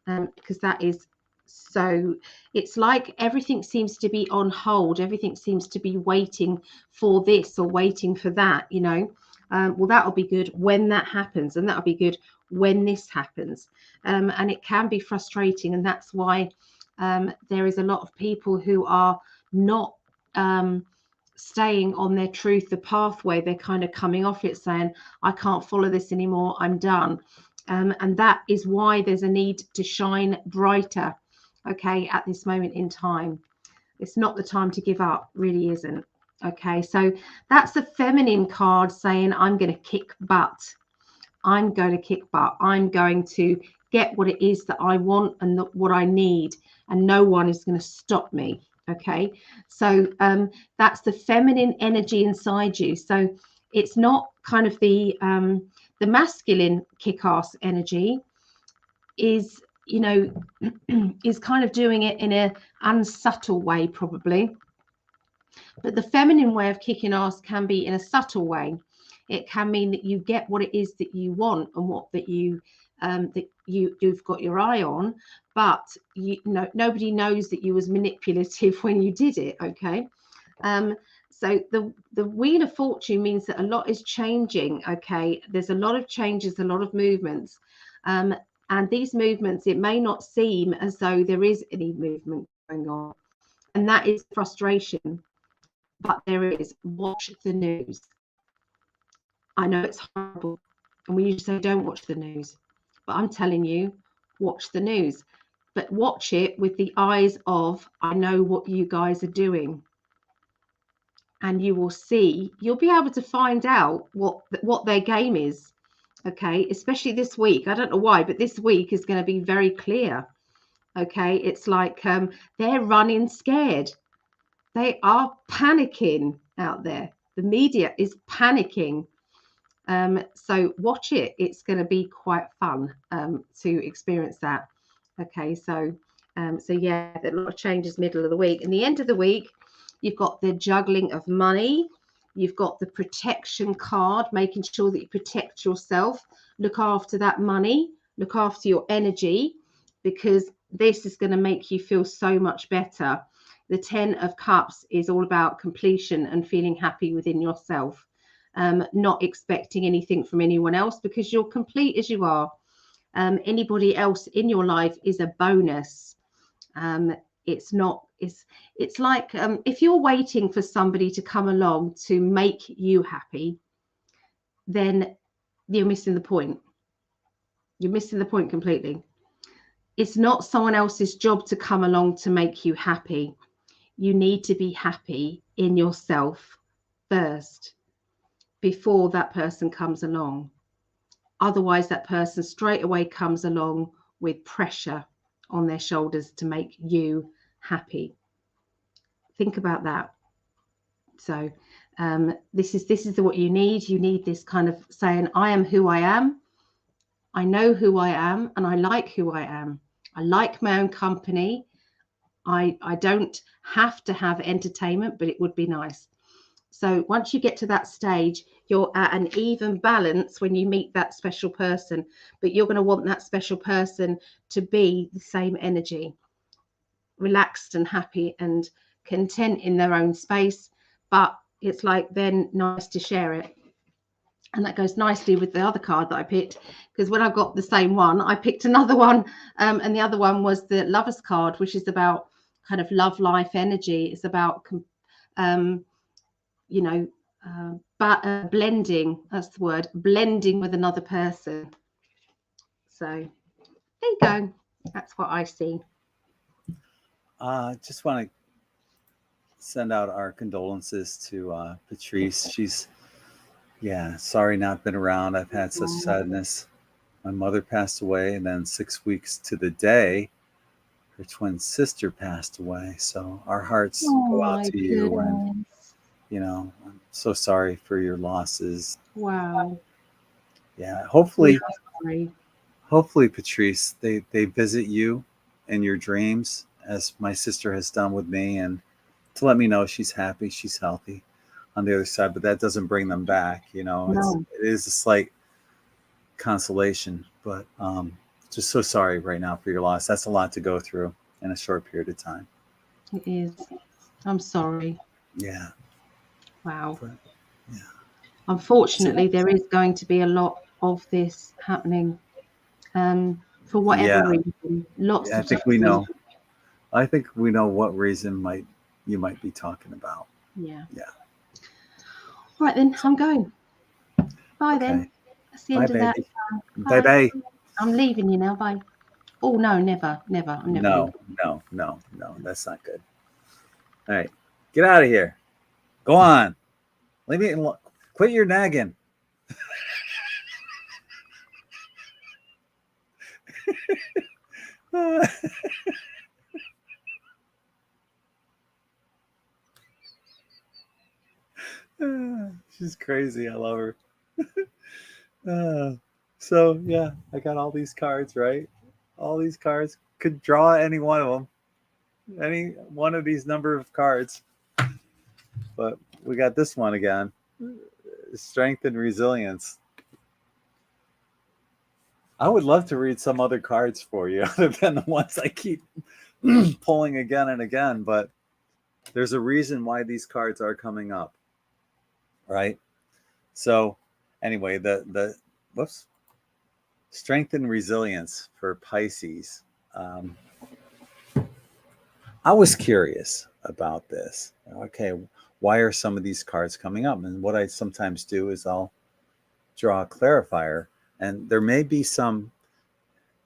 B: because that is, so it's like everything seems to be on hold. Everything seems to be waiting for this or waiting for that, you know. Well, that'll be good when that happens, and that'll be good when this happens. And it can be frustrating, and that's why there is a lot of people who are not staying on their truth, the pathway. They're kind of coming off it, saying, I can't follow this anymore, I'm done. And that is why there's a need to shine brighter, okay, at this moment in time. It's not the time to give up, really isn't. Okay, so that's the feminine card saying, I'm going to kick butt. I'm going to kick butt. I'm going to get what it is that I want and what I need, and no one is going to stop me. Okay, so that's the feminine energy inside you. So it's not kind of the masculine kick-ass energy is, you know, is kind of doing it in an unsubtle way, probably. But the feminine way of kicking ass can be in a subtle way. It can mean that you get what it is that you want and what that you've got your eye on, but you know, nobody knows that you was manipulative when you did it. Okay, so the Wheel of Fortune means that a lot is changing. Okay, there's a lot of changes, a lot of movements, and these movements, it may not seem as though there is any movement going on, and that is frustration. But there is. Watch the news. I know it's horrible, and we usually say don't watch the news, but I'm telling you, watch the news, but watch it with the eyes of, I know what you guys are doing, and you will see, you'll be able to find out what their game is. Okay, especially this week. I don't know why, but this week is going to be very clear. Okay, it's like they're running scared. They are panicking out there. The media is panicking. So watch it. It's going to be quite fun to experience that. Okay, so yeah, a lot of changes middle of the week. And the end of the week, you've got the juggling of money. You've got the protection card, making sure that you protect yourself, look after that money, look after your energy, because this is going to make you feel so much better. The 10 of Cups is all about completion and feeling happy within yourself, not expecting anything from anyone else, because you're complete as you are. Anybody else in your life is a bonus. It's not, it's like if you're waiting for somebody to come along to make you happy, then you're missing the point. You're missing the point completely. It's not someone else's job to come along to make you happy. You need to be happy in yourself first before that person comes along. Otherwise, that person straight away comes along with pressure on their shoulders to make you happy. Think about that. So this is what you need. You need this kind of saying, I am who I am. I know who I am, and I like who I am. I like my own company. I don't have to have entertainment, but it would be nice. So once you get to that stage, you're at an even balance when you meet that special person, but you're going to want that special person to be the same energy, relaxed and happy and content in their own space. But it's like then nice to share it. And that goes nicely with the other card that I picked, because when I got the same one, I picked another one. And the other one was the Lover's card, which is about kind of love life energy. It's about, you know, blending, that's the word, blending with another person. So there you go. That's what I see.
A: Just want to send out our condolences to Patrice. She's, sorry not been around. I've had such sadness. My mother passed away, and then 6 weeks to the day, her twin sister passed away. So our hearts go out to you, and I'm so sorry for your losses.
B: Wow.
A: Yeah, hopefully, Patrice, they visit you in your dreams, as my sister has done with me, and to let me know she's happy, she's healthy on the other side. But that doesn't bring them back.
B: No.
A: It is a slight consolation, but just so sorry right now for your loss. That's a lot to go through in a short period of time.
B: It is. I'm sorry.
A: Yeah.
B: Wow.
A: But, yeah.
B: Unfortunately, there is going to be a lot of this happening for whatever reason. Lots of
A: I think we know. I think we know what reason you might be talking about.
B: Yeah.
A: Yeah.
B: All right, then. I'm going. Bye, then. That's the end of that.
A: Bye, bye.
B: I'm leaving you now. Bye. Oh, no, never. I'm never leaving.
A: No. That's not good. All right. Get out of here. Go on. Leave me alone. Quit your nagging. She's crazy. I love her. So yeah, I got all these cards, right? All these cards. Could draw any one of them. Any one of these number of cards. But we got this one again. Strength and resilience. I would love to read some other cards for you other than the ones I keep pulling again and again, but there's a reason why these cards are coming up, right? So anyway, the strength and resilience for Pisces. I was curious about this. Okay, why are some of these cards coming up? And what I sometimes do is I'll draw a clarifier, and there may be some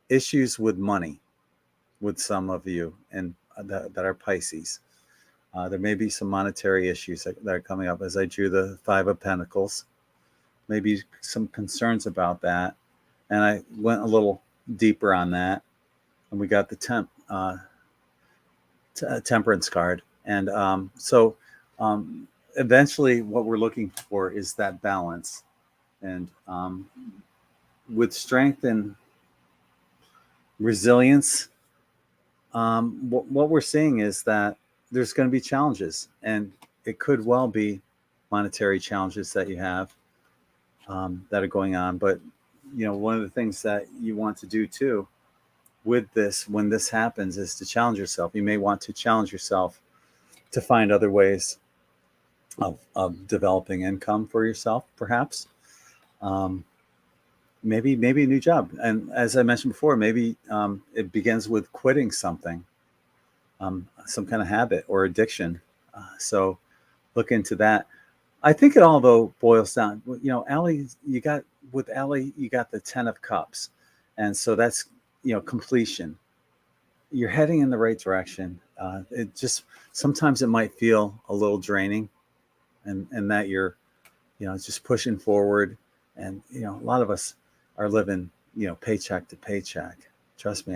A: issues with money with some of you and that are Pisces. There may be some monetary issues that are coming up as I drew the Five of Pentacles. Maybe some concerns about that. And I went a little deeper on that. And we got the Temperance card. And so eventually what we're looking for is that balance. And with strength and resilience, what we're seeing is that there's going to be challenges, and it could well be monetary challenges that you have that are going on. But one of the things that you want to do too with this, when this happens, is to challenge yourself. You may want to challenge yourself to find other ways of developing income for yourself, perhaps. Maybe a new job. And as I mentioned before, maybe it begins with quitting something, some kind of habit or addiction. So look into that. I think it all, though, boils down, Allie, you got the 10 of Cups. And so that's, completion. You're heading in the right direction. It just, sometimes it might feel a little draining, and that you're, just pushing forward. And, a lot of us are living, paycheck to paycheck. Trust me,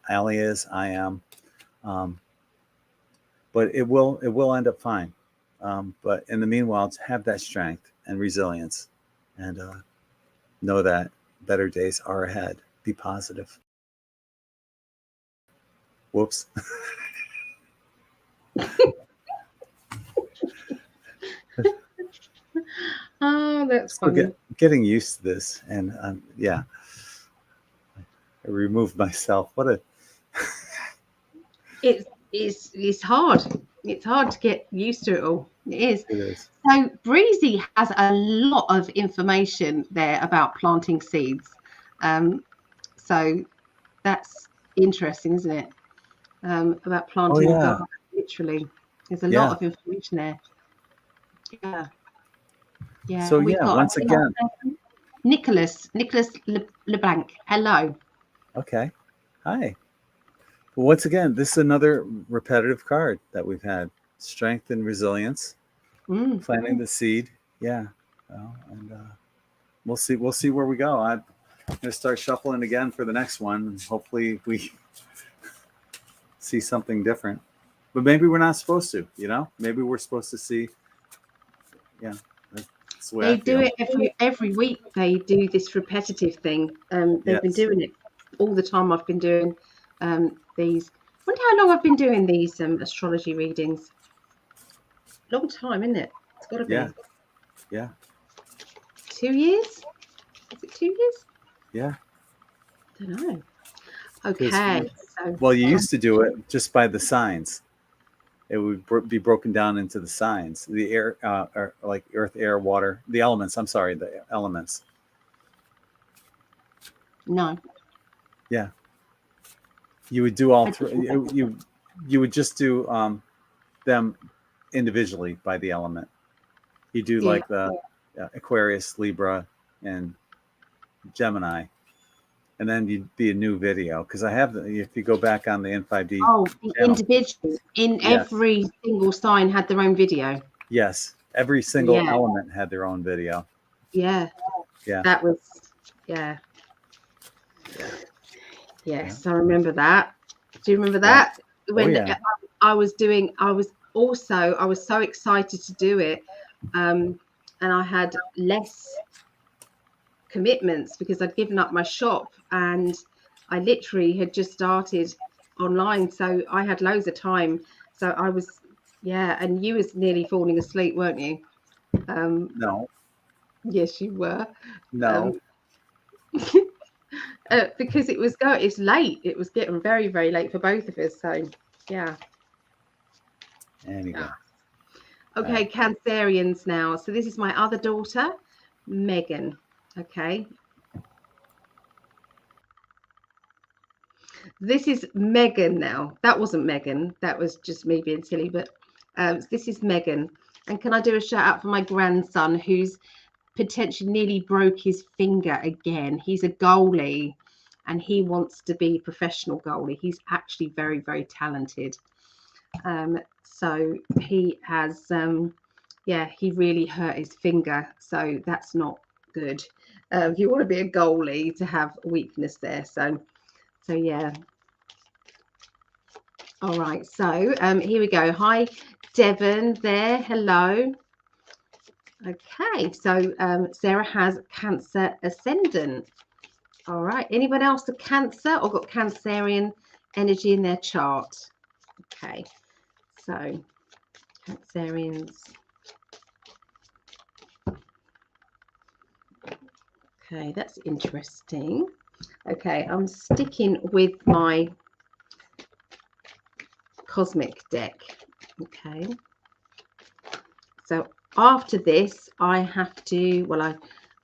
A: Allie is, I am. But it will end up fine. But in the meanwhile, have that strength and resilience, and know that better days are ahead. Be positive. Whoops.
B: Oh, that's
A: Still
B: funny.
A: getting used to this, and yeah, I removed myself. What a
B: It's hard. It's hard to get used to it all. It is.
A: it is.
B: So Breezy has a lot of information there about planting seeds. So that's interesting, isn't it? About
A: Oh
B: planting a
A: yeah,
B: garden. Literally, there's a lot
A: yeah.
B: of information there. Yeah, yeah.
A: So
B: And we've
A: yeah,
B: got
A: once again,
B: Nicholas LeBlanc. Hello.
A: okay. Hi. Well, once again, this is another repetitive card that we've had. Strength and resilience. Planting the seed. Yeah. Well, and we'll see. We'll see where we go. I'm gonna start shuffling again for the next one, and hopefully we see something different. But maybe we're not supposed to. You know, maybe we're supposed to see. Yeah, that's the way
B: They
A: I
B: do
A: feel.
B: it every week. They do this repetitive thing. They've been
A: Yes.
B: doing it all the time. I've been doing these. I wonder how long I've been doing these astrology readings. Long time, isn't it? It's got to be.
A: Yeah. Yeah.
B: 2 years? Is it 2 years?
A: Yeah.
B: I don't know. Okay. So,
A: Well, you used to do it just by the signs. It would be broken down into the signs, the air, or like earth, air, water, the elements. I'm sorry, the elements.
B: no.
A: Yeah, you would do all three. You would just do them individually by the element. You do
B: Yeah.
A: like the Aquarius, Libra, and Gemini, and then you'd be a new video because I have if you go back on the N5D
B: Oh, the
A: channel.
B: individual in
A: Yes.
B: every single sign had their own video.
A: Yes, every single element had their own video.
B: Yeah.
A: Yeah.
B: That was, yeah. Yes, I remember that. Do you remember that? When I was so excited to do it. And I had less commitments because I'd given up my shop and I literally had just started online. So I had loads of time. So I was, and you was nearly falling asleep, weren't you?
A: No.
B: Yes, you were.
A: No.
B: Because it's late. It was getting very, very late for both of us. So, yeah.
A: Anyway.
B: Yeah. Okay, Cancerians now. So this is my other daughter, Megan. Okay. This is Megan now. That wasn't Megan. That was just me being silly. But this is Megan. And can I do a shout out for my grandson who's potentially nearly broke his finger again? He's a goalie and he wants to be a professional goalie. He's actually very, very talented. So he has, he really hurt his finger. So that's not good. If you want to be a goalie to have weakness there. So yeah. All right. So here we go. Hi, Devon there. Hello. Okay. So Sarah has Cancer ascendant. All right. Anyone else a Cancer or got Cancerian energy in their chart? Okay. So Cancerians. Okay, that's interesting. Okay, I'm sticking with my cosmic deck. Okay. So after this, I have to,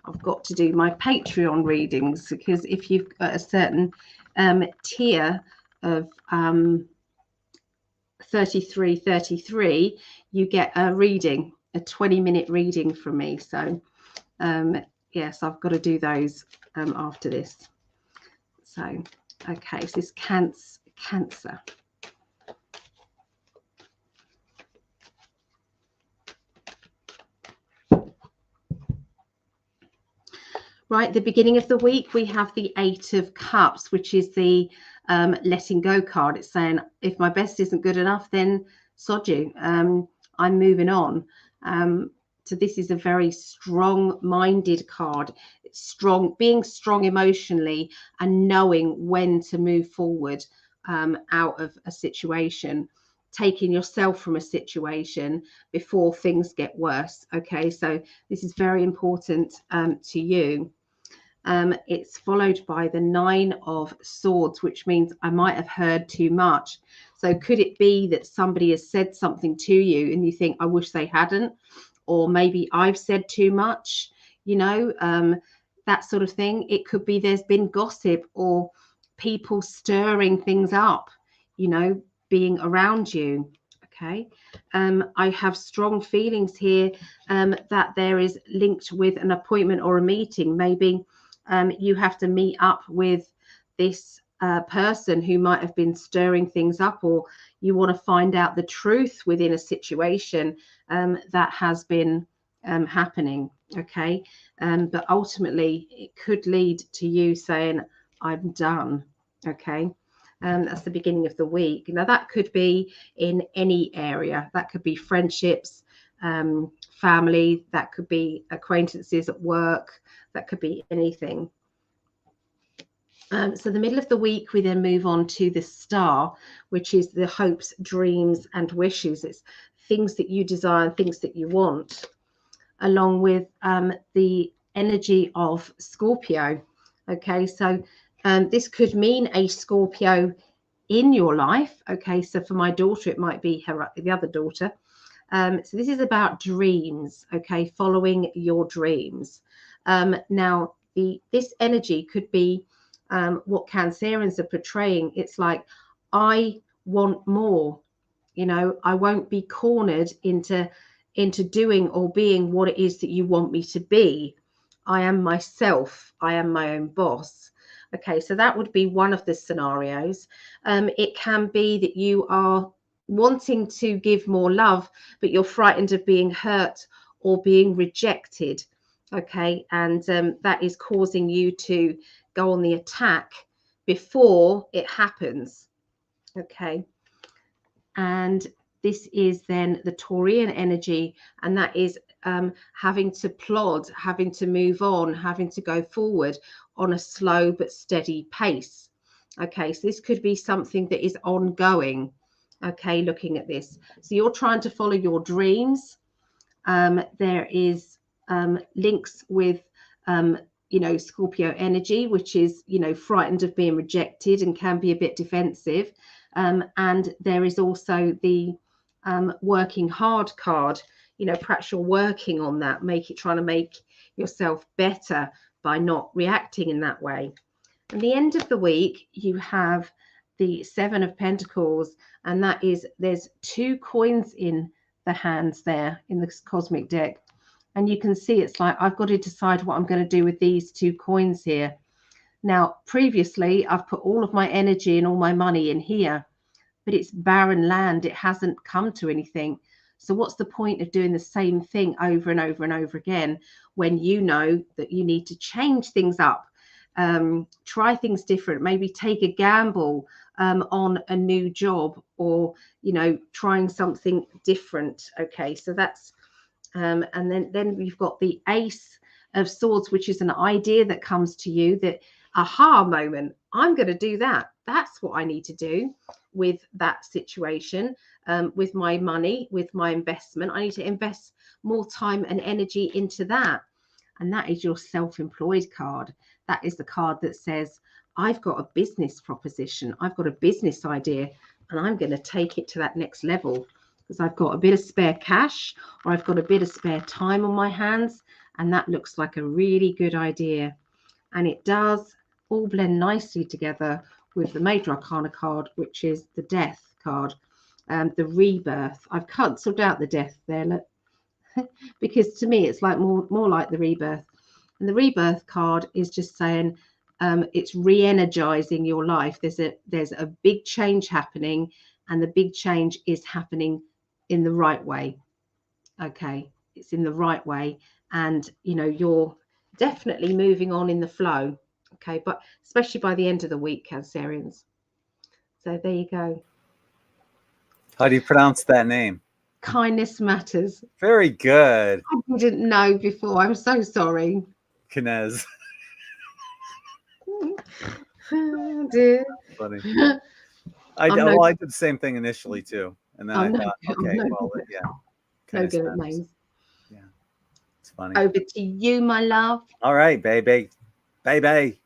B: I've got to do my Patreon readings because if you've got a certain tier of 33, you get a reading, a 20-minute reading from me. So yes, I've got to do those after this. So okay, so this Cancer. Right, the beginning of the week, we have the 8 of Cups, which is the letting go card. It's saying, if my best isn't good enough, then sod you. I'm moving on. So this is a very strong-minded card. It's strong, being strong emotionally and knowing when to move forward. out of a situation, taking yourself from a situation before things get worse. Okay, so this is very important to you. It's followed by the 9 of Swords, which means I might have heard too much. So could it be that somebody has said something to you and you think, I wish they hadn't, or maybe I've said too much, that sort of thing. It could be there's been gossip or people stirring things up, being around you. Okay. I have strong feelings here that there is linked with an appointment or a meeting. Maybe you have to meet up with this person who might have been stirring things up, or you want to find out the truth within a situation that has been happening. Okay. But ultimately it could lead to you saying, I'm done. Okay. That's the beginning of the week. Now that could be in any area. That could be friendships, family, that could be acquaintances at work, that could be anything. So the middle of the week, we then move on to the star, which is the hopes, dreams, and wishes. It's things that you desire, things that you want, along with the energy of Scorpio. Okay, so this could mean a Scorpio in your life. Okay, so for my daughter, it might be the other daughter. So this is about dreams. Okay, following your dreams. Now, this energy could be what Cancerians are portraying. It's like, I want more. I won't be cornered into doing or being what it is that you want me to be. I am myself. I am my own boss. Okay, so that would be one of the scenarios. It can be that you are wanting to give more love, but you're frightened of being hurt or being rejected. Okay, and that is causing you to go on the attack before it happens. Okay, and this is then the Taurian energy, and that is having to plod, having to move on, having to go forward on a slow but steady pace. Okay, so this could be something that is ongoing. Okay, looking at this, so you're trying to follow your dreams. There is links with Scorpio energy, which is frightened of being rejected and can be a bit defensive, and there is also the working hard card. Perhaps you're working on that, trying to make yourself better by not reacting in that way. At the end of the week, you have the 7 of Pentacles, and that is, there's 2 coins in the hands there in this cosmic deck, and you can see it's like, I've got to decide what I'm going to do with these 2 coins here. Now, previously, I've put all of my energy and all my money in here, but it's barren land. It hasn't come to anything. So what's the point of doing the same thing over and over and over again when you know that you need to change things up, try things different, maybe take a gamble on a new job, or trying something different. Okay, so that's and then we've got the Ace of Swords, which is an idea that comes to you, that aha moment, I'm going to do that. That's what I need to do with that situation, with my money, with my investment. I need to invest more time and energy into that. And that is your self-employed card. That is the card that says, I've got a business proposition. I've got a business idea, and I'm going to take it to that next level because I've got a bit of spare cash, or I've got a bit of spare time on my hands. And that looks like a really good idea. And it does all blend nicely together with the Major Arcana card, which is the Death card, the rebirth. I've cancelled out the death there, look, because to me it's like more like the rebirth. And the rebirth card is just saying it's re-energizing your life. There's a big change happening, and the big change is happening in the right way. Okay, it's in the right way, and you're definitely moving on in the flow. Okay, but especially by the end of the week, Cancerians. So there you go.
A: How do you pronounce that name?
B: Kindness Matters.
A: Very good.
B: I didn't know before. I'm so sorry.
A: Kinez.
B: Oh, dear.
A: Funny. I
B: I'm
A: did,
B: no,
A: well, I did the same thing initially too, and then I
B: I'm no,
A: thought,
B: I'm
A: okay,
B: no,
A: well, yeah, kind
B: no
A: of
B: good at
A: sense.
B: names.
A: Yeah, it's funny.
B: Over to you, my love.
A: All right, baby, baby.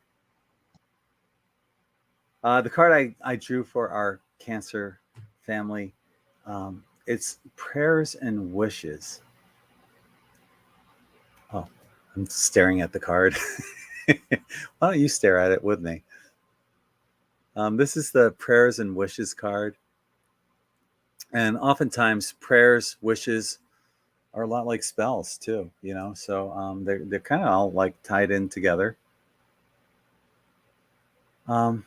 A: The card I drew for our Cancer family, it's prayers and wishes. Oh, I'm staring at the card. Why don't you stare at it with me? This is the prayers and wishes card. And oftentimes prayers, wishes are a lot like spells too, you know? So they're kind of all like tied in together. Um,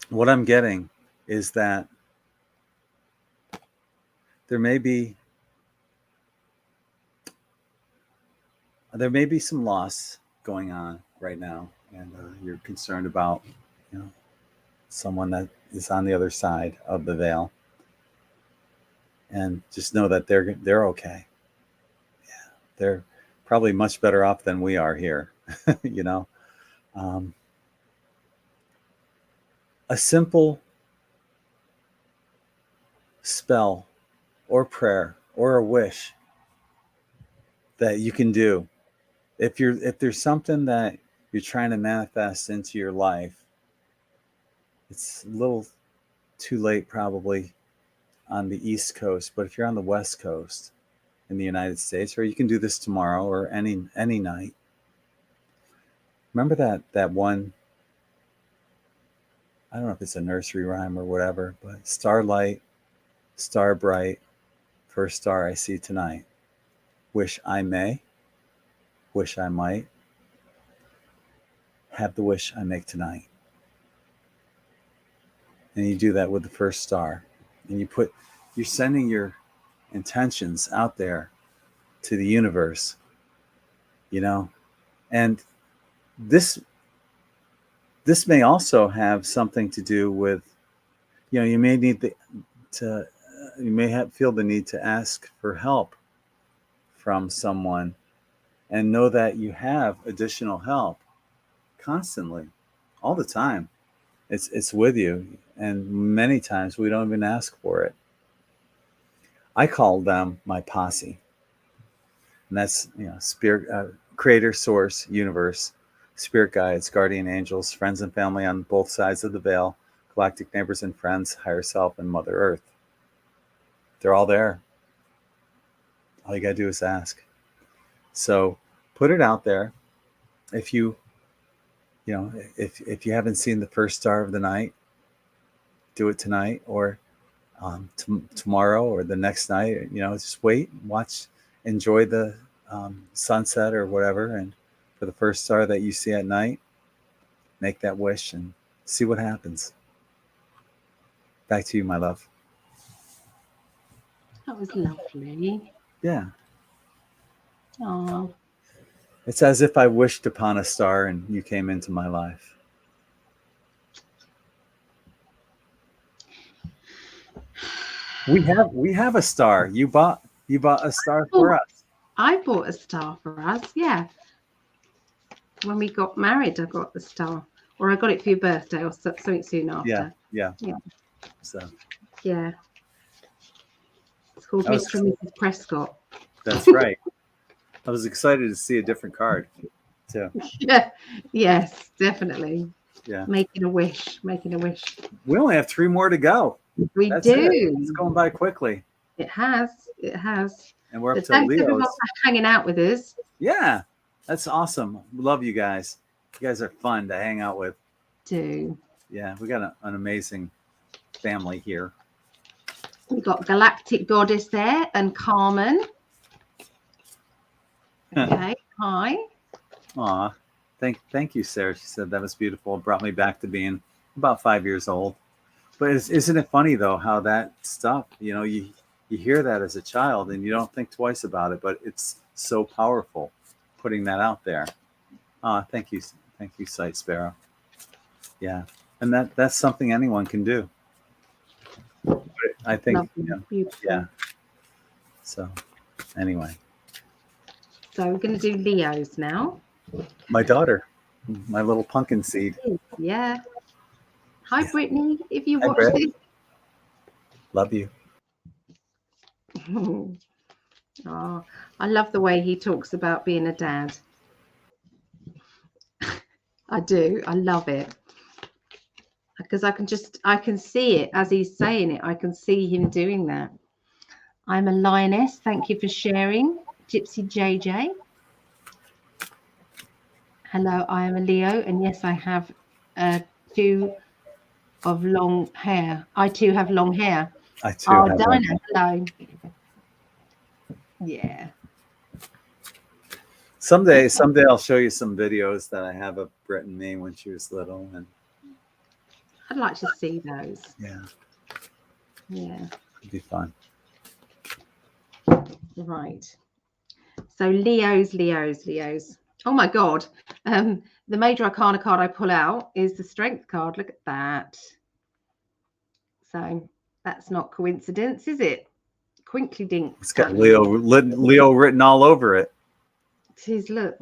A: what I'm getting is that there may be some loss going on right now, and you're concerned about, you know, someone that is on the other side of the veil, and just know that they're okay. Yeah, they're probably much better off than we are here. You know, um, a simple spell or prayer or a wish that you can do if there's something that you're trying to manifest into your life. It's a little too late probably on the East Coast, but if you're on the West Coast in the United States, or you can do this tomorrow or any night. Remember that one, I don't know if it's a nursery rhyme or whatever, but starlight, star bright, first star I see tonight. Wish I may, wish I might, have the wish I make tonight. And you do that with the first star. And you're sending your intentions out there to the universe, you know? And this may also have something to do with, you know, you may need to you may feel the need to ask for help from someone, and know that you have additional help constantly, all the time. It's with you, and many times we don't even ask for it. I call them my posse, and that's, you know, spirit, creator, source, universe, spirit guides, guardian angels, friends and family on both sides of the veil, galactic neighbors and friends, higher self, and Mother Earth. They're all there. All you gotta do is ask. So put it out there. If you know, if you haven't seen the first star of the night, do it tonight, or tomorrow, or the next night. You know, just wait, watch, enjoy the sunset or whatever, and for the first star that you see at night, make that wish and see what happens. Back to you, my love.
B: That was lovely.
A: Yeah.
B: Oh,
A: It's as if I wished upon a star and you came into my life. We have a star. You bought a star for us.
B: I bought a star for us. Yeah. When we got married, I got the star, or I got it for your birthday, or something soon after.
A: Yeah.
B: Yeah.
A: So
B: Yeah. It's called Mr. and Mrs. Prescott.
A: that's right. I was excited to see a different card too.
B: Yeah. Yes, definitely.
A: Yeah.
B: Making a wish. Making a wish.
A: We only have 3 more to go.
B: That's do.
A: It's going by quickly.
B: It has. It has.
A: And we're up to
B: Thanks everyone
A: Leo's.
B: for hanging out with us.
A: Yeah. That's awesome. Love you guys. You guys are fun to hang out with.
B: Do.
A: Yeah, we got an amazing family here.
B: We got Galactic Goddess there and Carmen. Okay. Hi.
A: Aw. Thank you, Sarah. She said that was beautiful. It brought me back to being about 5 years old. But isn't it funny though how that stuff, you know, you hear that as a child and you don't think twice about it, but it's so powerful putting that out there. Thank you, Sight Sparrow. Yeah, and that's something anyone can do. I think, yeah. So anyway,
B: so we're going to do Leo's now.
A: My daughter, my little pumpkin seed.
B: Yeah. Hi, Brittany, if you
A: Hi,
B: watch
A: Brett.
B: this.
A: Love you.
B: Oh, I love the way he talks about being a dad. I do. I love it. Because I can see it as he's saying it. I can see him doing that. I'm a lioness. Thank you for sharing. Gypsy JJ. Hello, I am a Leo. And yes, I have two of long hair. I too have long hair.
A: I too have long
B: Dinah, hello. Yeah.
A: Someday I'll show you some videos that I have of Brett and me when she was little, and
B: I'd like to see those.
A: Yeah,
B: it'd
A: be fun.
B: Right. So Leos. Oh my God. The major arcana card I pull out is the strength card. Look at that. So that's not coincidence, is it? Quinkly dink.
A: It's got Leo written all over it.
B: It is, look.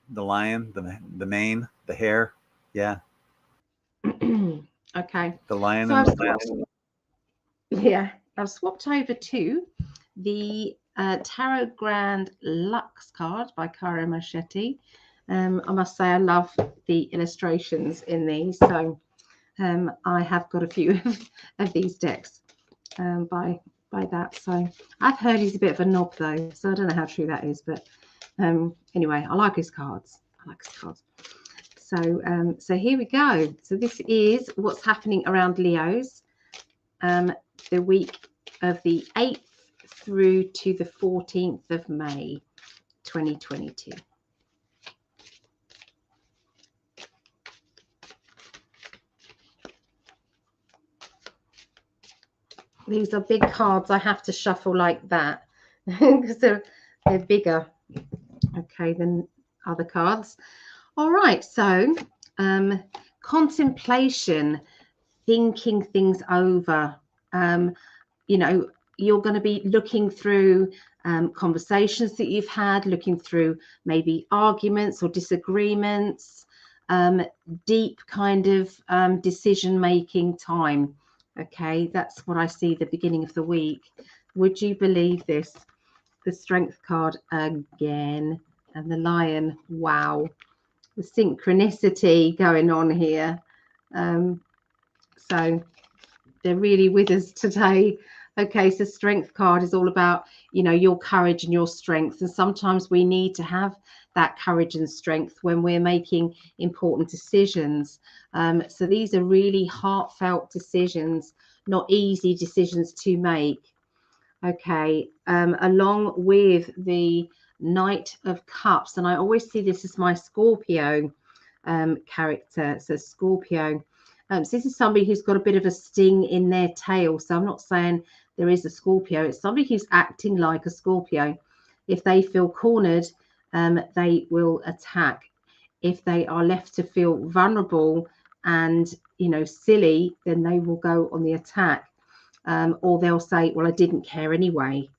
A: The lion, the mane, the hair. Yeah.
B: Okay.
A: The lion and the lamb.
B: Yeah. I've swapped over to the Tarot Grand Lux card by Cara Machete. I must say I love the illustrations in these. So I have got a few of these decks by that. So I've heard he's a bit of a knob though, so I don't know how true that is, but anyway, I like his cards. So here we go. So this is what's happening around Leos the week of the 8th through to the 14th of May 2022. These are big cards. I have to shuffle like that because they're bigger, okay, than other cards. All right, so contemplation, thinking things over. You know, you're going to be looking through conversations that you've had, looking through maybe arguments or disagreements, deep kind of decision-making time. Okay, that's what I see the beginning of the week. Would you believe this? The strength card again, and the lion. Wow, the synchronicity going on here. So they're really with us today. Okay, so strength card is all about, you know, your courage and your strength. And sometimes we need to have that courage and strength when we're making important decisions. So these are really heartfelt decisions, not easy decisions to make. Okay, along with the Knight of Cups. And I always see this as my Scorpio character. So Scorpio. So this is somebody who's got a bit of a sting in their tail. So I'm not saying there is a Scorpio. It's somebody who's acting like a Scorpio. If they feel cornered, they will attack. If they are left to feel vulnerable and, you know, silly, then they will go on the attack. Or they'll say, well, I didn't care anyway.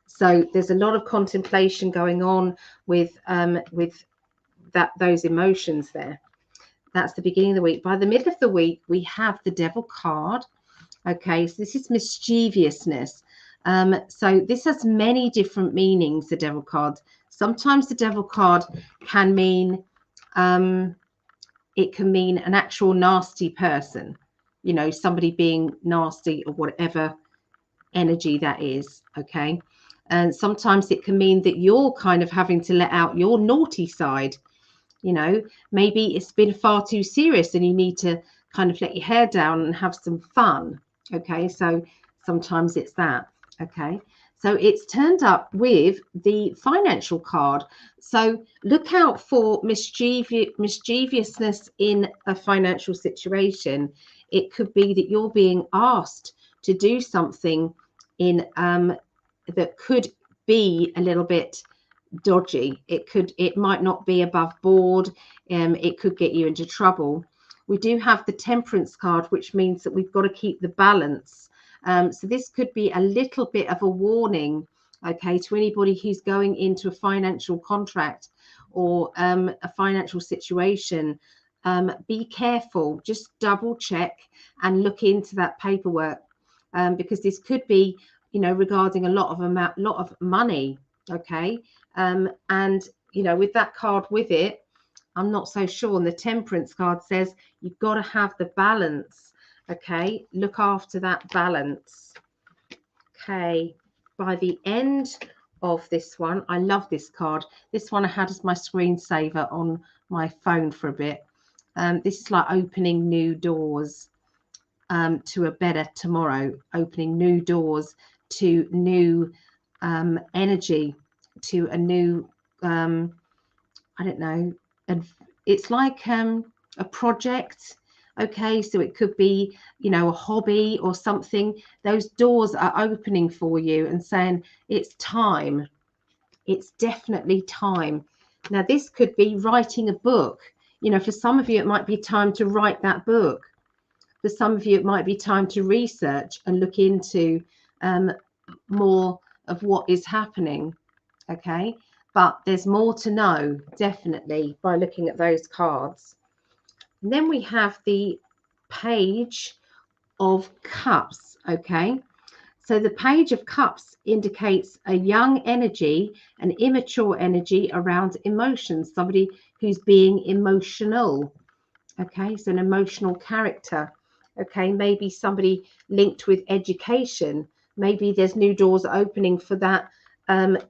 B: So there's a lot of contemplation going on with those emotions there. That's the beginning of the week. By the middle of the week, we have the Devil card. Okay, so this is mischievousness. So this has many different meanings, the Devil card. Sometimes the Devil card can mean, it can mean an actual nasty person, you know, somebody being nasty or whatever energy that is, okay? And sometimes it can mean that you're kind of having to let out your naughty side. You know, maybe it's been far too serious and you need to kind of let your hair down and have some fun. Okay, so sometimes it's that. Okay, so it's turned up with the financial card. So look out for mischievousness in a financial situation. It could be that you're being asked to do something in that could be a little bit dodgy. It might not be above board. It could get you into trouble. We do have the Temperance card, which means that we've got to keep the balance. So this could be a little bit of a warning, okay, to anybody who's going into a financial contract or a financial situation. be careful. Just double check and look into that paperwork, because this could be, regarding a lot of money. Okay. And with that card with it, I'm not so sure. And the Temperance card says you've got to have the balance. Okay, look after that balance. Okay, by the end of this one, I love this card. This one I had as my screensaver on my phone for a bit. This is like opening new doors to a better tomorrow, opening new doors to new energy, to a new, I don't know, it's like a project. Okay, so it could be, a hobby or something. Those doors are opening for you and saying it's time. It's definitely time. Now, this could be writing a book. For some of you, it might be time to write that book. For some of you, it might be time to research and look into more of what is happening. Okay, but there's more to know, definitely, by looking at those cards. And then we have the Page of Cups. Okay, so the Page of Cups indicates a young energy, an immature energy around emotions, somebody who's being emotional. Okay, so an emotional character. Okay, maybe somebody linked with education. Maybe there's new doors opening for that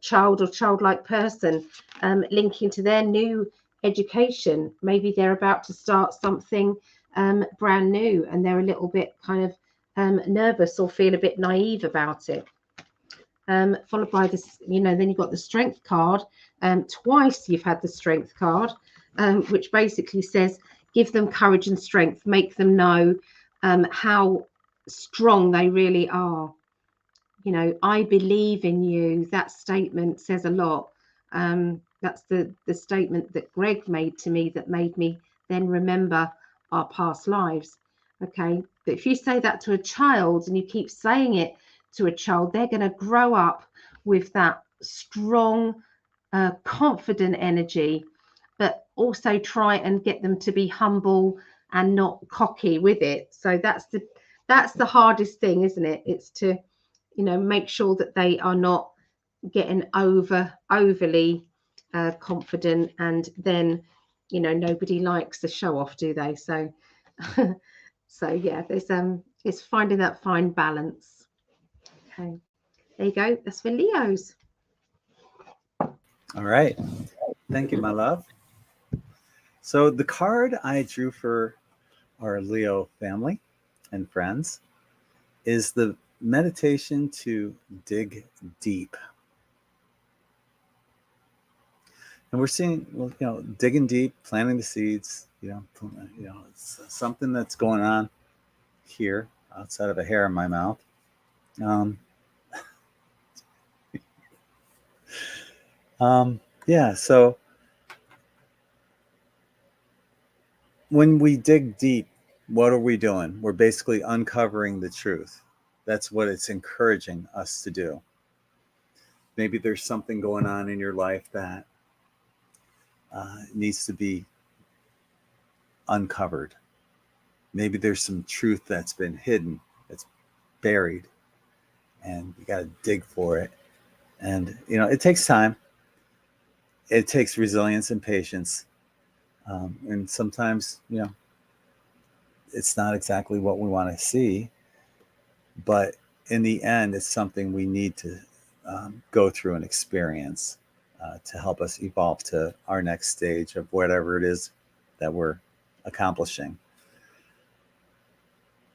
B: child or childlike person, linking to their new education. Maybe they're about to start something brand new and they're a little bit kind of nervous or feel a bit naive about it. Followed by this, then you've got the Strength card. Twice you've had the Strength card, which basically says give them courage and strength, make them know how strong they really are. I believe in you. That statement says a lot. That's the statement that Gregg made to me that made me then remember our past lives. Okay, but if you say that to a child and you keep saying it to a child, they're going to grow up with that strong, confident energy, but also try and get them to be humble and not cocky with it. So that's the hardest thing, isn't it? It's to make sure that they are not getting overly confident, and then nobody likes the show off, do they? So so yeah, there's it's finding that fine balance. Okay, there you go. That's for Leos.
A: All right, thank you, my love. So the card I drew for our Leo family and friends is the meditation to dig deep. And we're seeing, digging deep, planting the seeds, it's something that's going on here outside of a hair in my mouth. Yeah, so when we dig deep, what are we doing? We're basically uncovering the truth. That's what it's encouraging us to do. Maybe there's something going on in your life that needs to be uncovered. Maybe there's some truth that's been hidden, that's buried, and you got to dig for it. And, it takes time. It takes resilience and patience. And sometimes, it's not exactly what we want to see. But in the end, it's something we need to go through and experience to help us evolve to our next stage of whatever it is that we're accomplishing.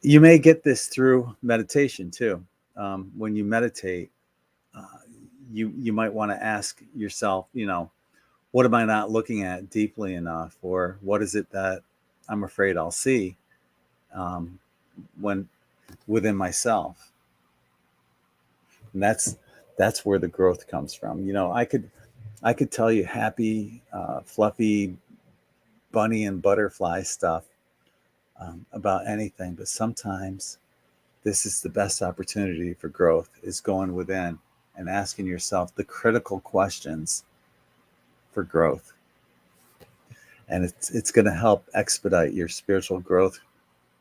A: You may get this through meditation too. When you meditate, you might want to ask yourself, what am I not looking at deeply enough? Or what is it that I'm afraid I'll see when within myself? And that's where the growth comes from. I could tell you happy, fluffy bunny and butterfly stuff about anything, but sometimes this is the best opportunity for growth, is going within and asking yourself the critical questions for growth. and it's going to help expedite your spiritual growth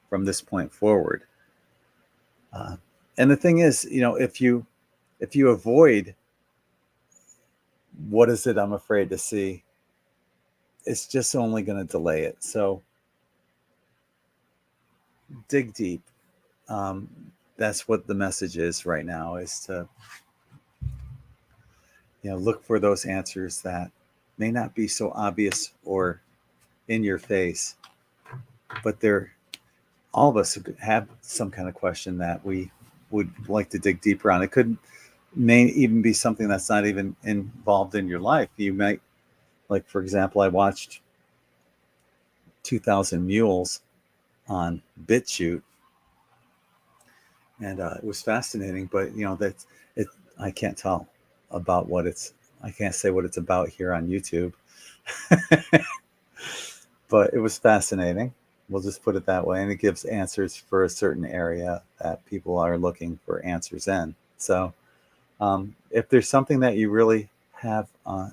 A: from this point forward. And the thing is, if you avoid what is it I'm afraid to see, it's just only going to delay it. So dig deep. That's what the message is right now, is to look for those answers that may not be so obvious or in your face, but they're, all of us have some kind of question that we would like to dig deeper on. It may even be something that's not even involved in your life. You might, like, for example, I watched 2000 Mules on BitChute, and it was fascinating, but I can't tell about I can't say what it's about here on YouTube. But it was fascinating. We'll just put it that way. And it gives answers for a certain area that people are looking for answers in. So if there's something that you really have a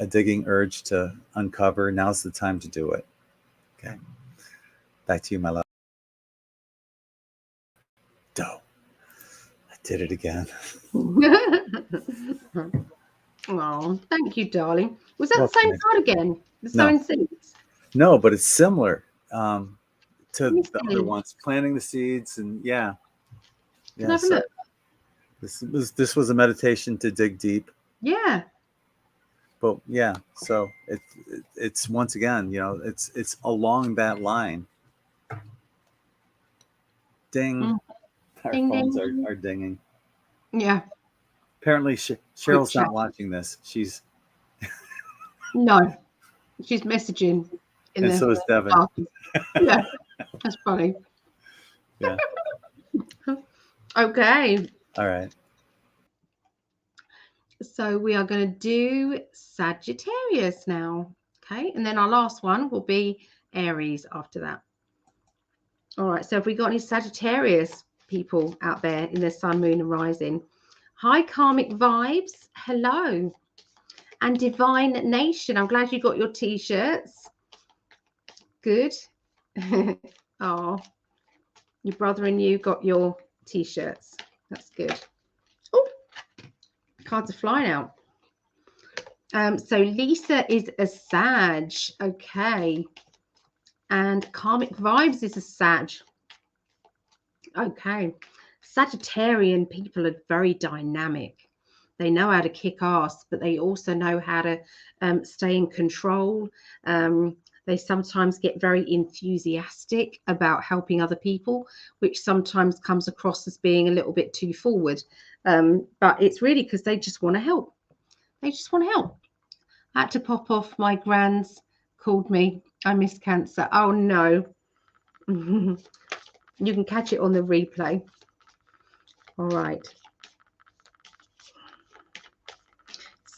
A: digging urge to uncover, now's the time to do it. Okay. Back to you, my love. Doe. I did it again.
B: Oh, thank you, darling. Was that the same card again? The sowing seeds?
A: No, but it's similar to the other ones. Planting the seeds, and yeah.
B: Can I have a look?
A: This was a meditation to dig deep.
B: Yeah.
A: But yeah, so it's once again, it's along that line. Ding. Our
B: ding,
A: phones
B: ding.
A: Are dinging.
B: Yeah.
A: Apparently Cheryl's not watching this. She's
B: messaging.
A: And so is Devin.
B: Yeah, that's funny.
A: Yeah.
B: Okay.
A: All right.
B: So we are going to do Sagittarius now. Okay. And then our last one will be Aries after that. All right. So have we got any Sagittarius people out there in their sun, moon, and rising? Hi, Karmic Vibes. Hello. And Divine Nation. I'm glad you got your t-shirts. Good. Oh, your brother and you got your t-shirts. That's good. Oh, cards are flying out. So Lisa is a Sag. Okay. And Karmic Vibes is a Sag. Okay. Sagittarian people are very dynamic. They know how to kick ass, but they also know how to stay in control. They sometimes get very enthusiastic about helping other people, which sometimes comes across as being a little bit too forward. But it's really because they just want to help. They just want to help. I had to pop off. My grands called me. I missed Cancer. Oh, no. You can catch it on the replay. All right.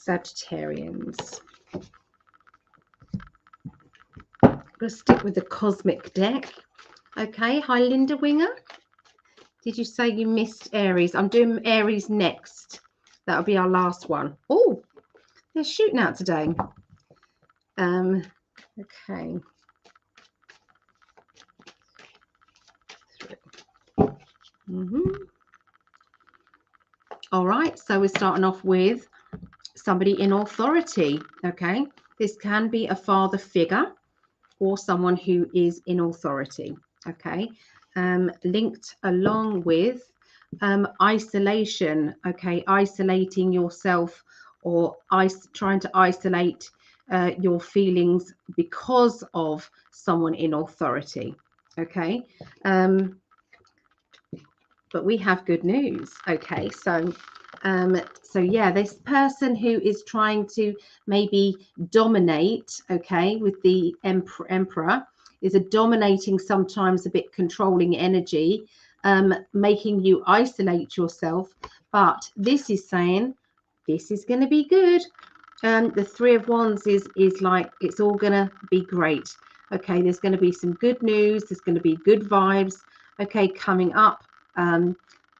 B: Sagittarians. We'll stick with the cosmic deck. Okay. Hi, Linda Winger. Did you say you missed Aries? I'm doing Aries next. That'll be our last one. Oh, they're shooting out today. Okay. All right. So we're starting off with somebody in authority. Okay. This can be a father figure or someone who is in authority. Okay. Linked along with isolation. Okay. Isolating yourself or trying to isolate your feelings because of someone in authority. Okay. But we have good news. Okay. So yeah, this person who is trying to maybe dominate, okay, with the emperor is a dominating, sometimes a bit controlling energy, making you isolate yourself. But this is saying this is going to be good. The Three of Wands is like it's all going to be great. Okay, there's going to be some good news. There's going to be good vibes. Okay, coming up.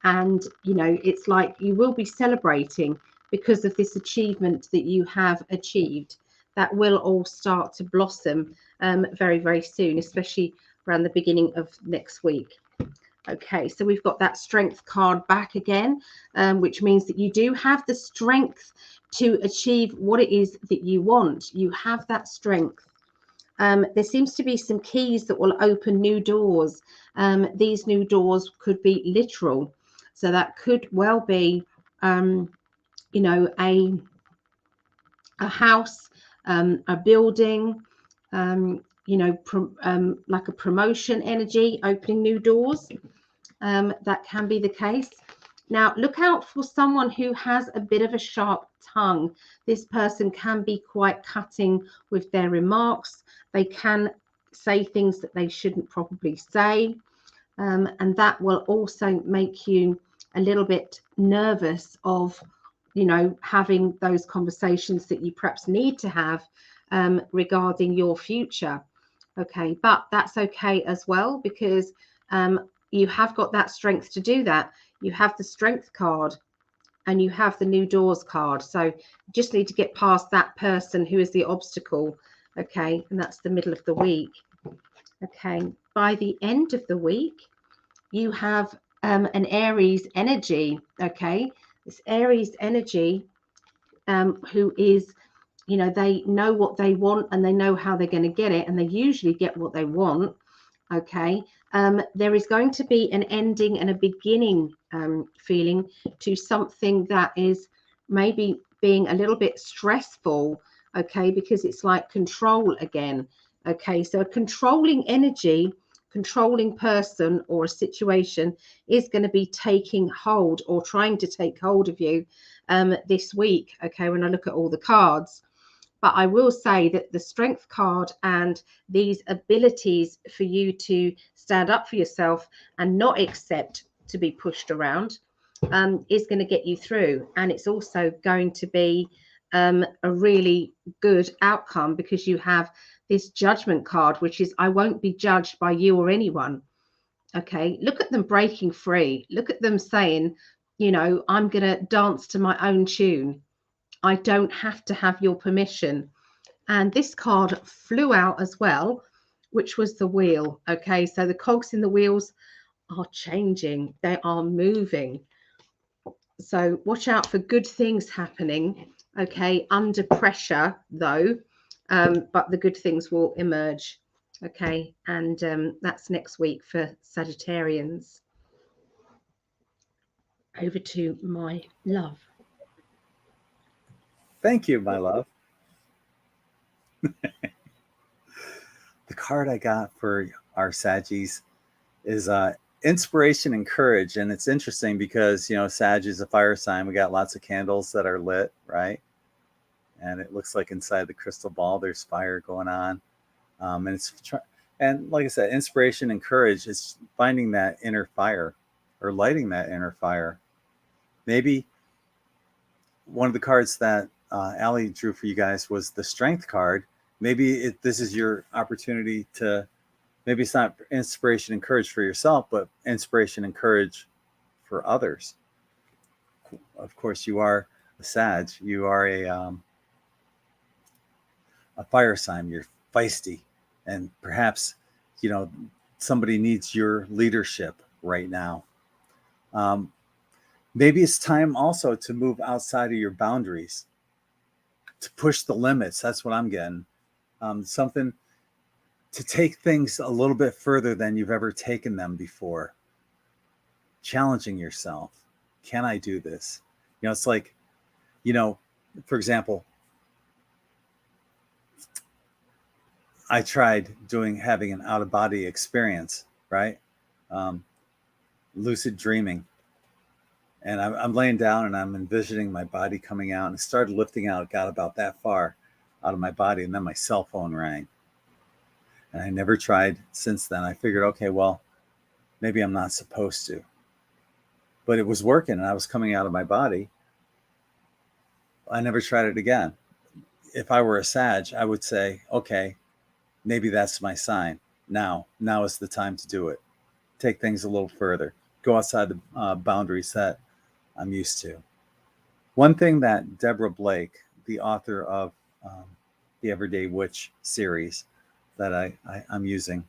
B: And it's like you will be celebrating because of this achievement that you have achieved. that will all start to blossom very, very soon, especially around the beginning of next week. Okay, so we've got that strength card back again, which means that you do have the strength to achieve what it is that you want. You have that strength. There seems to be some keys that will open new doors. These new doors could be literal. So that could well be, you know, a house, a building, you know, like a promotion energy, opening new doors. That can be the case. Now, look out for someone who has a bit of a sharp tongue. This person can be quite cutting with their remarks. They can say things that they shouldn't probably say. And that will also make you a little bit nervous of, you know, having those conversations that you perhaps need to have regarding your future. Okay, but that's okay as well, because you have got that strength to do that. You have the strength card and you have the new doors card. So you just need to get past that person who is the obstacle. Okay, and that's the middle of the week. Okay, by the end of the week, you have an Aries energy. Okay, this Aries energy who is, you know, they know what they want and they know how they're going to get it, and they usually get what they want. Okay, there is going to be an ending and a beginning feeling to something that is maybe being a little bit stressful. Okay, because it's like control again. Okay, so a controlling energy, controlling person or a situation is going to be taking hold or trying to take hold of you this week. Okay, when I look at all the cards. But I will say that the strength card and these abilities for you to stand up for yourself and not accept to be pushed around is going to get you through. And it's also going to be a really good outcome, because you have this judgment card, which is, I won't be judged by you or anyone. Okay, look at them breaking free. Look at them saying, you know, I'm going to dance to my own tune. I don't have to have your permission. And this card flew out as well, which was the wheel. Okay, so the cogs in the wheels are changing, they are moving. So watch out for good things happening. Okay, under pressure though, but the good things will emerge. Okay, and that's next week for Sagittarians. Over to my love.
A: Thank you, my love. The card I got for our Saggies is inspiration and courage. And it's interesting because, you know, Sag is a fire sign. We got lots of candles that are lit, right? And it looks like inside the crystal ball, there's fire going on. And like I said, inspiration and courage is finding that inner fire or lighting that inner fire. Maybe one of the cards that Allie drew for you guys was the strength card. Maybe this is your opportunity to, maybe it's not inspiration and courage for yourself, but inspiration and courage for others. Of course, you are a Sag. You are a fire sign. You're feisty, and perhaps, you know, somebody needs your leadership right now. Maybe it's time also to move outside of your boundaries, to push the limits. That's what I'm getting. Something to take things a little bit further than you've ever taken them before. Challenging yourself. Can I do this? You know, it's like, you know, for example, I tried having an out-of-body experience, right? Lucid dreaming. And I'm laying down and I'm envisioning my body coming out, and it started lifting out. It got about that far out of my body, and then my cell phone rang. And I never tried since then. I figured, okay, well, maybe I'm not supposed to. But it was working and I was coming out of my body. I never tried it again. If I were a Sag, I would say, okay, maybe that's my sign. Now is the time to do it. Take things a little further. Go outside the boundaries that I'm used to. One thing that Deborah Blake, the author of the Everyday Witch series that I'm using.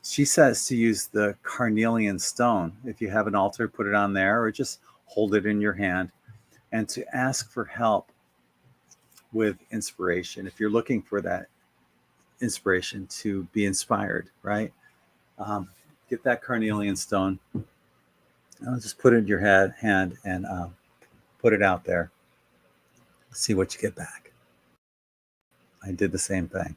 A: She says to use the carnelian stone. If you have an altar, put it on there, or just hold it in your hand, and to ask for help with inspiration. If you're looking for that inspiration to be inspired, right? Get that carnelian stone. I'll just put it in your hand and put it out there. See what you get back. I did the same thing.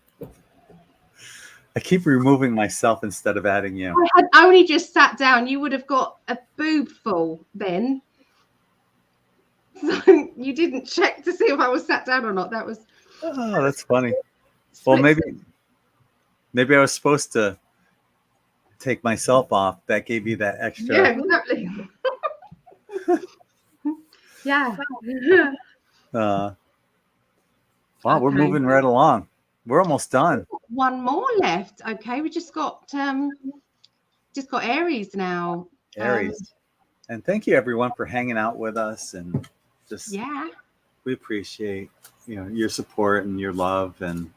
A: I keep removing myself instead of adding you.
B: I had only just sat down. You would have got a boob full then. So you didn't check to see if I was sat down or not. That was.
A: Oh, that's funny. Well, maybe I was supposed to take myself off. That gave you that extra.
B: Yeah, exactly. Yeah.
A: Wow,
B: Okay.
A: We're moving right along. We're almost done.
B: One more left. Okay, we just got Aries now.
A: Aries. And thank you everyone for hanging out with us, and just we appreciate your support and your love, and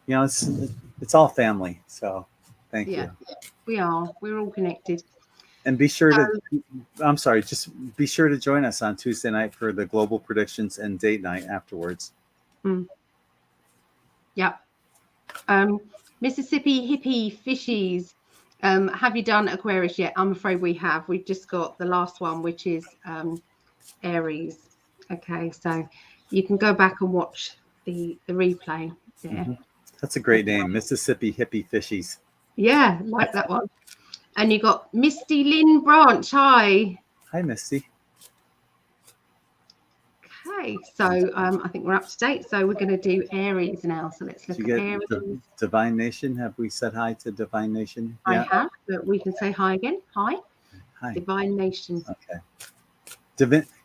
A: it's all family. So thank you.
B: We're all connected.
A: And be sure to just be sure to join us on Tuesday night for the global predictions and date night afterwards.
B: Yep. Mississippi hippie fishies. Have you done Aquarius yet? I'm afraid we have. We've just got the last one, which is Aries. Okay, so you can go back and watch the replay there. Mm-hmm.
A: That's a great name, Mississippi hippie fishies.
B: Yeah, like that one. And you got Misty Lynn Branch. Hi.
A: Hi, Misty.
B: Okay, so I think we're up to date. So we're going to do Aries now. So let's look at Aries.
A: Divine Nation. Have we said hi to Divine Nation? Yeah.
B: I have, but we can say hi again. Hi.
A: Hi.
B: Divine Nation.
A: Okay.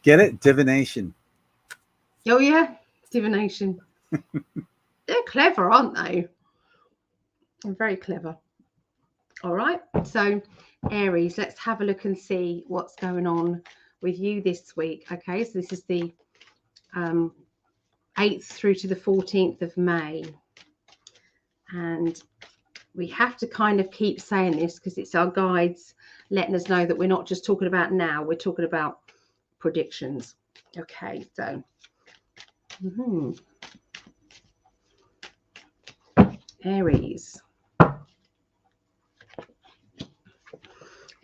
A: Get it? Divination.
B: Oh, yeah. Divination. They're clever, aren't they? They're very clever. All right. So Aries, let's have a look and see what's going on with you this week. Okay, so this is the 8th through to the 14th of May. And we have to kind of keep saying this because it's our guides letting us know that we're not just talking about now, we're talking about predictions. Okay, so Aries.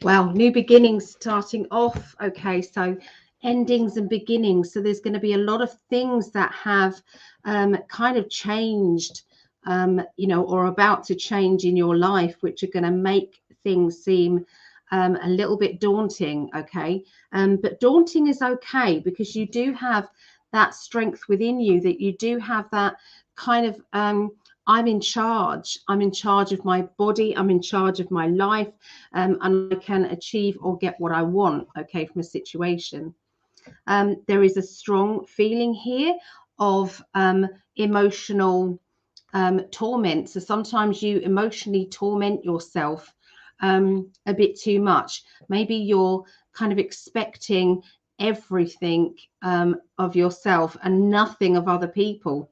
B: Well, new beginnings starting off. Okay, so endings and beginnings. So there's going to be a lot of things that have kind of changed, or about to change in your life, which are going to make things seem a little bit daunting. Okay, but daunting is okay because you do have that strength within you, that you do have that kind of I'm in charge. I'm in charge of my body. I'm in charge of my life, and I can achieve or get what I want, okay, from a situation. There is a strong feeling here of emotional torment. So sometimes you emotionally torment yourself a bit too much. Maybe you're kind of expecting everything of yourself and nothing of other people.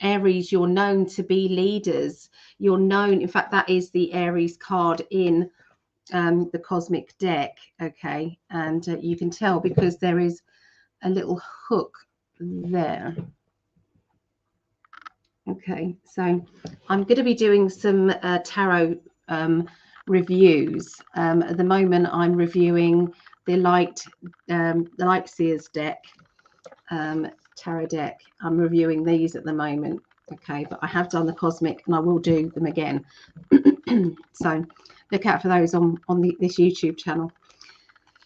B: Aries, you're known to be leaders. You're known, in fact, that is the Aries card in the cosmic deck. Okay, and you can tell because there is a little hook there. Okay, so I'm going to be doing some tarot reviews. At the moment, I'm reviewing the Light Seers deck. Tarot deck. I'm reviewing these at the moment. Okay, but I have done the cosmic and I will do them again. So look out for those on this YouTube channel.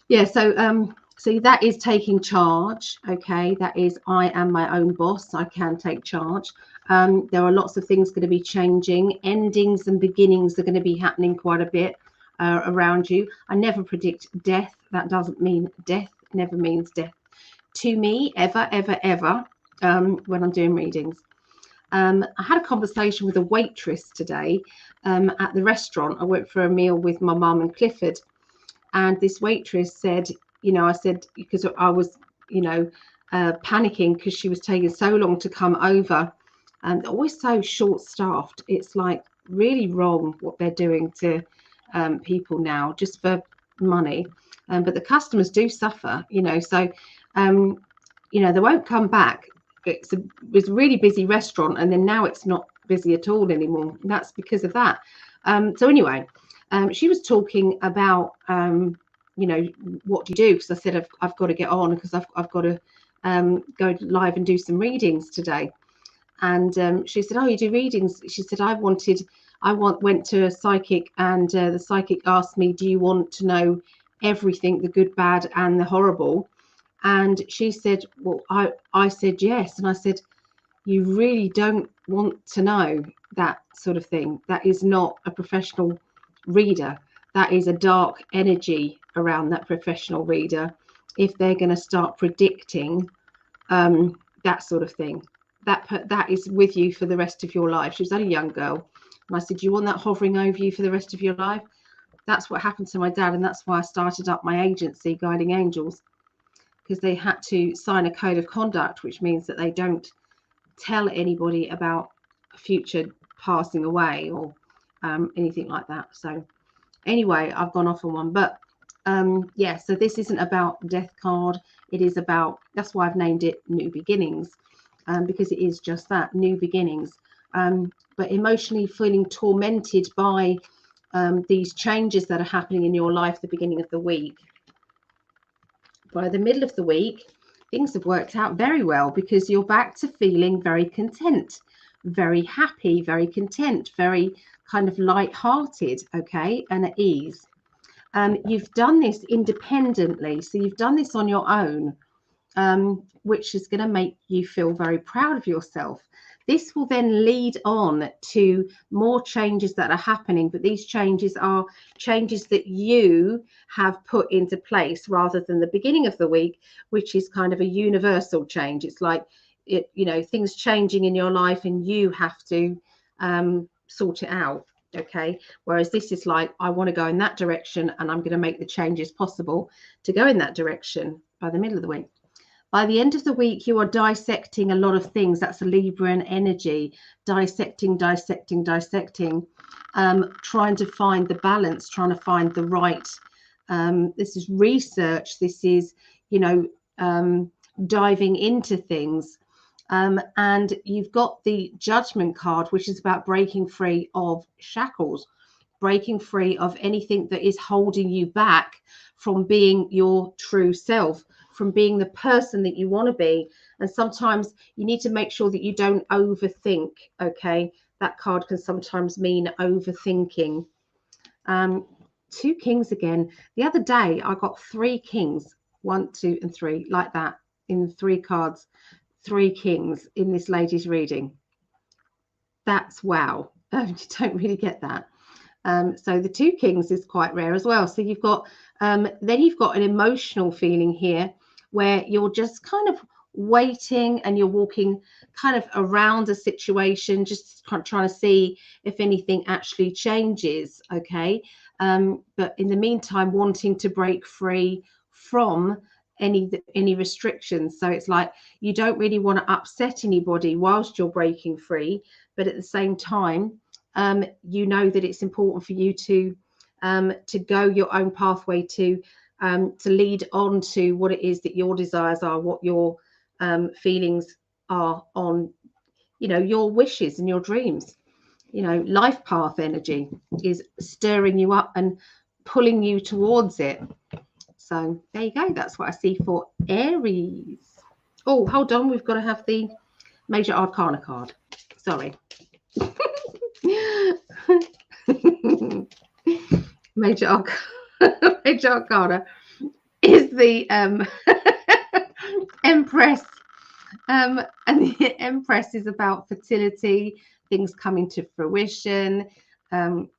B: Yeah, so that is taking charge. Okay, that is I am my own boss. I can take charge. There are lots of things going to be changing. Endings and beginnings are going to be happening quite a bit around you. I never predict death. That doesn't mean death. Never means death to me, ever, ever, ever, when I'm doing readings. I had a conversation with a waitress today at the restaurant. I went for a meal with my mum and Clifford, and this waitress said, I said, because I was, panicking because she was taking so long to come over, and always so short-staffed. It's like really wrong what they're doing to people now just for money. But the customers do suffer, so they won't come back. It was a really busy restaurant, and then now it's not busy at all anymore. And that's because of that. So anyway, she was talking about what do you do? Because I said I've got to get on because I've got to go live and do some readings today. And she said, "Oh, you do readings?" She said, went to a psychic, and the psychic asked me, "Do you want to know everything, the good, bad, and the horrible?" And she said, "Well, I said yes." And I said, "You really don't want to know that sort of thing. That is not a professional reader. That is a dark energy around that professional reader. If they're going to start predicting that sort of thing, that is with you for the rest of your life." She was only a young girl. And I said, "Do you want that hovering over you for the rest of your life?" That's what happened to my dad. And that's why I started up my agency, Guiding Angels, because they had to sign a code of conduct, which means that they don't tell anybody about future passing away or anything like that. So anyway, I've gone off on one, but yeah, so this isn't about death card. It is about, that's why I've named it New Beginnings, because it is just that, new beginnings. But emotionally feeling tormented by these changes that are happening in your life at the beginning of the week. By the middle of the week, things have worked out very well because you're back to feeling very content, very happy, very content, very kind of light-hearted, okay, and at ease. You've done this independently, so you've done this on your own, which is going to make you feel very proud of yourself. This will then lead on to more changes that are happening, but these changes are changes that you have put into place rather than the beginning of the week, which is kind of a universal change. It's like, things changing in your life and you have to sort it out. Okay, whereas this is like, I want to go in that direction and I'm going to make the changes possible to go in that direction by the middle of the week. By the end of the week, you are dissecting a lot of things. That's a Libran energy, dissecting, trying to find the balance, trying to find the right. This is research. This is, diving into things. And you've got the Judgment card, which is about breaking free of shackles, breaking free of anything that is holding you back from being your true self, from being the person that you want to be. And sometimes you need to make sure that you don't overthink. Okay, that card can sometimes mean overthinking. 2 kings again. The other day I got 3 kings, 1, 2 and 3, like that, in 3 cards. 3 kings in this lady's reading. That's wow. You don't really get that. So the 2 kings is quite rare as well. So you've got then you've got an emotional feeling here where you're just kind of waiting and you're walking kind of around a situation, just trying to see if anything actually changes. Okay, but in the meantime wanting to break free from any restrictions. So it's like you don't really want to upset anybody whilst you're breaking free, but at the same time you know that it's important for you to go your own pathway, to lead on to what it is that your desires are, what your feelings are on, your wishes and your dreams. Life path energy is stirring you up and pulling you towards it. So there you go. That's what I see for Aries. Oh, hold on. We've got to have the Major Arcana card. Sorry. Major Arcana is the Empress. And the Empress is about fertility, things coming to fruition,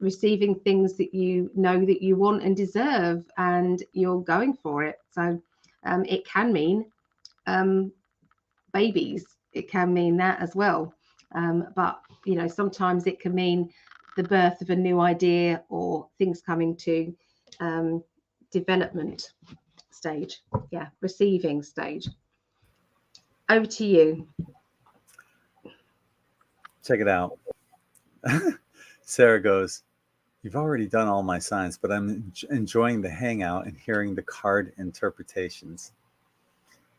B: receiving things that you know that you want and deserve, and you're going for it. So it can mean babies. It can mean that as well. But sometimes it can mean the birth of a new idea or things coming to development stage. Yeah, receiving stage. over to you.
A: Check it out. Sarah goes, "You've already done all my signs, but I'm enjoying the hangout and hearing the card interpretations."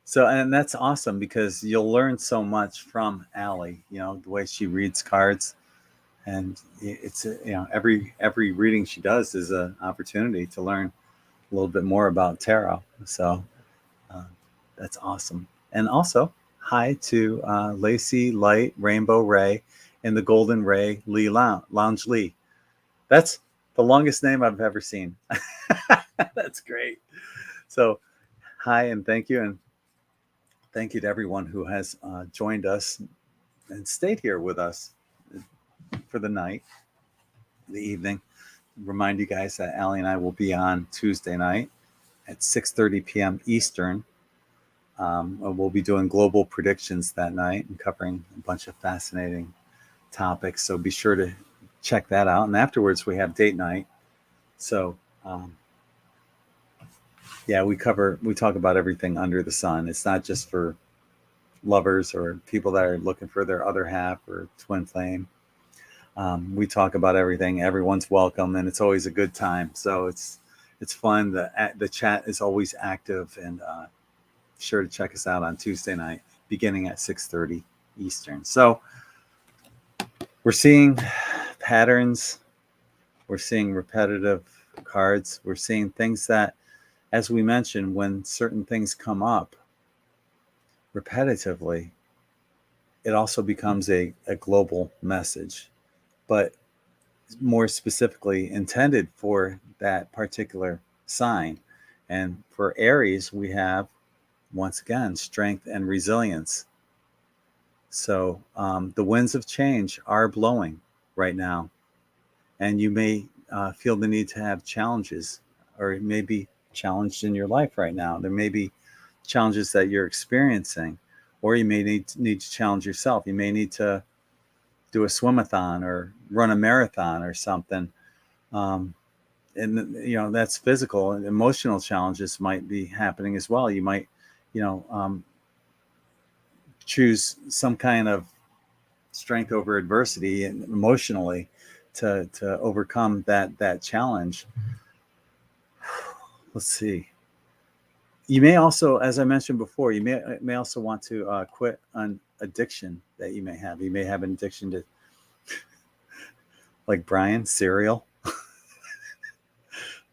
A: So, and that's awesome because you'll learn so much from Allie, the way she reads cards. And it's, every reading she does is an opportunity to learn a little bit more about tarot. So uh, that's awesome. And also, hi to Lacey, Light, Rainbow Ray, and the Golden Ray Lee Lounge Lee. That's the longest name I've ever seen. That's great. So, hi and thank you. And thank you to everyone who has joined us and stayed here with us for the night, the evening. Remind you guys that Allie and I will be on Tuesday night at 6:30 p.m. Eastern. We'll be doing global predictions that night and covering a bunch of fascinating topics. So be sure to check that out. And afterwards, we have date night. So, we talk about everything under the sun. It's not just for lovers or people that are looking for their other half or twin flame. We talk about everything. Everyone's welcome, and it's always a good time. So it's fun. The chat is always active, and sure to check us out on Tuesday night, beginning at 6:30 Eastern. So we're seeing patterns. We're seeing repetitive cards. We're seeing things that, as we mentioned, when certain things come up repetitively, it also becomes a global message, but more specifically intended for that particular sign. And for Aries, we have, once again, strength and resilience. So the winds of change are blowing right now. And you may feel the need to have challenges, or it may be challenged in your life right now. There may be challenges that you're experiencing, or you may need to challenge yourself. You may need to do a swimathon or run a marathon or something. And that's physical. And emotional challenges might be happening as well. You might, choose some kind of strength over adversity and emotionally to overcome that challenge. Let's see. You may also, as I mentioned before, you may also want to quit an addiction that you may have. You may have an addiction to, like Brian, cereal,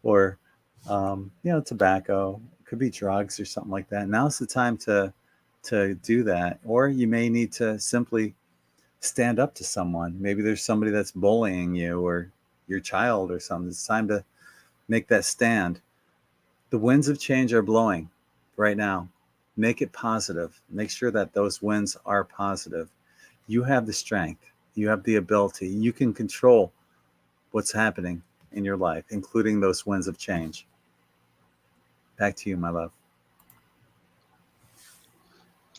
A: or tobacco. It could be drugs or something like that. Now's the time to do that. Or you may need to simply stand up to someone. Maybe there's somebody that's bullying you or your child or something. It's time to make that stand. The winds of change are blowing right now. Make it positive. Make sure that those winds are positive. You have the strength. You have the ability. You can control what's happening in your life, including those winds of change. Back to you, my love.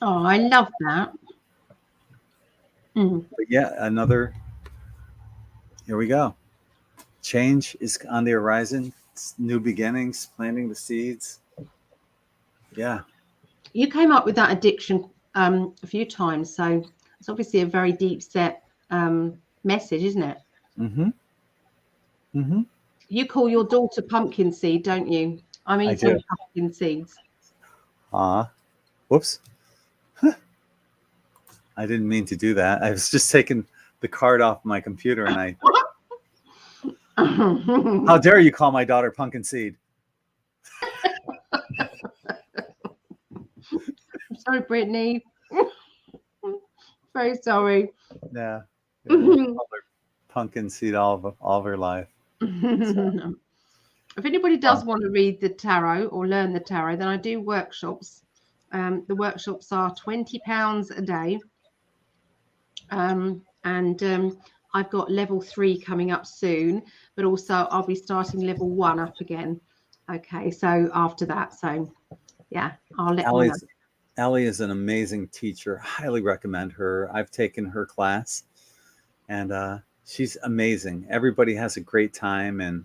B: Oh, I love that.
A: But here we go. Change is on the horizon. It's new beginnings, planting the seeds. Yeah.
B: You came up with that addiction a few times, so it's obviously a very deep set message, isn't it?
A: Mm-hmm. Mm-hmm.
B: You call your daughter pumpkin seed, don't you? I'm eating pumpkin seeds.
A: Whoops. I didn't mean to do that. I was just taking the card off my computer and I... How dare you call my daughter pumpkin seed?
B: I'm sorry, Brittany. Very sorry.
A: Yeah. Pumpkin seed all of her life.
B: So. If anybody does want to read the tarot or learn the tarot, then I do workshops. The workshops are £20 a day. And I've got level 3 coming up soon, but also I'll be starting level 1 up again. Okay, so after that, so yeah, I'll let you know.
A: Allie is an amazing teacher. Highly recommend her. I've taken her class, and she's amazing. Everybody has a great time, and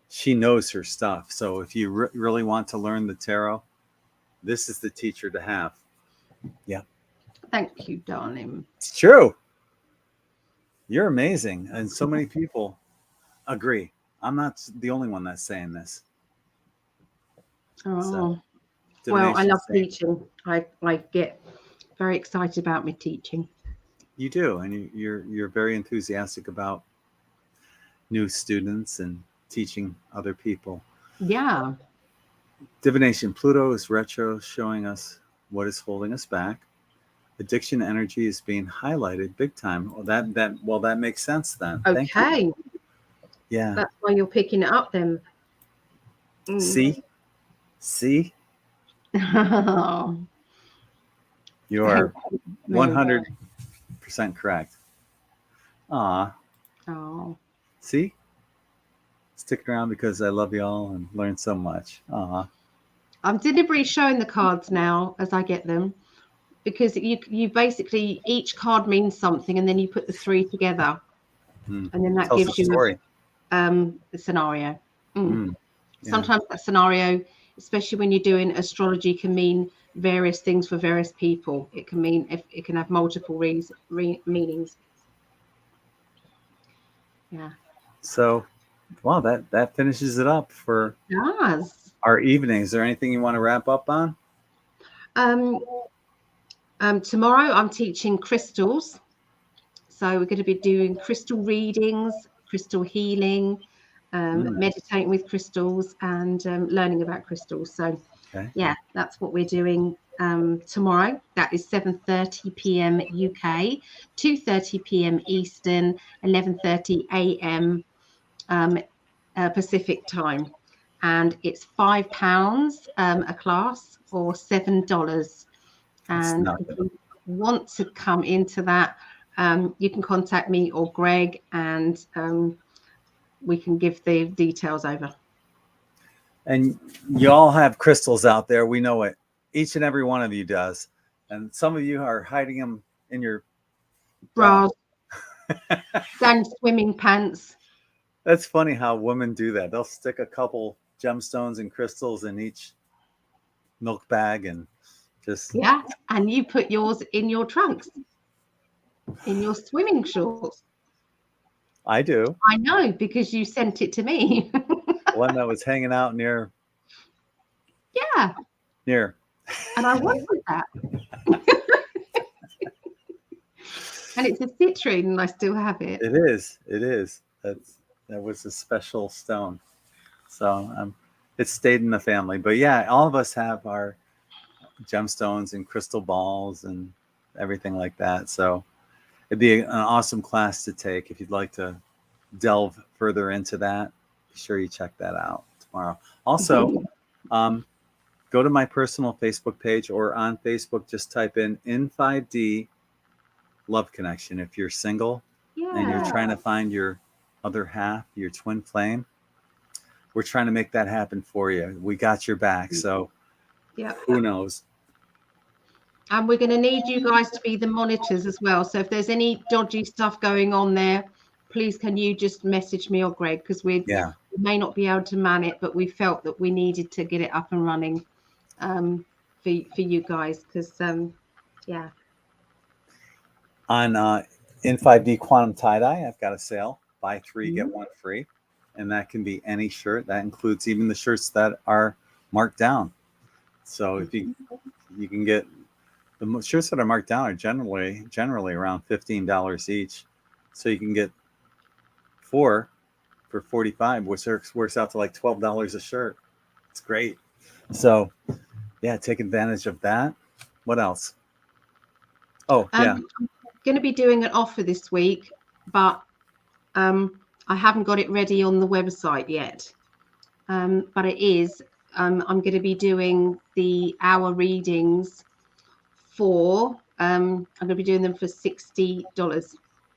A: she knows her stuff. So if you really want to learn the tarot, this is the teacher to have. Yeah.
B: Thank you, darling.
A: It's true. You're amazing. And so many people agree. I'm not the only one that's saying this.
B: Oh,
A: So,
B: well, I love
A: same.
B: teaching. I get very excited about me teaching.
A: You do, and you're very enthusiastic about new students and teaching other people.
B: Yeah.
A: Divination Pluto is retro, showing us what is holding us back. Addiction energy is being highlighted big time. Well, that makes sense then. Thank you.
B: Okay.
A: Yeah.
B: That's why you're picking it up then.
A: See?
B: Oh,
A: You are
B: very
A: 100% correct. Ah,
B: Oh.
A: see? Stick around because I love y'all and learn so much.
B: I'm deliberately showing the cards now as I get them, because you basically, each card means something, and then you put the three together, and then that
A: Tells a
B: gives you
A: story.
B: a scenario.
A: Yeah.
B: Sometimes that scenario, especially when you're doing astrology, can mean various things for various people. It can mean, if it can have multiple meanings. Yeah.
A: So, wow, that finishes it up for
B: Yes.
A: our evening. Is there anything you want to wrap up on?
B: Tomorrow I'm teaching crystals. So we're going to be doing crystal readings, crystal healing, meditating with crystals, and learning about crystals. So, yeah, that's what we're doing tomorrow. That is 7:30 p.m. UK, 2:30 p.m. Eastern, 11:30 a.m. Pacific time, and it's £5 a class, or $7. And if you want to come into that, you can contact me or Gregg, and we can give the details over.
A: And you all have crystals out there. We know it. Each and every one of you does. And some of you are hiding them in your
B: bras and swimming pants.
A: That's funny how women do that. They'll stick a couple gemstones and crystals in each milk bag and just...
B: Yeah, and you put yours in your trunks, in your swimming shorts.
A: I do.
B: I know, because you sent it to me.
A: One that was hanging out near.
B: Yeah.
A: Near.
B: And I wanted that. And it's a citrine, and I still have it.
A: It is. It is. That was a special stone. So it stayed in the family. But yeah, all of us have our gemstones and crystal balls and everything like that. So it'd be an awesome class to take. If you'd like to delve further into that, be sure you check that out tomorrow. Also, go to my personal Facebook page, or on Facebook, just type in 5D Love Connection. If you're single and you're trying to find your other half, your twin flame, we're trying to make that happen for you. We got your back. So who knows?
B: And we're going to need you guys to be the monitors as well. So if there's any dodgy stuff going on there, please can you just message me or Gregg, because we may not be able to man it, but we felt that we needed to get it up and running for you guys, because
A: On in 5D Quantum Tie-Dye, I've got a sale. Buy 3, get 1 free. And that can be any shirt. That includes even the shirts that are marked down. So if you can get the shirts that are marked down are generally around $15 each. So you can get 4 for $45, which works out to like $12 a shirt. It's great. So yeah, take advantage of that. What else? Oh, yeah.
B: I'm going to be doing an offer this week, but I haven't got it ready on the website yet. But it is. I'm going to be doing the hour readings for. I'm going to be doing them for $60.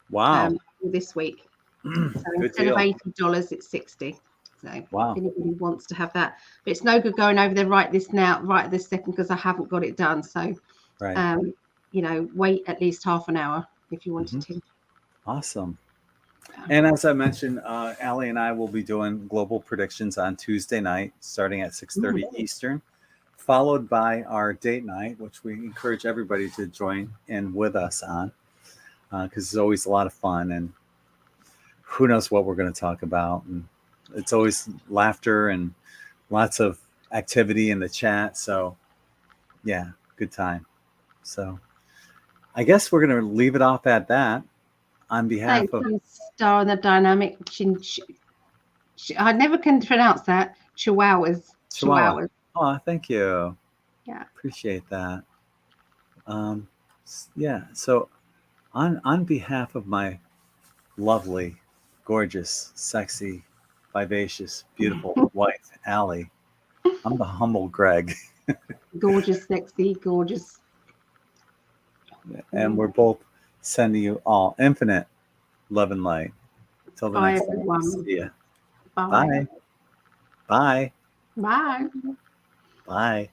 A: Wow.
B: This week. So instead
A: deal.
B: of $80, it's $60. So if anybody wants to have that, but it's no good going over there right this second, because I haven't got it done. So, wait at least half an hour if you wanted to.
A: Awesome. And as I mentioned, Allie and I will be doing global predictions on Tuesday night, starting at 6:30 Eastern, followed by our date night, which we encourage everybody to join in with us on, because it's always a lot of fun, and who knows what we're going to talk about. And it's always laughter and lots of activity in the chat. So yeah, good time. So I guess we're going to leave it off at that. On behalf
B: Thanks,
A: of
B: Star and the Dynamic I never can pronounce that. Chihuahuas.
A: Chihuahua. Oh, thank you.
B: Yeah.
A: Appreciate that. Yeah. So on behalf of my lovely, gorgeous, sexy, vivacious, beautiful wife, Allie, I'm the humble Gregg.
B: Gorgeous, sexy, gorgeous.
A: And we're both sending you all infinite love and light. Till the
B: Bye,
A: next
B: everyone.
A: time. See ya.
B: Bye.
A: Bye. Bye.
B: Bye.
A: Bye.